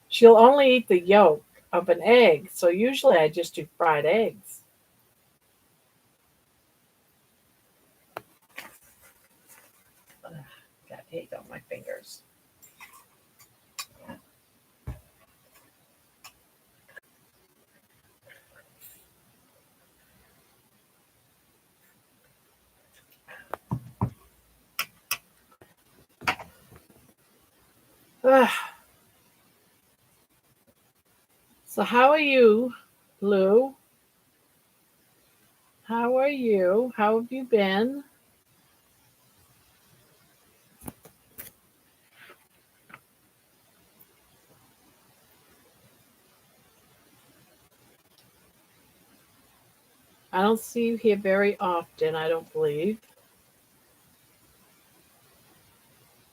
She'll only eat the yolk of an egg, so usually I just do fried eggs. Ugh, got egg on my fingers. Ugh. So how are you, Lou? How are you? How have you been? I don't see you here very often, I don't believe.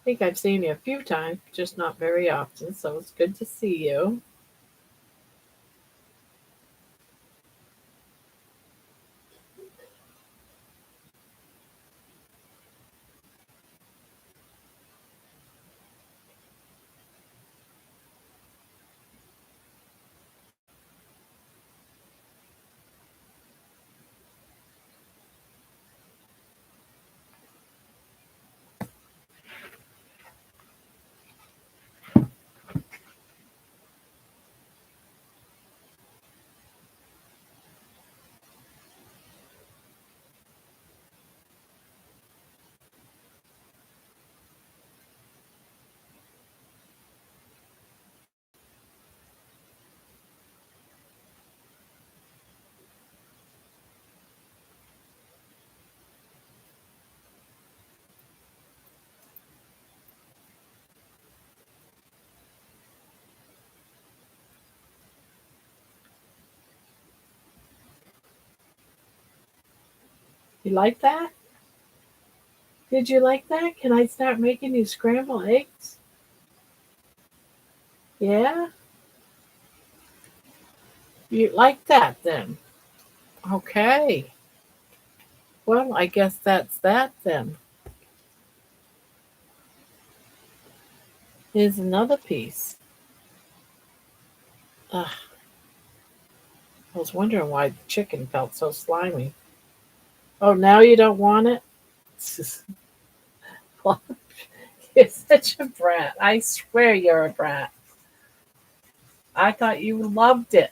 I think I've seen you a few times, just not very often, so it's good to see you. You like that? Did you like that? Can I start making you scrambled eggs? Yeah? You like that then? Okay. Well, I guess that's that then. Here's another piece. Ugh, I was wondering why the chicken felt so slimy. Oh, now you don't want it? You're such a brat. I swear you're a brat. I thought you loved it.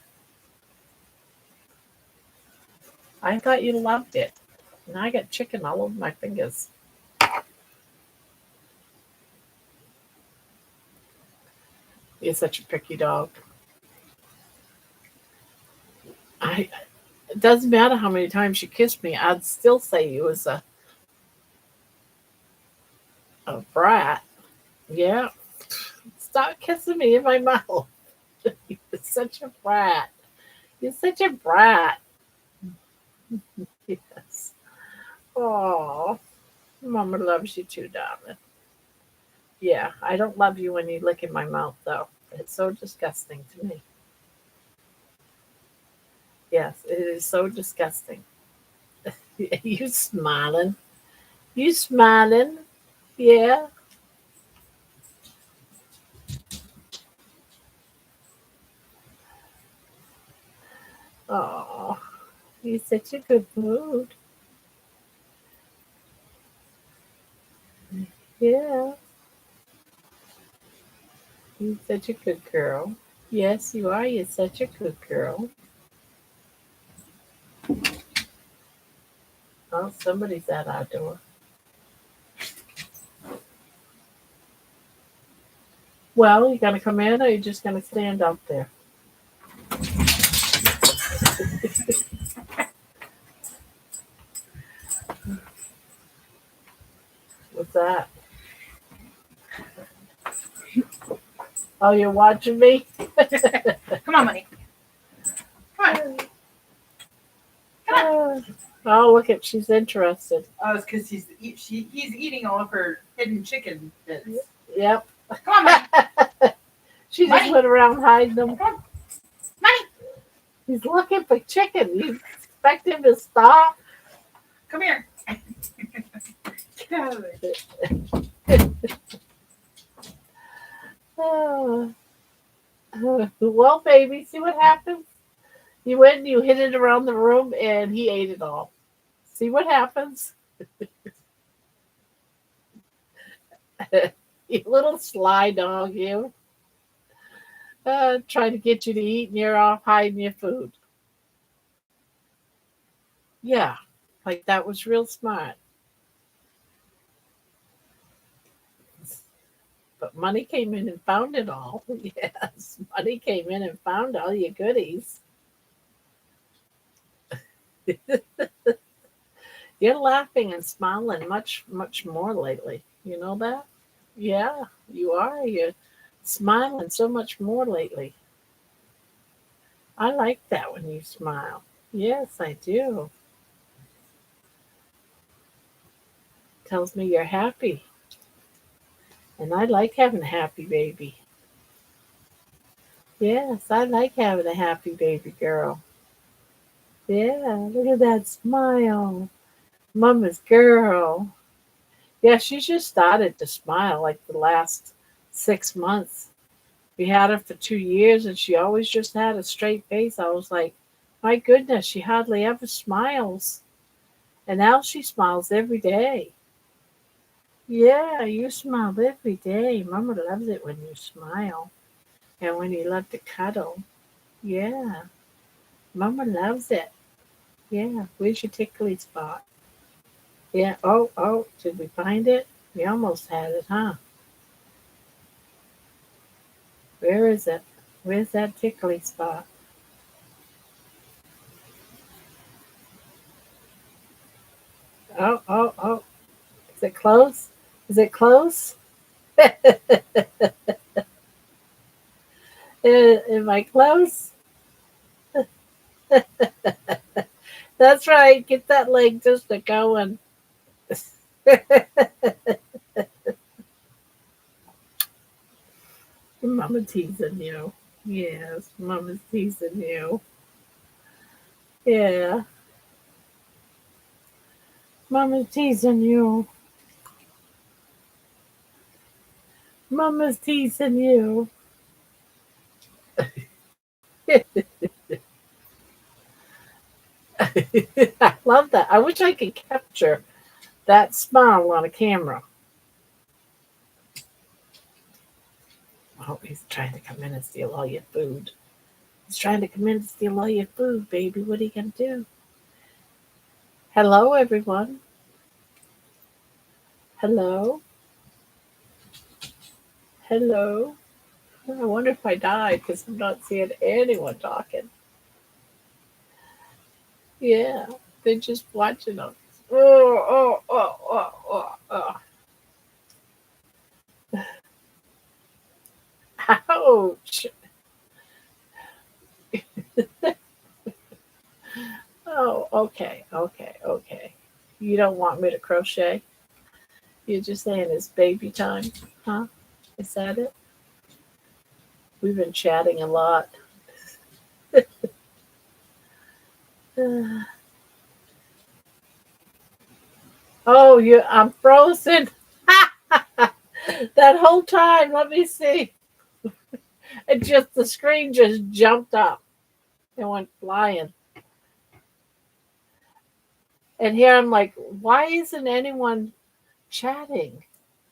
I thought you loved it. Now I got chicken all over my fingers. You're such a picky dog. I. It doesn't matter how many times you kissed me. I'd still say you was a brat. Yeah. Stop kissing me in my mouth. You're such a brat. You're such a brat. Yes. Oh, Mama loves you too, darling. Yeah, I don't love you when you lick in my mouth, though. It's so disgusting to me. Yes, it is so disgusting. You smiling? You smiling? Yeah. Oh, you're such a good mood. Yeah, you're such a good girl. Yes, you are. You're such a good girl. Oh, somebody's at our door. Well, you gonna come in or you just gonna stand out there? What's that? Oh, you're watching me? Come on, money. Come on. Oh, look at she's interested. Oh, it's because he's eating all of her hidden chicken bits. Yep. Come on, money. She just Money. went around hiding them. Come on. Money. He's looking for chicken. You expect him to stop? Come here. Get out of there. Oh. Well, baby, see what happens? You went and you hid it around the room and he ate it all. See what happens? You little sly dog, you. Trying to get you to eat and you're off hiding your food. Yeah, like that was real smart. But money came in and found it all. Yes, money came in and found all your goodies. You're laughing and smiling much, much more lately. You know that? Yeah, you are. You're smiling so much more lately. I like that when you smile. Yes, I do. Tells me you're happy. And I like having a happy baby. Yes, I like having a happy baby girl. Yeah, look at that smile. Mama's girl. Yeah, she just started to smile like the last 6 months. We had her for 2 years and she always just had a straight face. I was like, my goodness, she hardly ever smiles. And now she smiles every day. Yeah, you smile every day. Mama loves it when you smile and when you love to cuddle. Yeah, Mama loves it. Yeah, where's your tickly spot? Yeah, oh, did we find it? We almost had it, huh? Where is it? Where's that tickly spot? Oh. Is it close? Is it close? Am I close? That's right. Get that leg just a going. Mama teasing you. Yes, Mama's teasing you. Yeah, Mama's teasing you. Mama's teasing you. I love that. I wish I could capture that smile on a camera. Oh, he's trying to come in and steal all your food. He's trying to come in and steal all your food, baby. What are you going to do? Hello, everyone. Hello. Hello. I wonder if I died because I'm not seeing anyone talking. Yeah, they're just watching us. Oh. Ouch. Oh, okay. You don't want me to crochet? You're just saying it's baby time, huh? Is that it? We've been chatting a lot. Oh, I'm frozen. That whole time, let me see. The screen just jumped up and went flying. And here I'm like, why isn't anyone chatting?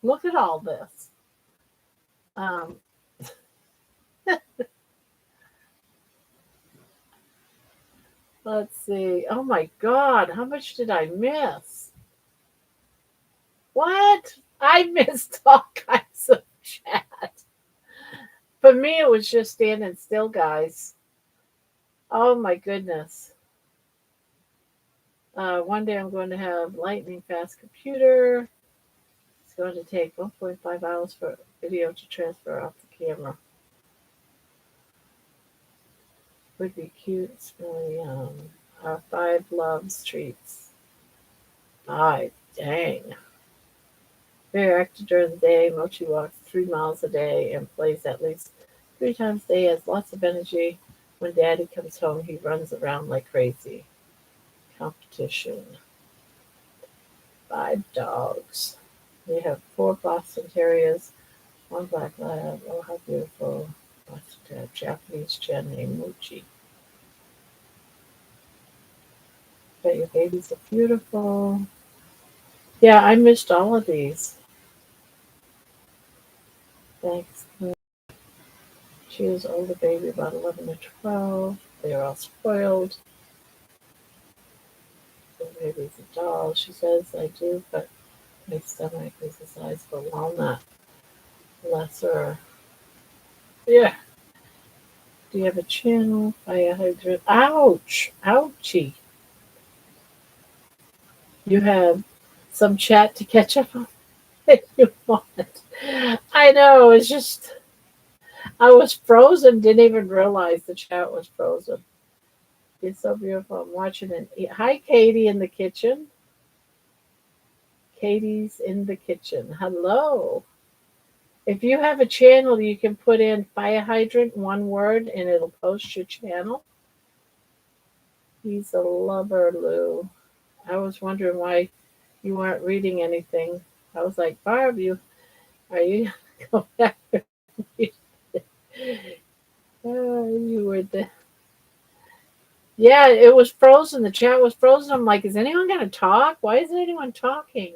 Look at all this. Um, let's see. Oh my God, how much did I miss? What? I missed all kinds of chat. For me, it was just standing still, guys. Oh my goodness. One day I'm going to have lightning fast computer. It's going to take 1.5 hours for video to transfer off the camera. Would be cute, smelly yum. Our five loves treats. Ah, dang. Very active during the day. Mochi walks 3 miles a day and plays at least 3 times a day. Has lots of energy. When Daddy comes home, he runs around like crazy. Competition. 5 dogs. We have 4 Boston Terriers, 1 black lab. Oh, how beautiful. Boston Terrier, Japanese Chen named Mochi. Bet your babies are beautiful. Yeah, I missed all of these. Thanks. She was older baby, about 11 or 12. They are all spoiled. The baby's a doll. She says I do, but my stomach is the size of a walnut. Lesser. Yeah. Do you have a channel? Fire hydrant. Ouch! Ouchie! You have some chat to catch up on if you want. I know, it's just, I was frozen, didn't even realize the chat was frozen. It's so beautiful. I'm watching it. Hi, Katie in the kitchen. Katie's in the kitchen. Hello. If you have a channel, you can put in fire hydrant, one word, and it'll post your channel. He's a lover, Lou. I was wondering why you weren't reading anything. I was like, Barb, are you going back? You were the. Yeah, it was frozen. The chat was frozen. I'm like, is anyone going to talk? Why isn't anyone talking?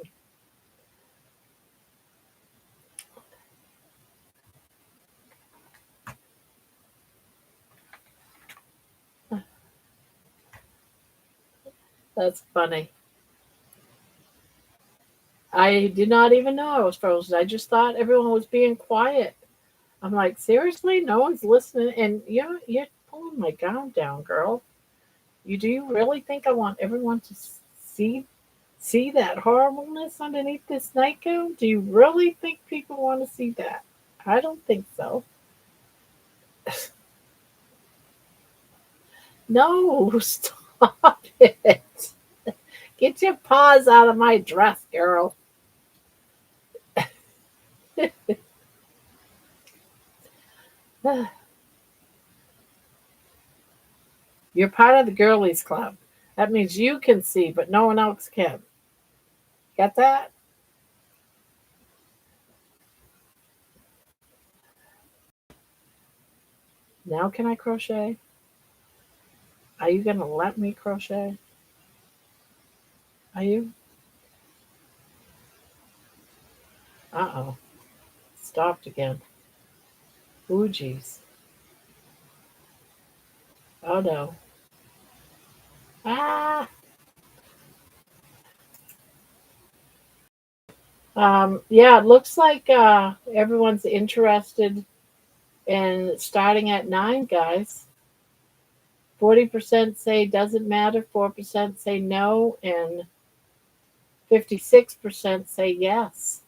That's funny. I did not even know I was frozen. I just thought everyone was being quiet. I'm like, seriously? No one's listening. And you're pulling my gown down, girl. Do you really think I want everyone to see that horribleness underneath this nightgown? Do you really think people want to see that? I don't think so. No, stop it. Get your paws out of my dress, girl. You're part of the girlies club. That means you can see, but no one else can. Get that? Now can I crochet? Are you going to let me crochet? Are you? Uh-oh. Stopped again. Ooh, geez. Oh, no. Ah! Yeah, it looks like everyone's interested in starting at 9, guys. 40% say doesn't matter, 4% say no, and 56% say yes.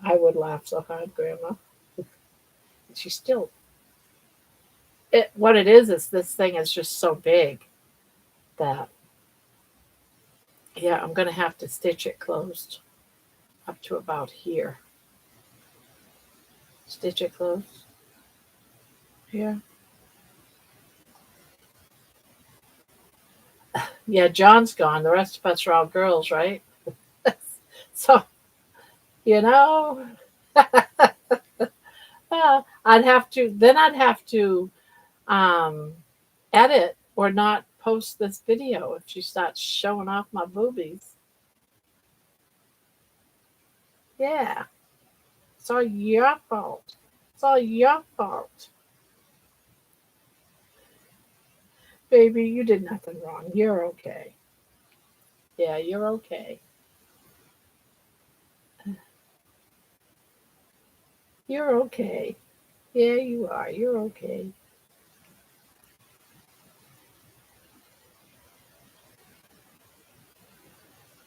I would laugh so hard, Grandma. She still. What it is this thing is just so big that, yeah, I'm going to have to stitch it closed up to about here. Stitch it closed. Here. Yeah, John's gone. The rest of us are all girls, right? So, you know, I'd have to um, edit or not post this video if she starts showing off my boobies. Yeah, it's all your fault. It's all your fault. Baby, you did nothing wrong. You're okay. Yeah, you're okay. You're okay. Yeah, you are. You're okay.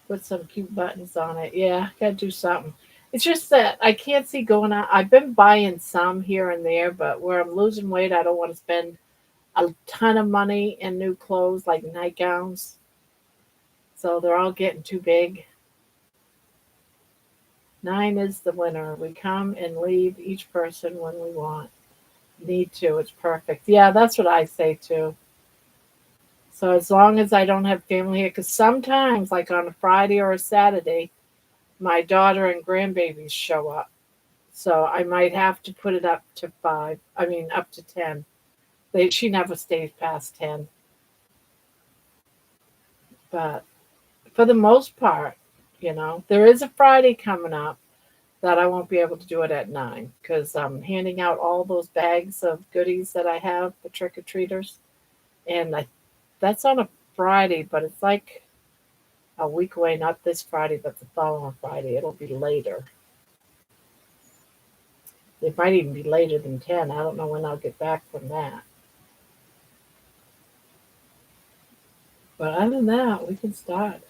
Put some cute buttons on it. Yeah, gotta do something. It's just that I can't see going out. I've been buying some here and there, but where I'm losing weight, I don't want to spend a ton of money in new clothes like nightgowns. So they're all getting too big. 9 is the winner. We come and leave each person when we want. Need to. It's perfect. Yeah, that's what I say too. So as long as I don't have family here, because sometimes, like on a Friday or a Saturday, my daughter and grandbabies show up. So I might have to put it up to 5. I mean, up to 10. She never stays past 10. But for the most part, there is a Friday coming up that I won't be able to do it at 9 because I'm handing out all those bags of goodies that I have for trick or treaters. And that's on a Friday, but it's like a week away, not this Friday, but the following Friday. It'll be later. It might even be later than 10. I don't know when I'll get back from that. But other than that, we can start.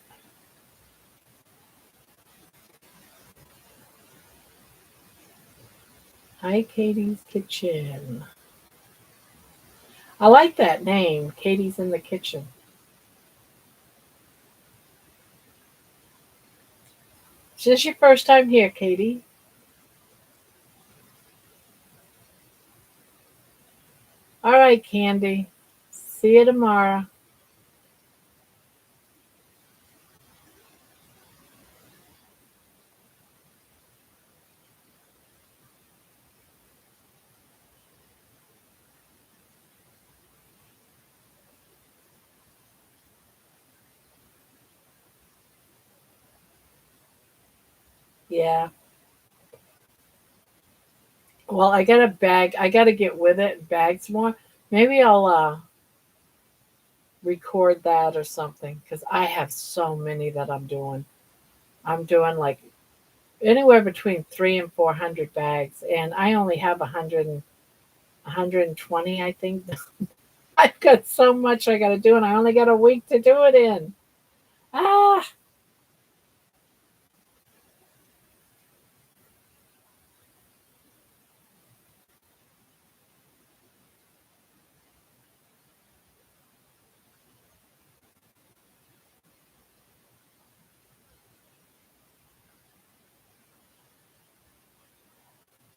Hi, Katie's Kitchen. I like that name, Katie's in the Kitchen. Is this your first time here, Katie? All right, Candy. See you tomorrow. Yeah. Well, I got a bag. I got to get with it and bag some more. Maybe I'll record that or something because I have so many that I'm doing. I'm doing like anywhere between 300 and 400 bags, and I only have 120, I think. I've got so much I got to do, and I only got a week to do it in. Ah,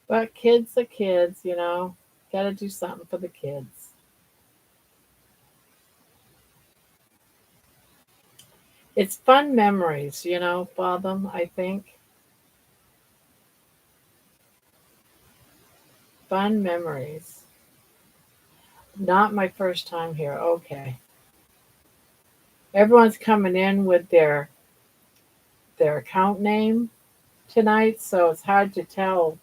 but kids are kids. Got to do something for the kids. It's fun memories, for them, I think. Fun memories. Not my first time here. Okay. Everyone's coming in with their account name tonight, so it's hard to tell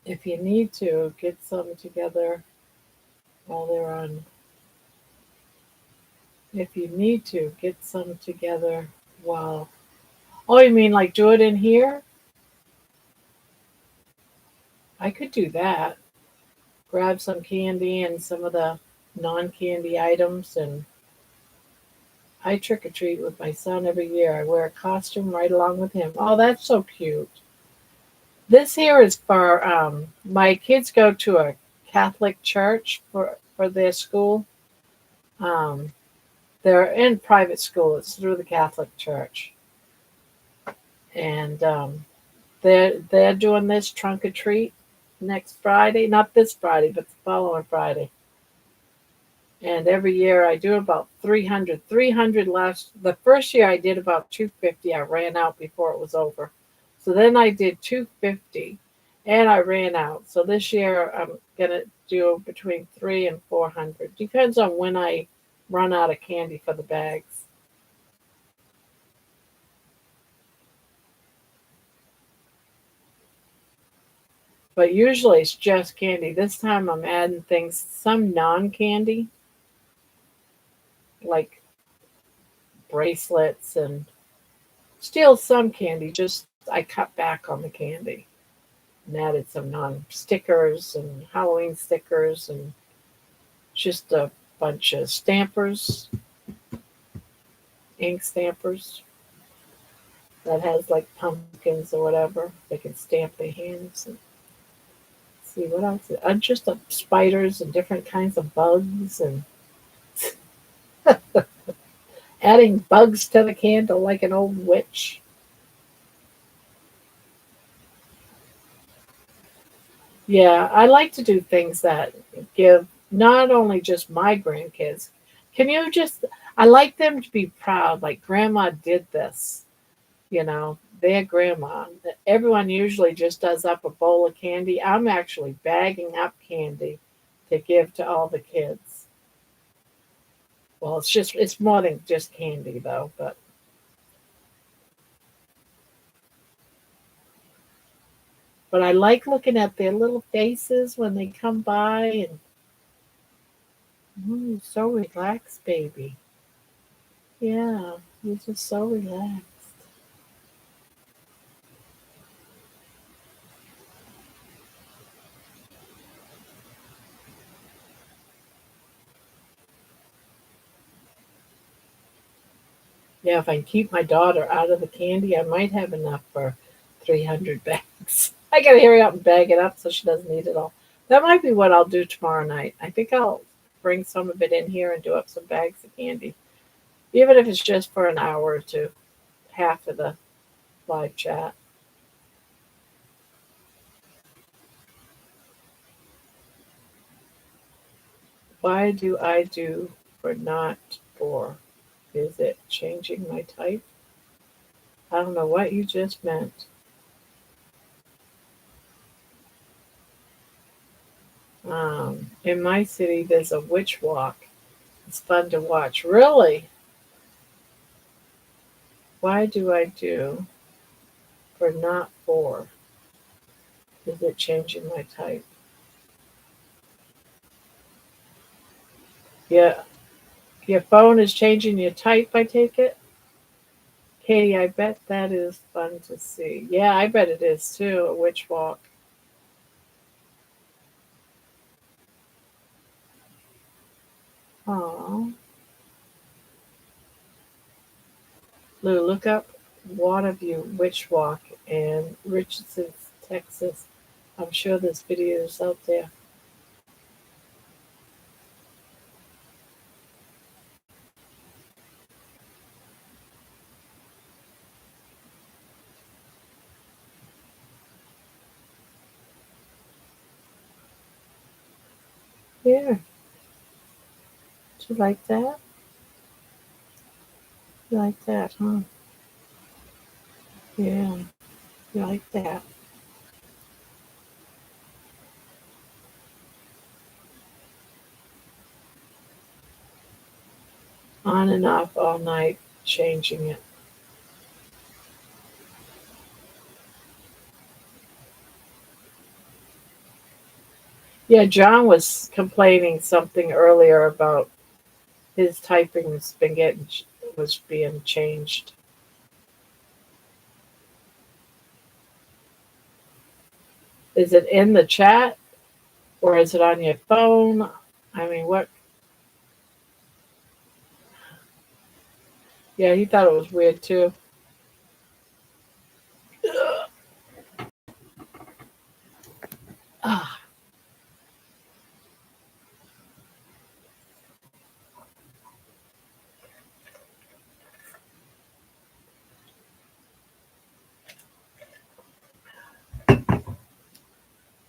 if you need to get some together while they're on. If you need to get some together while. Oh, you mean like do it in here? I could do that. Grab some candy and some of the non-candy items, and I trick or treat with my son every year. I wear a costume right along with him. Oh, that's so cute. This here is for my kids go to a Catholic church for their school. Um, they're in private school. It's through the Catholic Church, and they're doing this trunk or treat next Friday. Not this Friday, but the following Friday. And every year I do about 300. 300 last, the first year I did about 250. I ran out before it was over. So then I did 250 and I ran out. So this year I'm going to do between 3 and 400. Depends on when I run out of candy for the bags. But usually it's just candy. This time I'm adding things, some non candy, like bracelets, and still some candy. Just I cut back on the candy and added some non stickers and Halloween stickers and just a bunch of stampers, ink stampers that has like pumpkins or whatever. They can stamp their hands and see what else. Just spiders and different kinds of bugs and adding bugs to the candle like an old witch. Yeah, I like to do things that give not only just my grandkids. Can you just, I like them to be proud, like grandma did this, their grandma. Everyone usually just does up a bowl of candy. I'm actually bagging up candy to give to all the kids. Well, it's more than just candy though, but I like looking at their little faces when they come by and, so relaxed, baby. Yeah, you're just so relaxed. Yeah, if I can keep my daughter out of the candy, I might have enough for 300 bags. I gotta hurry up and bag it up so she doesn't eat it all. That might be what I'll do tomorrow night. I think I'll bring some of it in here and do up some bags of candy, even if it's just for an hour or two, half of the live chat. Why do I do for not for? Is it changing my type? I don't know what you just meant. In my city, there's a witch walk. It's fun to watch. Really? Why do I do for not for? Is it changing my type? Yeah. Your phone is changing your type, I take it? Katie, I bet that is fun to see. Yeah, I bet it is too, a witch walk. Aw. Lou, look up Waterview Witch Walk in Richardson, Texas. I'm sure this video is out there. Yeah. Do you like that? You like that, huh? Yeah. You like that. On and off all night, changing it. Yeah, John was complaining something earlier about his typing was being changed. Is it in the chat or is it on your phone? I mean, what? Yeah, he thought it was weird too. Ah,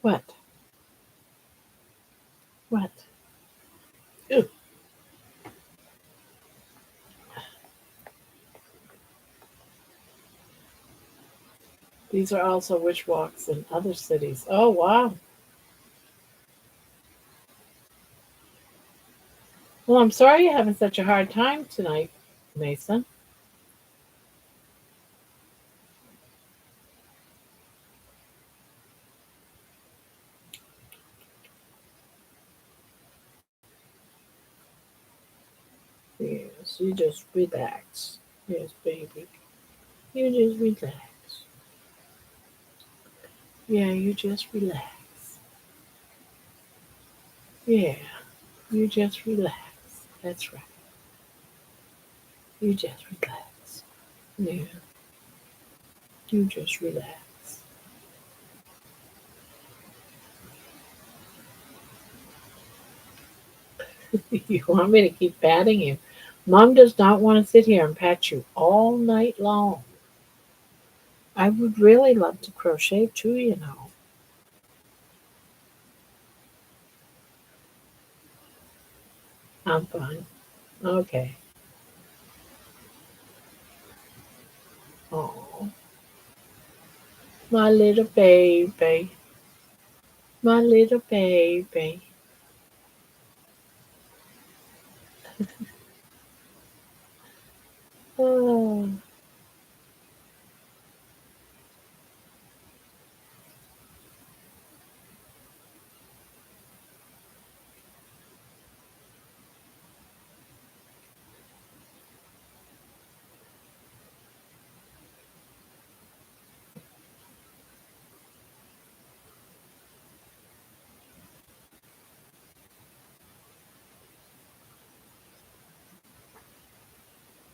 what? What? Ew. These are also witch walks in other cities. Oh, wow. Well, I'm sorry you're having such a hard time tonight, Mason. Yes, you just relax. Yes, baby. You just relax. Yeah, you just relax. Yeah, you just relax. That's right. You just relax. Yeah, you just relax. You want me to keep patting you? Mom does not want to sit here and pat you all night long. I would really love to crochet too, you know. I'm fine. Okay. Oh, my little baby. My little baby. Oh,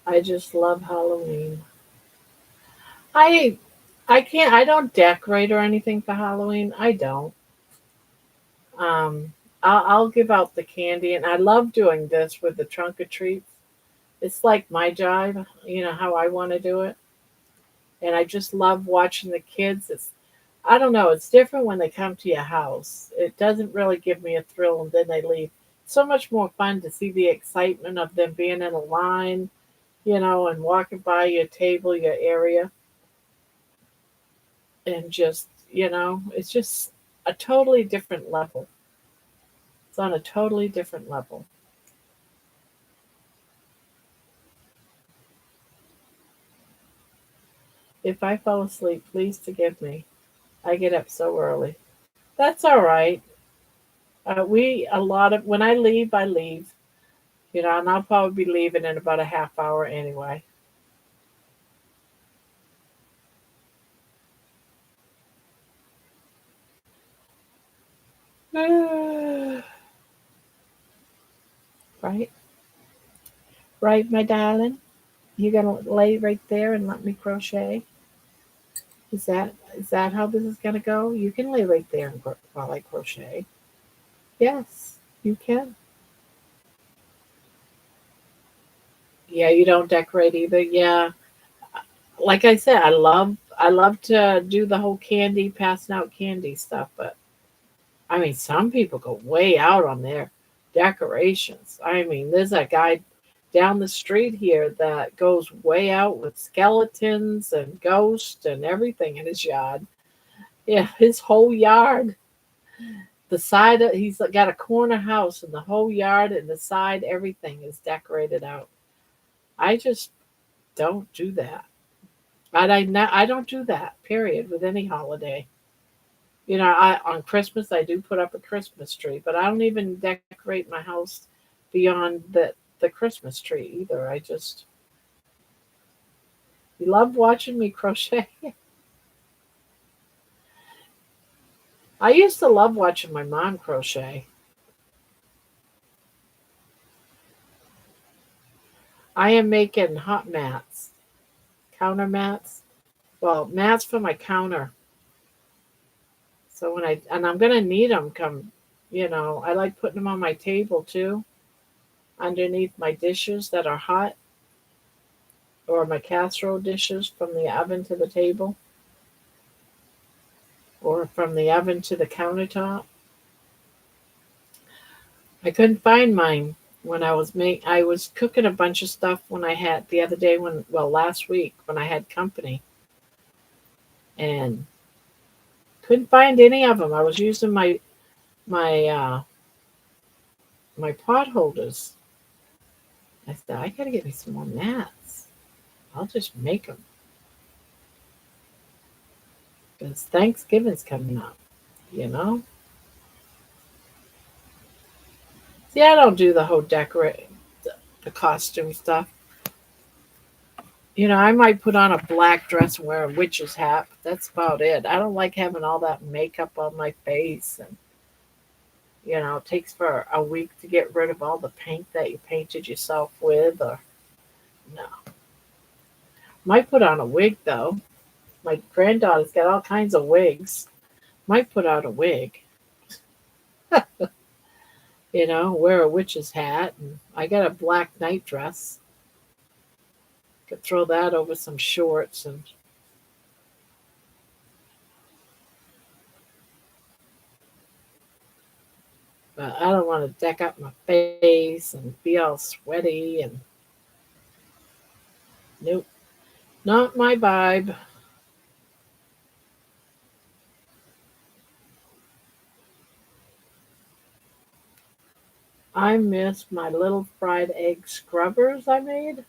I just love Halloween. I I don't decorate or anything for Halloween. I don't. Um I'll give out the candy and I love doing this with the trunk or treats. It's like my job, you know how I want to do it. And I just love watching the kids. It's I don't know, it's different when they come to your house. It doesn't really give me a thrill and then they leave. So much more fun to see the excitement of them being in a line, you know, and walking by your table, your area, and just, you know, it's just a totally different level. It's on a totally different level. If I fall asleep, please forgive me. I get up so early. That's all right. We a lot of when I leave, I leave. You know, and I'll probably be leaving in about a half hour anyway. Right, right, my darling. You gonna lay right there and let me crochet? Is that how this is gonna go? You can lay right there and while I crochet. Yes, you can. Yeah, you don't decorate either. Yeah, like I said, I love to do the whole candy passing out candy stuff, but I mean, some people go way out on their decorations. I mean, there's a guy down the street here that goes way out with skeletons and ghosts and everything in his yard. Yeah, his whole yard. The side of, he's got a corner house and the whole yard and the side everything is decorated out. I just don't do that. I don't do that. Period. With any holiday. You know, I on Christmas I do put up a Christmas tree, but I don't even decorate my house beyond the Christmas tree either. I just you love watching me crochet. I used to love watching my mom crochet. I am making hot mats, counter mats. Well, mats for my counter. So when I'm gonna need them come, you know, I like putting them on my table too, underneath my dishes that are hot or my casserole dishes from the oven to the table or from the oven to the countertop. I couldn't find mine when I was cooking a bunch of stuff when I had the other day when well last week when I had company and couldn't find any of them. I was using my my pot holders. I said I gotta get me some more mats. I'll just make them because Thanksgiving's coming up. You know. See, I don't do the whole decorate the costume stuff. I might put on a black dress and wear a witch's hat, but that's about it. I don't like having all that makeup on my face, and it takes for a week to get rid of all the paint that you painted yourself with. Or no, might put on a wig though. My granddaughter's got all kinds of wigs. Might put on a wig. Wear a witch's hat, and I got a black night dress. Could throw that over some shorts, and but I don't want to deck up my face and be all sweaty and nope, not my vibe. I miss my little fried egg scrubbers I made.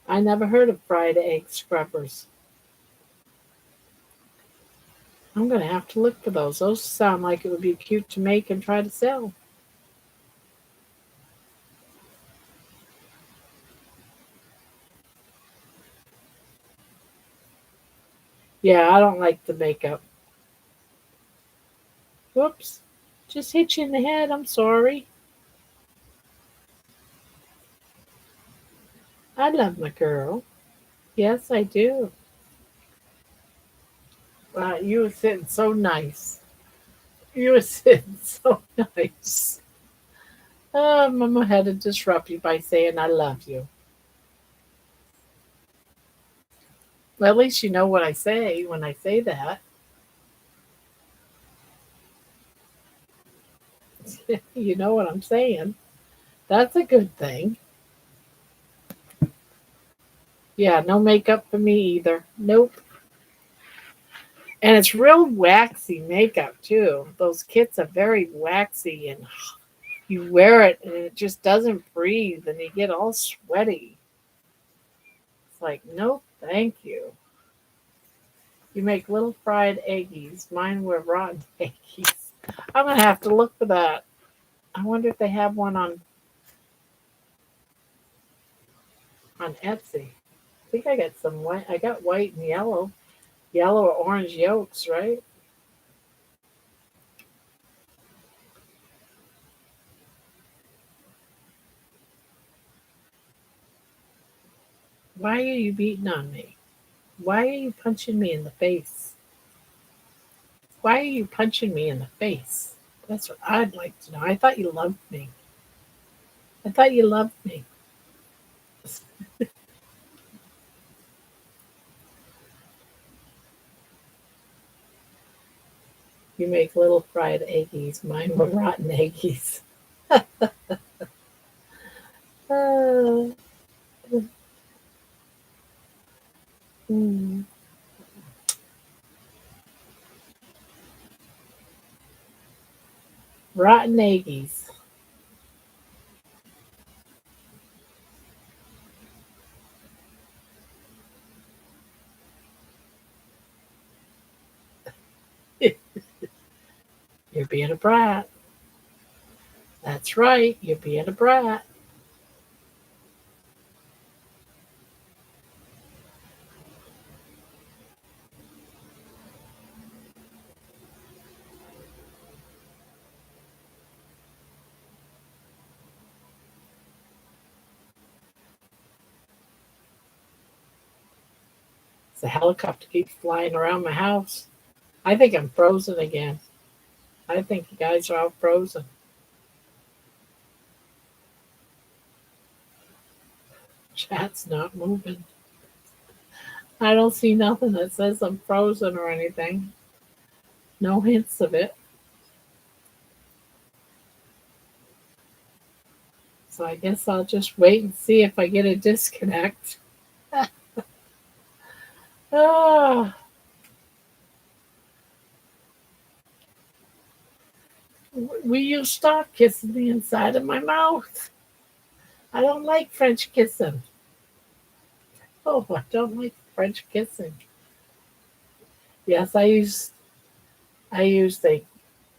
I never heard of fried egg scrubbers. I'm gonna have to look for those. Those sound like it would be cute to make and try to sell. Yeah, I don't like the makeup. Whoops. Just hit you in the head. I'm sorry. I love my girl. Yes, I do. You were sitting so nice. You were sitting so nice. Mama had to disrupt you by saying I love you. Well, at least you know what I say when I say that. You know what I'm saying. That's a good thing. Yeah, no makeup for me either. Nope. And it's real waxy makeup too. Those kits are very waxy, and you wear it and it just doesn't breathe and you get all sweaty. It's like, nope, thank you. You make little fried eggies. Mine were rotten eggies. I'm gonna have to look for that. I wonder if they have one on Etsy. I think I got some white. I got white and yellow or orange yolks, right? Why are you beating on me? Why are you punching me in the face? Why are you punching me in the face? That's what I'd like to know. I thought you loved me. I thought you loved me. You make little fried eggies. Mine were rotten eggies. Uh, mm, rotten eggies. You're being a brat. That's right. You're being a brat. The helicopter keeps flying around my house. I think I'm frozen again. I think you guys are all frozen. Chat's not moving. I don't see nothing that says I'm frozen or anything. No hints of it. So I guess I'll just wait and see if I get a disconnect. Ah, will you stop kissing the inside of my mouth? I don't like French kissing. Oh, I don't like French kissing. Yes, I used a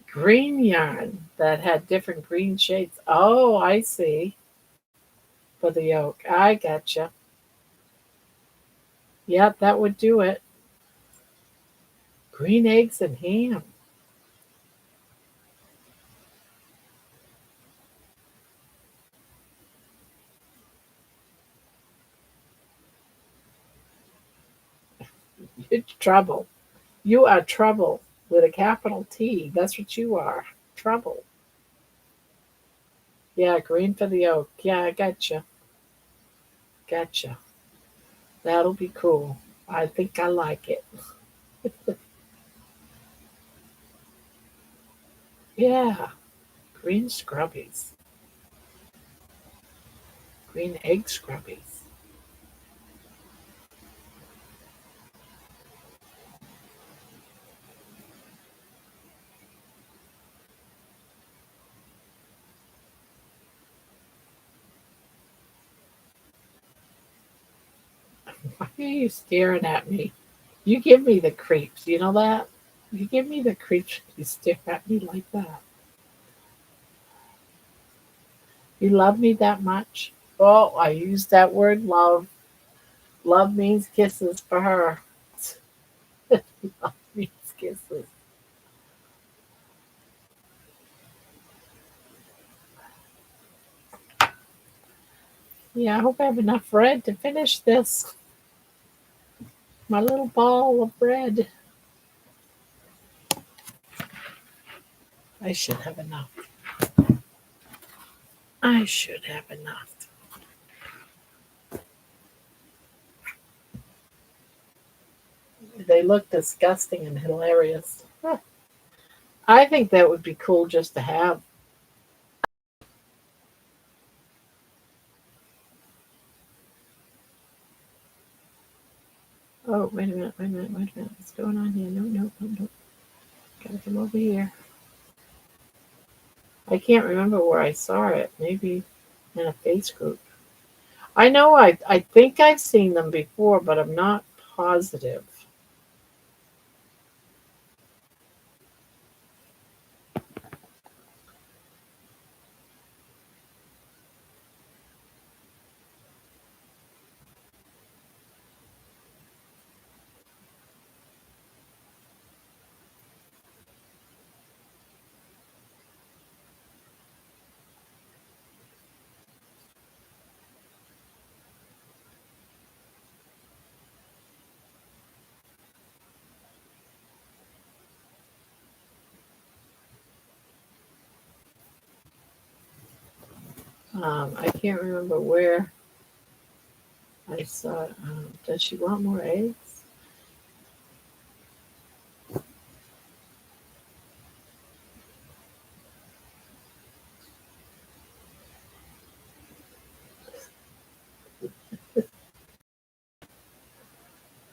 green yarn that had different green shades. Oh, I see. For the yolk. I gotcha. Yep, that would do it. Green eggs and ham. It's trouble. You are trouble with a capital T. That's what you are. Trouble. Yeah, green for the yolk. Yeah, I gotcha. Gotcha. That'll be cool. I think I like it. Yeah, green scrubbies. Green egg scrubbies. Why are you staring at me? You give me the creeps. You know that? You give me the creeps when you stare at me like that. You love me that much? Oh, I use that word love. Love means kisses for her. Love means kisses. Yeah, I hope I have enough bread to finish this. My little ball of bread. I should have enough. I should have enough. They look disgusting and hilarious. Huh. I think that would be cool just to have. Oh, wait a minute, wait a minute, wait a minute. What's going on here? No, no, no, no. Gotta come over here. I can't remember where I saw it. Maybe in a face group. I think I've seen them before, but I'm not positive. I can't remember where I saw it. Does she want more eggs?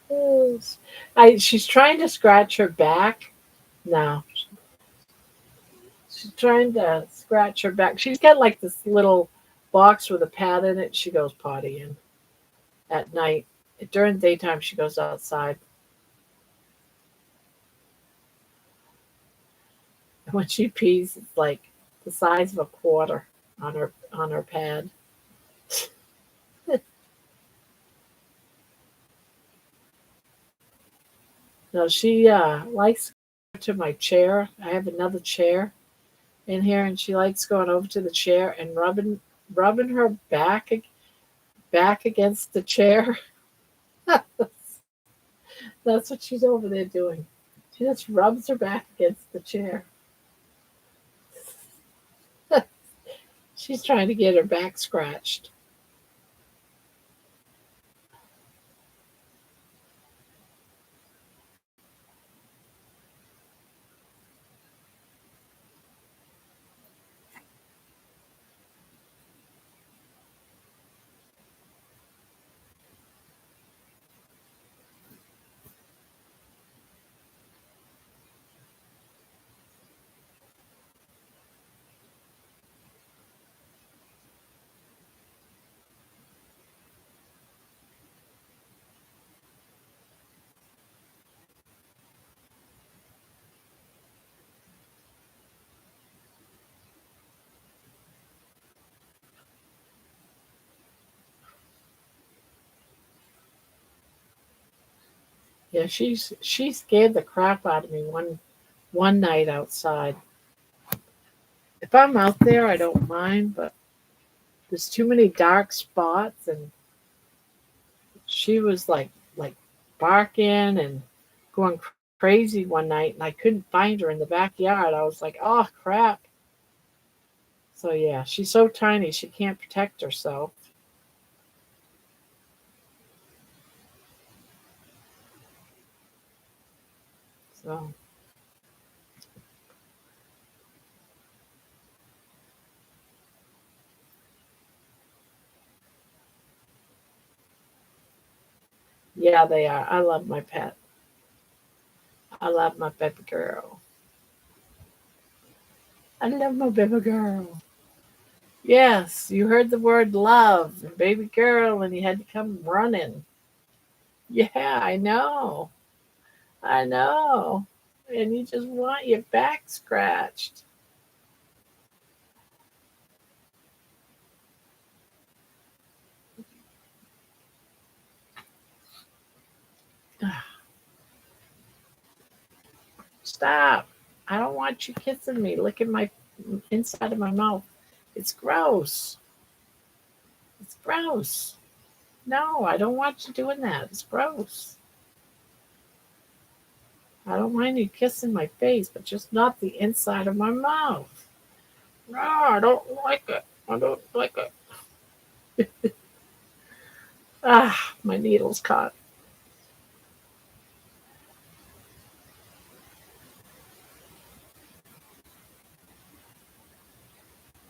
Yes. She's trying to scratch her back. No, she's trying to scratch her back. She's got like this little box with a pad in it. She goes potty in at night. During the daytime, she goes outside. When she pees, it's like the size of a quarter on her pad. No, she likes to my chair. I have another chair in here, and she likes going over to the chair and rubbing her back against the chair. That's what she's over there doing. She just rubs her back against the chair. She's trying to get her back scratched. Yeah, she scared the crap out of me one night outside. If I'm out there, I don't mind, but there's too many dark spots, and she was like barking and going crazy one night, and I couldn't find her in the backyard. I was like, oh crap. So yeah, she's so tiny she can't protect herself. So yeah, they are. I love my pet. I love my baby girl. I love my baby girl. Yes, you heard the word love and baby girl, and you had to come running. Yeah, I know. I know. And you just want your back scratched. Stop. I don't want you kissing me, licking my inside of my mouth. It's gross. It's gross. No, I don't want you doing that. It's gross. I don't mind you kissing my face, but just not the inside of my mouth. No, I don't like it. I don't like it. Ah, my needle's caught.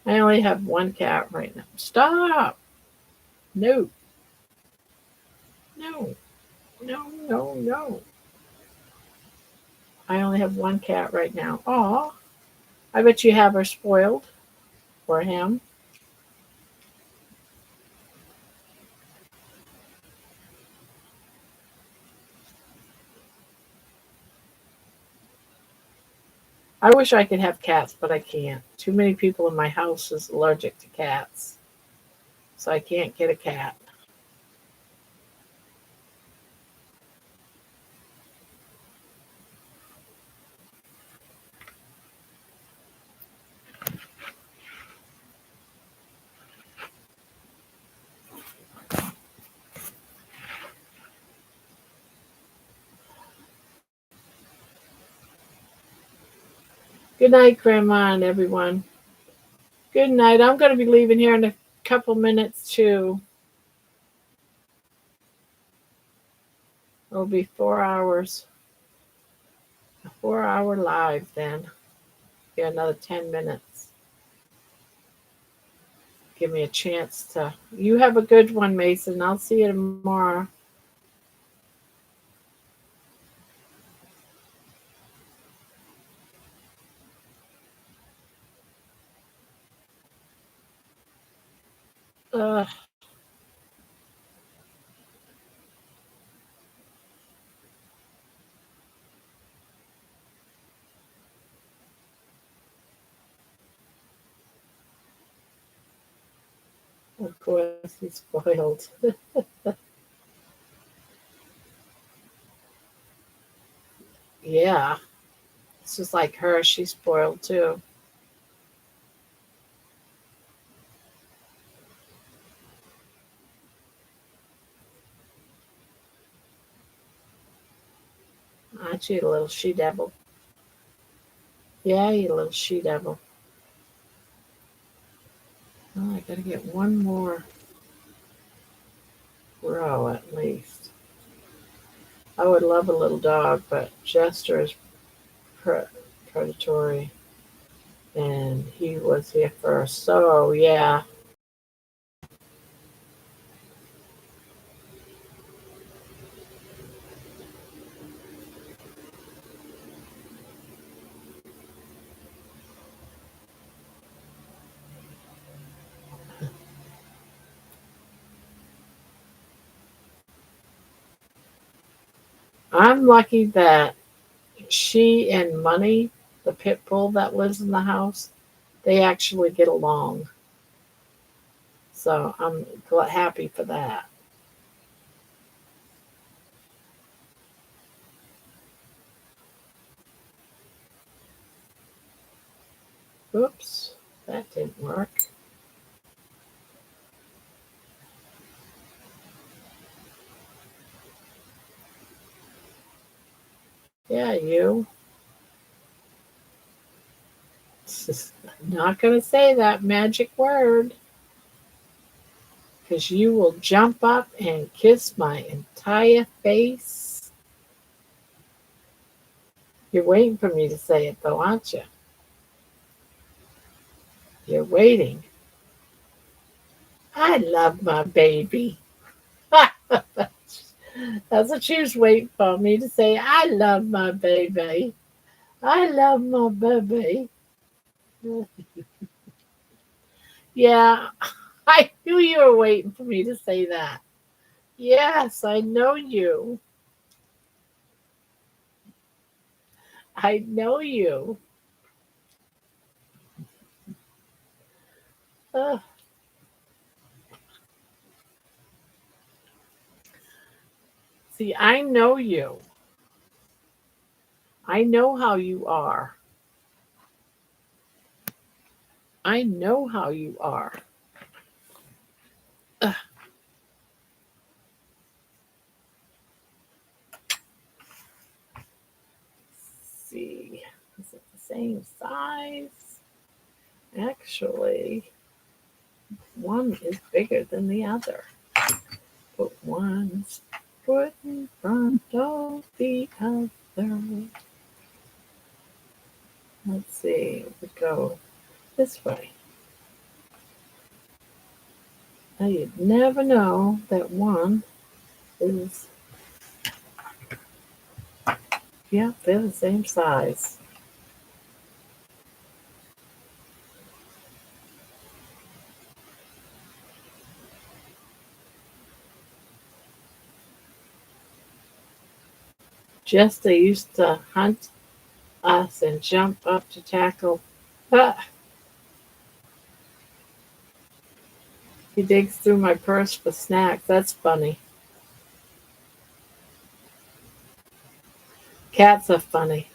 I only have one cat right now. Stop. No, no, no, no, no. I only have one cat right now. Aw, I bet you have her spoiled for him. I wish I could have cats, but I can't. Too many people in my house is allergic to cats, so I can't get a cat. Good night, Grandma and everyone. Good night. I'm going to be leaving here in a couple minutes too. It'll be 4 hours. A 4 hour live then. Be another 10 minutes. Give me a chance to. You have a good one, Mason. I'll see you tomorrow. Ugh, of course, he's spoiled. Yeah, it's just like her. She's spoiled too. Aren't you a little she devil? Yeah, you little she devil. Oh, I gotta get one more row at least. I would love a little dog, but Jester is pre- predatory, and he was here first. So yeah, I'm lucky that she and Money, the pit bull that lives in the house, they actually get along. So I'm happy for that. Oops, that didn't work. Yeah, you. I'm not going to say that magic word because you will jump up and kiss my entire face. You're waiting for me to say it, though, aren't you? You're waiting. I love my baby. That's what she was waiting for me to say. I love my baby. I love my baby. Yeah, I knew you were waiting for me to say that. Yes, I know you. I know you. Ugh. See, I know you. I know how you are. I know how you are. Ugh. See, is it the same size? Actually, one is bigger than the other. But one's put in front of the other. Let's see, we go this way. Now you'd never know that one is, yeah, they're the same size. Jester used to hunt us and jump up to tackle. Ah, he digs through my purse for snacks. That's funny. Cats are funny.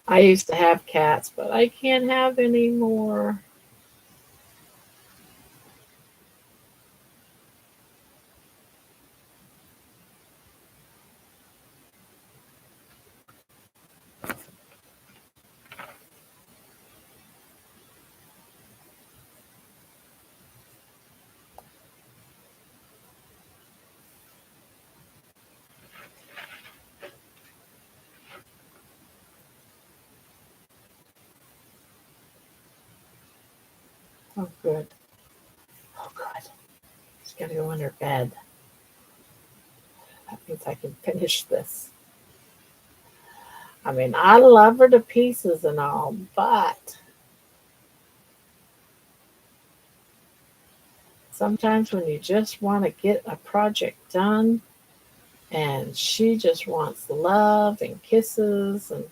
I used to have cats, but I can't have any more. Oh, good. Oh, good. She's got to go in her bed. That means I can finish this. I mean, I love her to pieces and all, but sometimes when you just want to get a project done and she just wants love and kisses and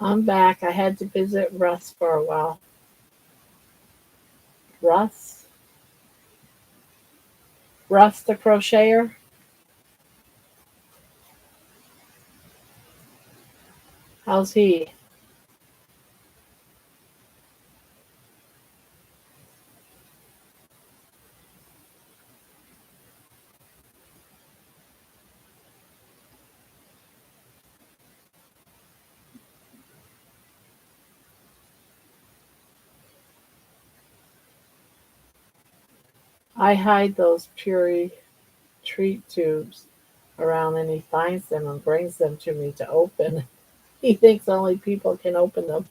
I'm back. I had to visit Russ for a while. Russ? Russ the crocheter? How's he? I hide those Puree treat tubes around and he finds them and brings them to me to open. He thinks only people can open them.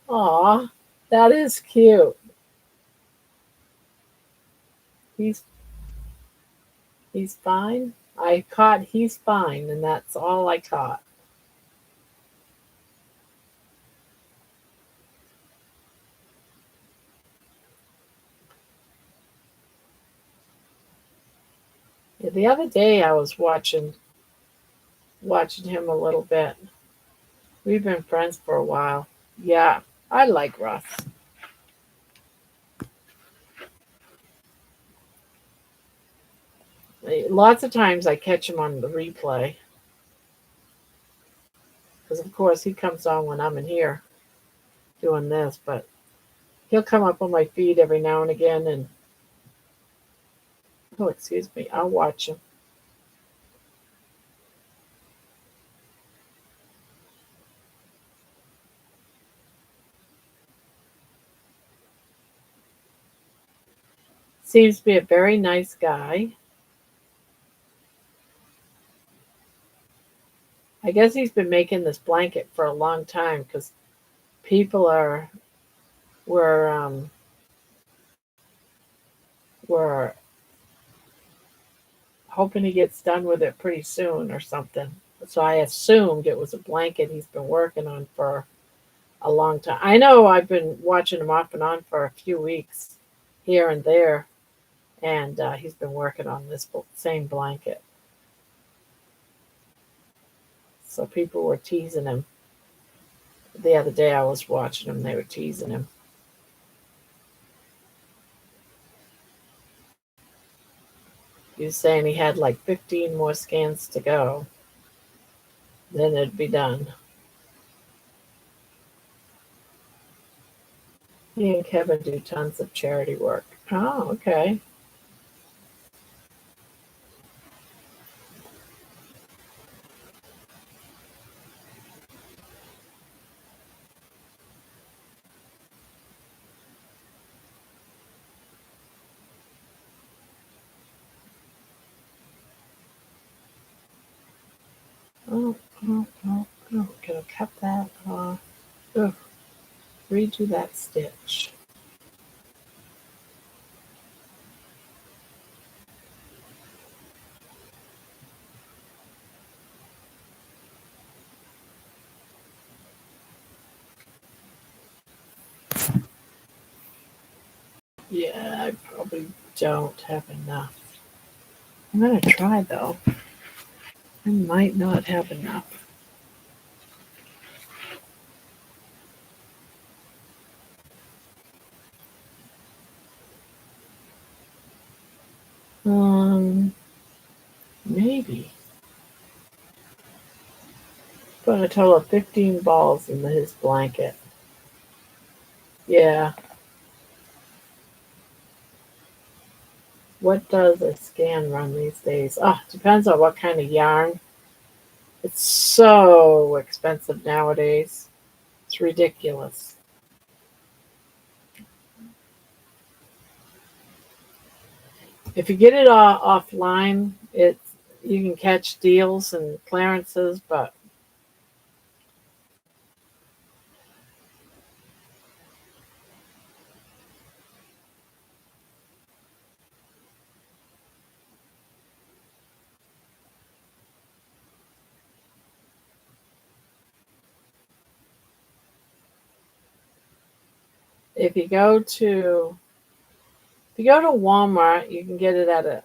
Aw, that is cute. He's he's fine. I caught he's fine, and that's all I caught. Yeah, the other day I was watching him a little bit. We've been friends for a while. Yeah, I like Russ. Lots of times I catch him on the replay because, of course, he comes on when I'm in here doing this, but he'll come up on my feed every now and again, and oh, excuse me, I'll watch him. Seems to be a very nice guy. I guess he's been making this blanket for a long time because people are were were hoping he gets done with it pretty soon or something. So I assumed it was a blanket he's been working on for a long time. I know I've been watching him off and on for a few weeks here and there, and he's been working on this same blanket. So people were teasing him. The other day I was watching him, they were teasing him. He was saying he had like 15 more scans to go, then it'd be done. He and Kevin do tons of charity work. Oh, okay. Oh, oh, oh, oh. Gonna cut that off. Oh, redo that stitch. Yeah, I probably don't have enough. I'm gonna try though. I might not have enough. Maybe. Put a total of 15 balls in his blanket. Yeah. What does a scan run these days? Oh, depends on what kind of yarn. It's so expensive nowadays. It's ridiculous. If you get it offline, it's you can catch deals and clearances, but if you go to Walmart, you can get it at a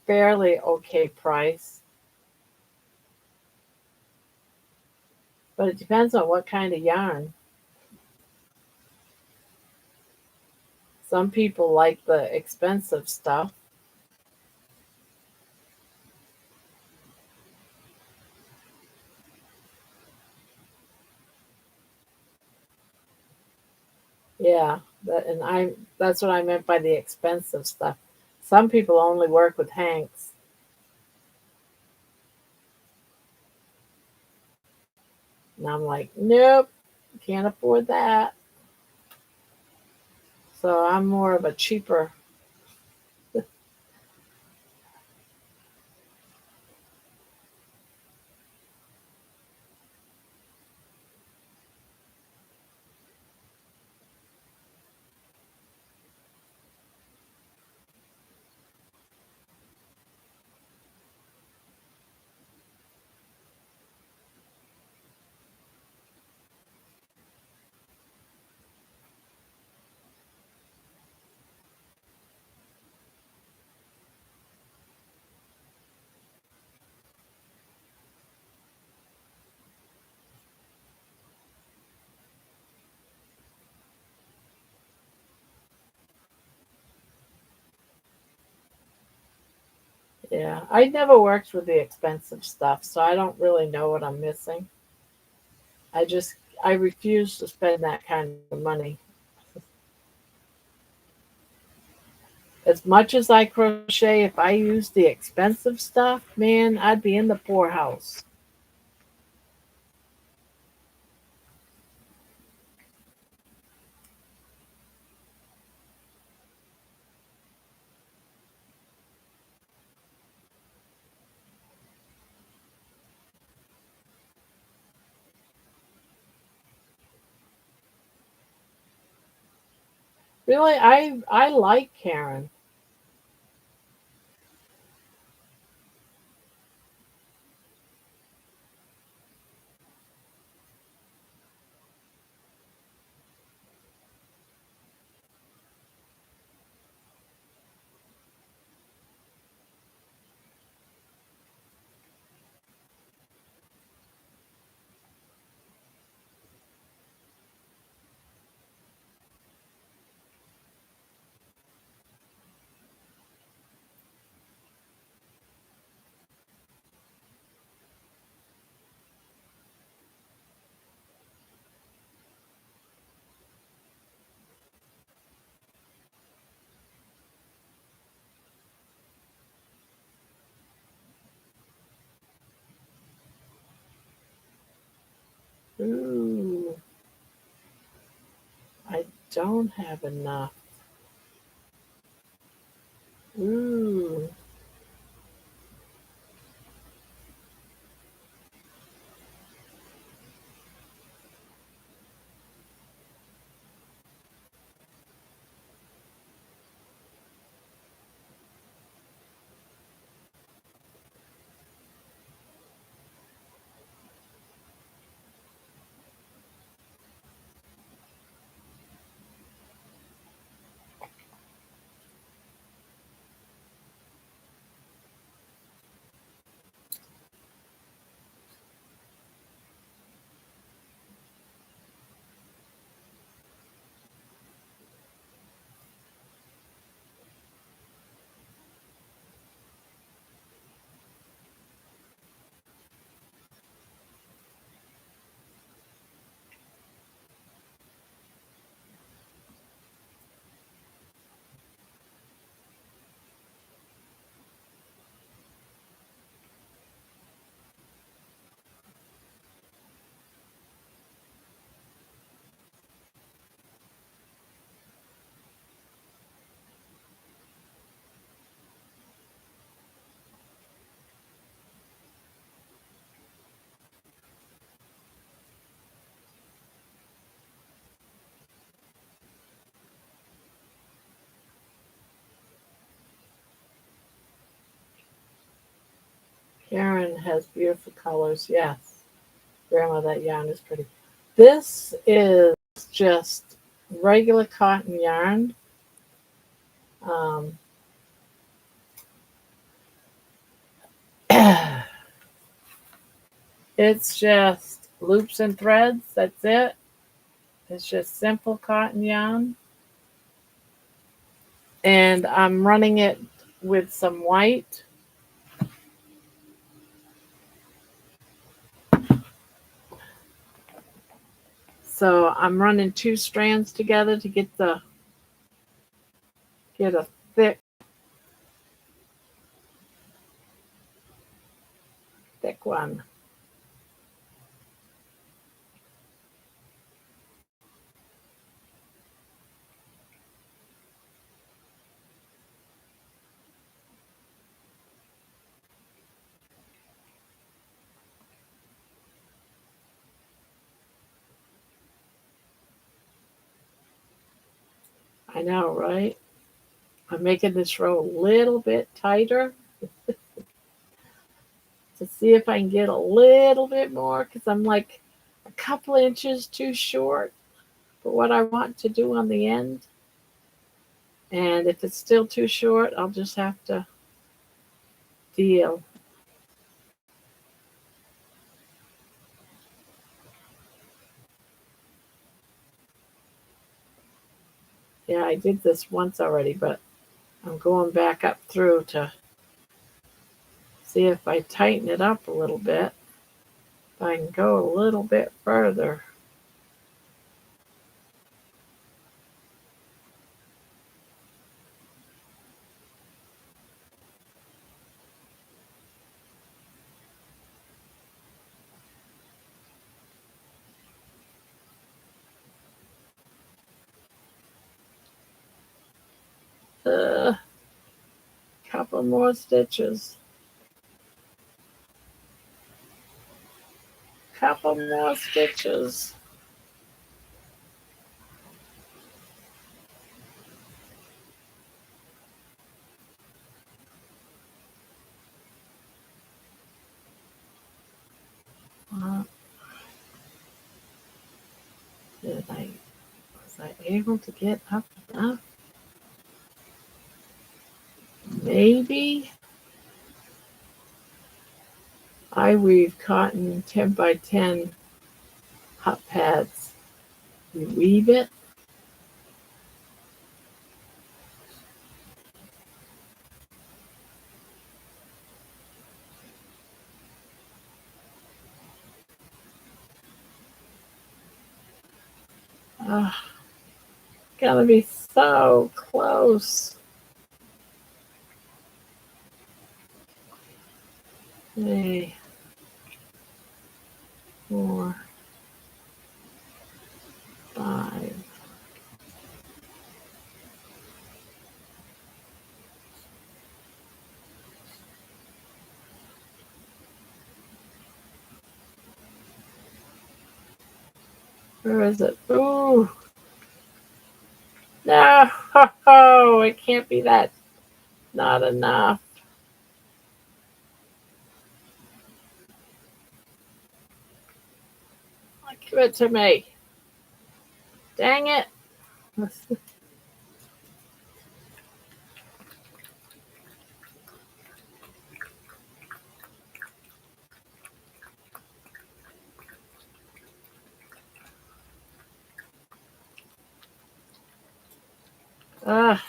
fairly okay price. But it depends on what kind of yarn. Some people like the expensive stuff. Yeah, that's what I meant by the expensive stuff. Some people only work with Hanks, and I'm like, nope, can't afford that. So I'm more of a cheaper. Yeah, I never worked with the expensive stuff, so I don't really know what I'm missing. I just I refuse to spend that kind of money. As much as I crochet, if I used the expensive stuff, man, I'd be in the poorhouse. Really, I like Karen. Ooh, I don't have enough. Ooh, Karen has beautiful colors. Yes, Grandma, that yarn is pretty. This is just regular cotton yarn. Um, it's just loops and threads. That's it. It's just simple cotton yarn. And I'm running it with some white. So I'm running two strands together to get a thick one. I know, right? I'm making this row a little bit tighter to see if I can get a little bit more because I'm like a couple inches too short for what I want to do on the end. And if it's still too short, I'll just have to deal. Yeah, I did this once already, but I'm going back up through to See if I tighten it up a little bit, if I can go a little bit further. Couple more stitches. Couple more stitches. Was I able to get up enough? Maybe. I weave cotton 10 by 10 hot pads. You weave it. Gotta be so close. Hey. 4, 5. Where is it? Ooh. No, it can't be that. Not enough. Give it to me. Dang it. Ugh.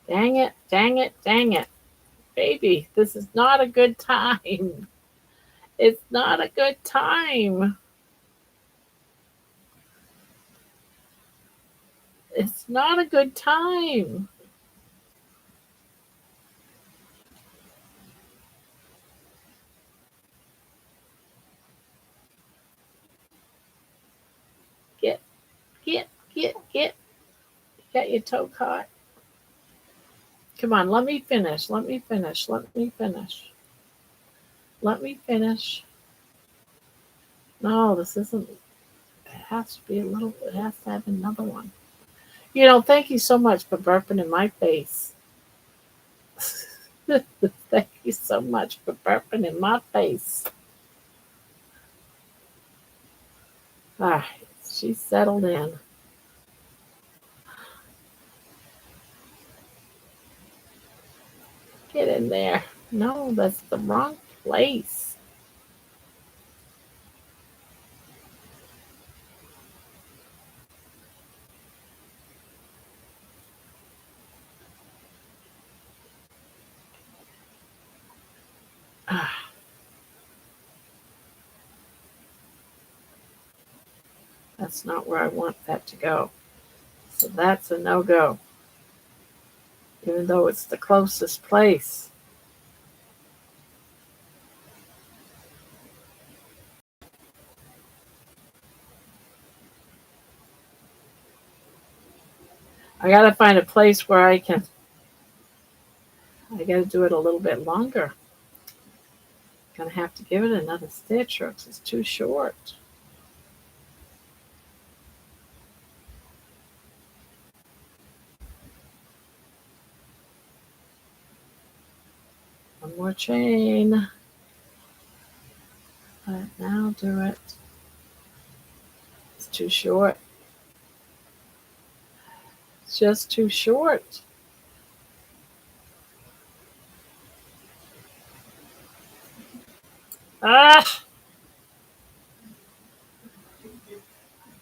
Dang it, dang it, dang it. Baby, this is not a good time. It's not a good time. It's not a good time. Get, get. You got your toe caught. Come on, let me finish. Let me finish. Let me finish. Let me finish. No, this isn't. It has to be a little. It has to have another one. Thank you so much for burping in my face. Thank you so much for burping in my face. All right, she's settled in. Get in there. No, that's the wrong place. Ah. That's not where I want that to go. So that's a no-go. Even though it's the closest place. I gotta find a place where I gotta do it a little bit longer. Gonna have to give it another stitch or it's too short. One more chain. But now do it. It's too short. It's just too short. Ah!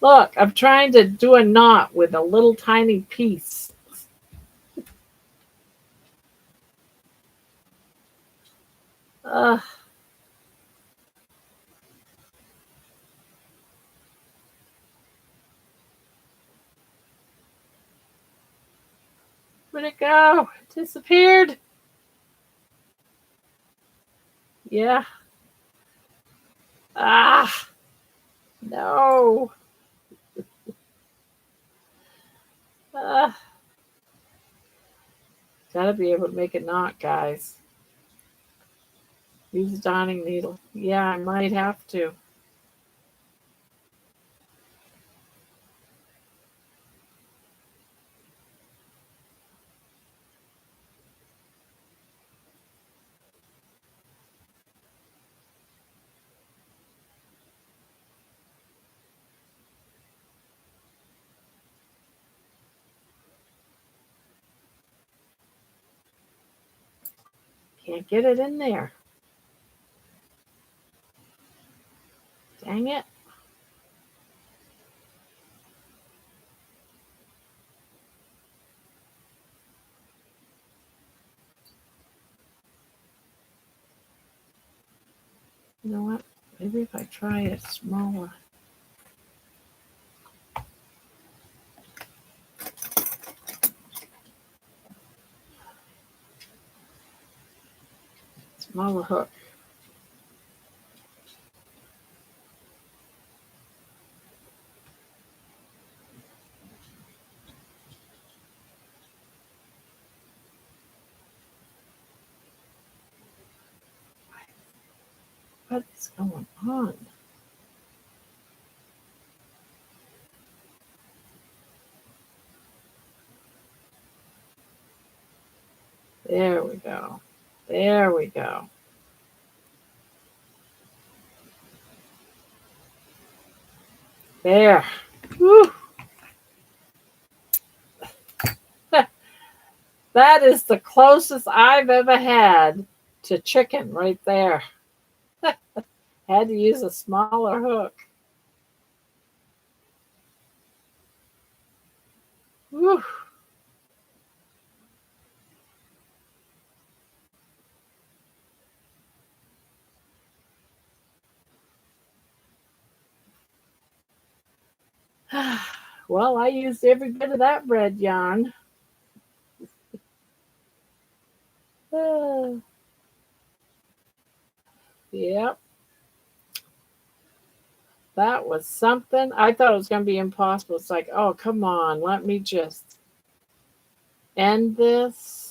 Look, I'm trying to do a knot with a little tiny piece. Ugh. Where'd it go? It disappeared. Yeah. Ah, no. Ah, gotta be able to make a knot, guys. Use a darning needle. Yeah, I might have to. Can't get it in there. Dang it. You know what? Maybe if I try it smaller. Smaller hook. What is going on? There we go. There we go. There. Whew. That is the closest I've ever had to chicken right there. Had to use a smaller hook. Whew. Well, I used every bit of that bread yarn. Uh, yep, that was something. I thought it was going to be impossible. It's like, oh, come on, let me just end this.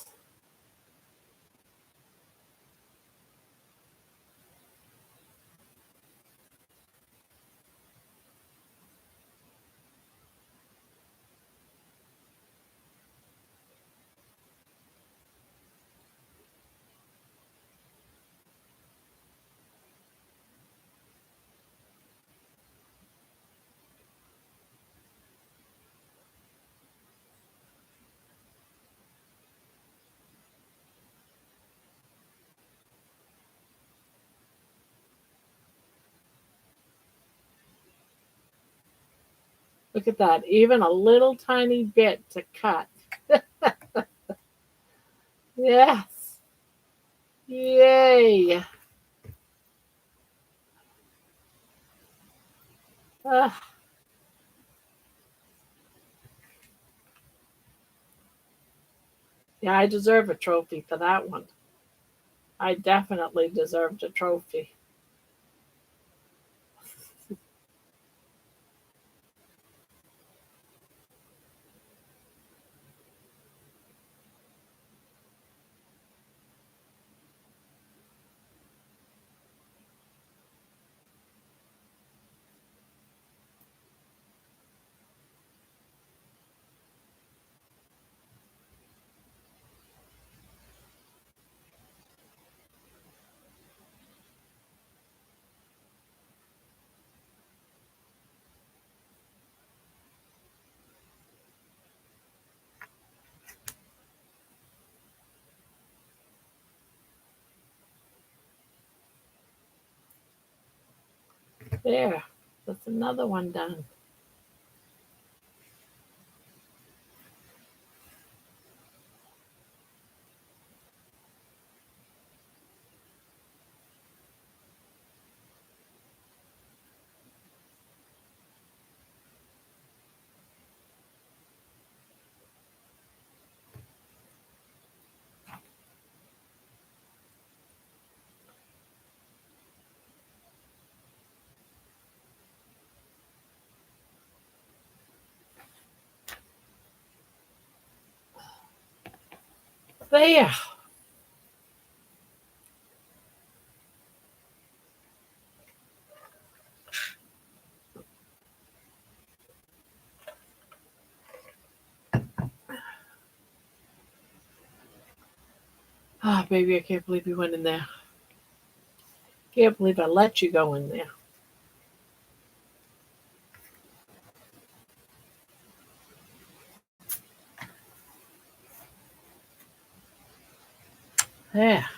Look at that, even a little tiny bit to cut. Yes. Yay. Uh, yeah, I deserve a trophy for that one. I definitely deserved a trophy. There, that's another one done. There. Ah, baby, I can't believe you went in there. Can't believe I let you go in there. There.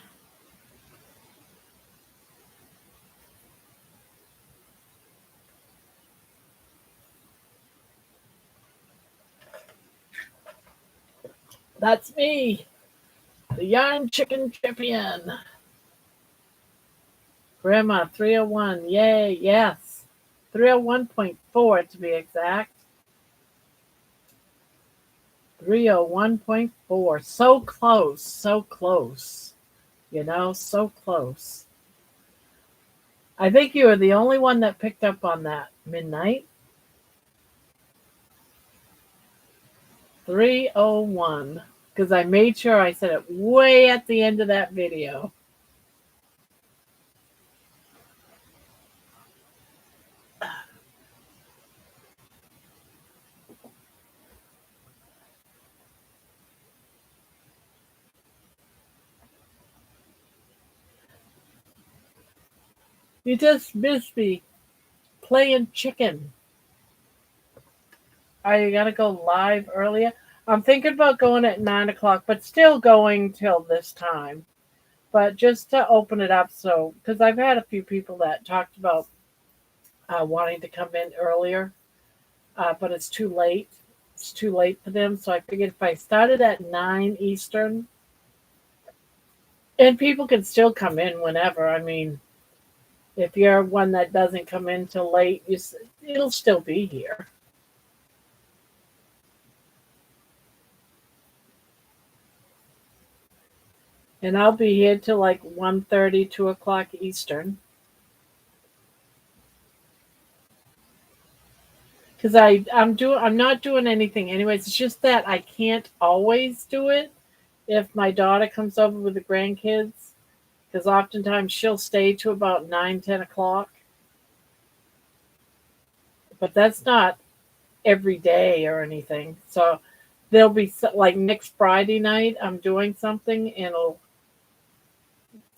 That's me, the Yarn Chicken Champion. Grandma 301. Yay, yes. 301.4 to be exact. 301.4. So close, so close. So close. I think you were the only one that picked up on that. Midnight. 301. Because I made sure I said it way at the end of that video. You just missed me playing chicken. Are you gonna go live earlier? I'm thinking about going at 9 o'clock, but still going till this time. But just to open it up, so because I've had a few people that talked about wanting to come in earlier, but it's too late. It's too late for them. So I figured if I started at 9 Eastern, and people can still come in whenever. I mean, if you're one that doesn't come in till late, it'll still be here. And I'll be here till like 1:30, 2 o'clock Eastern. Because I'm not doing anything anyways. It's just that I can't always do it if my daughter comes over with the grandkids. Because oftentimes she'll stay to about 9, 10 o'clock. But that's not every day or anything. So there'll be like next Friday night, I'm doing something, and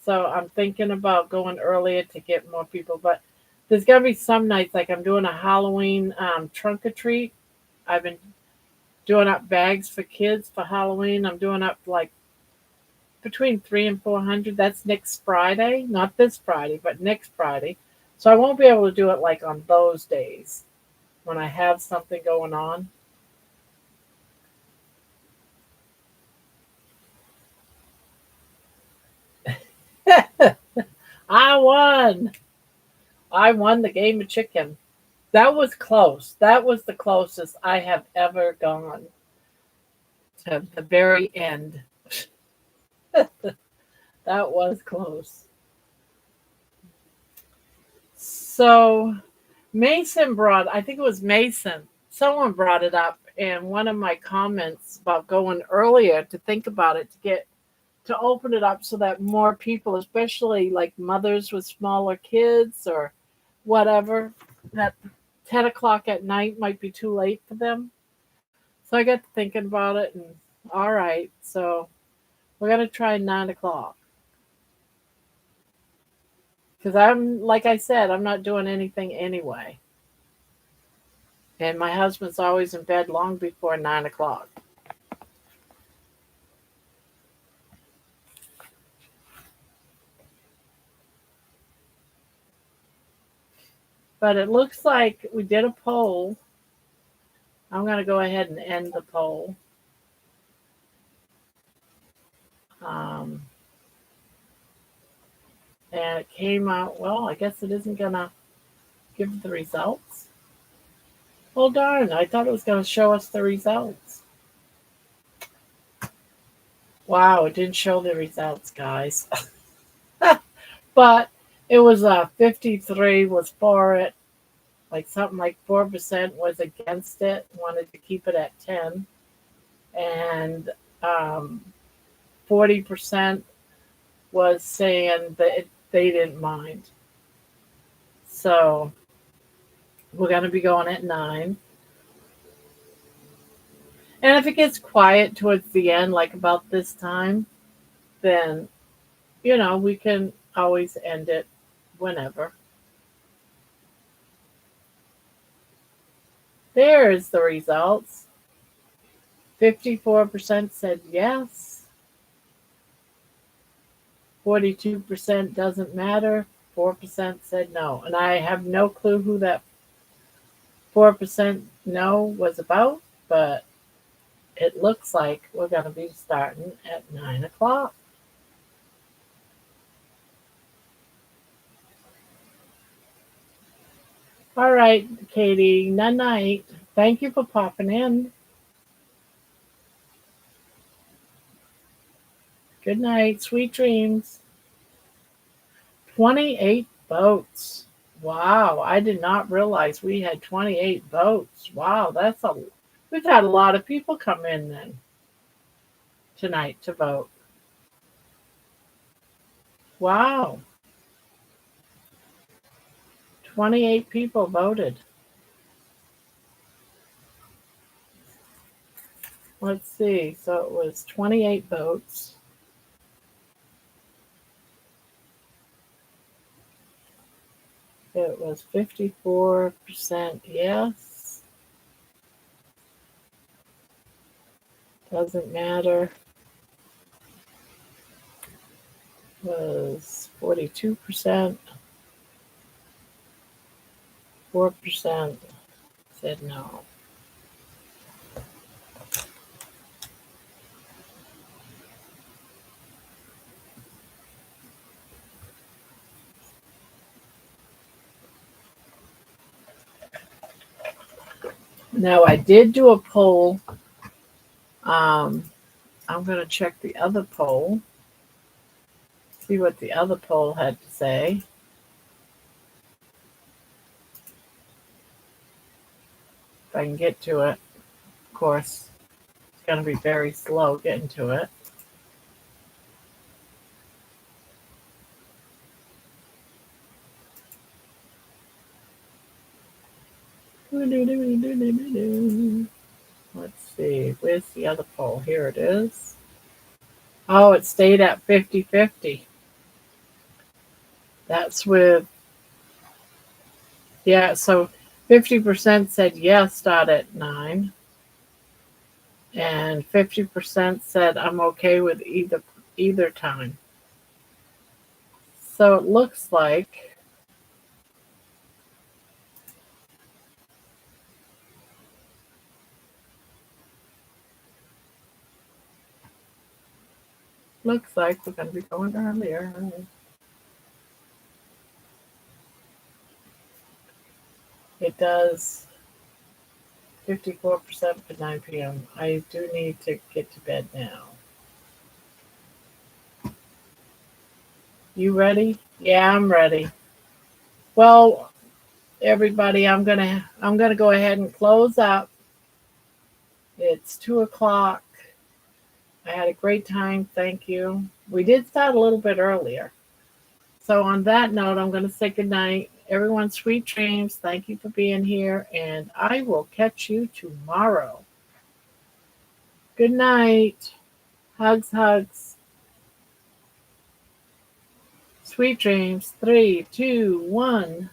so I'm thinking about going earlier to get more people. But there's gonna be some nights like I'm doing a Halloween trunk or treat. I've been doing up bags for kids for Halloween. I'm doing up like between 300 and 400. That's next Friday, not this Friday, but next Friday. So I won't be able to do it like on those days when I have something going on. I won. I won the game of chicken. That was close. That was the closest I have ever gone to the very end. That was close. So Mason I think it was Mason, someone brought it up in one of my comments about going earlier to think about it to open it up so that more people, especially like mothers with smaller kids or whatever, that 10 o'clock at night might be too late for them. So I got to thinking about it, and all right, so we're going to try 9 o'clock. Because like I said, I'm not doing anything anyway. And my husband's always in bed long before 9 o'clock. But it looks like we did a poll. I'm going to go ahead and end the poll. Um, and it came out, well, I guess it isn't going to give the results. Well, darn, I thought it was going to show us the results. Wow, it didn't show the results, guys. But it was 53 was for it. Like something like 4% was against it, wanted to keep it at 10. And 40% was saying that they didn't mind. So we're going to be going at 9. And if it gets quiet towards the end, like about this time, then, we can always end it whenever. There's the results. 54% said yes. 42% doesn't matter. 4% said no. And I have no clue who that 4% no was about, but it looks like we're going to be starting at 9 o'clock. All right, Katie, night. Thank you for popping in. Good night. Sweet dreams. 28 votes. Wow, I did not realize we had 28 votes. Wow, we've had a lot of people come in then tonight to vote. Wow. 28 people voted. Let's see. So it was 28 votes. It was 54% yes. Doesn't matter. Was 42%. 4% said no. Now I did do a poll. I'm going to check the other poll. See what the other poll had to say. If I can get to it. Of course, it's going to be very slow getting to it. Let's see. Where's the other poll? Here it is. Oh, it stayed at 50-50. That's with, yeah, so 50% said yes, start at 9. And 50% said I'm okay with either time. So it looks like we're going to be going earlier. It does 54% for 9 p.m. I do need to get to bed now. You ready? Yeah, I'm ready. Well, everybody, I'm gonna go ahead and close up. It's 2 o'clock. I had a great time. Thank you. We did start a little bit earlier. So on that note, I'm going to say good night. Everyone, sweet dreams. Thank you for being here, and I will catch you tomorrow. Good night. Hugs, hugs. Sweet dreams. 3, 2, 1.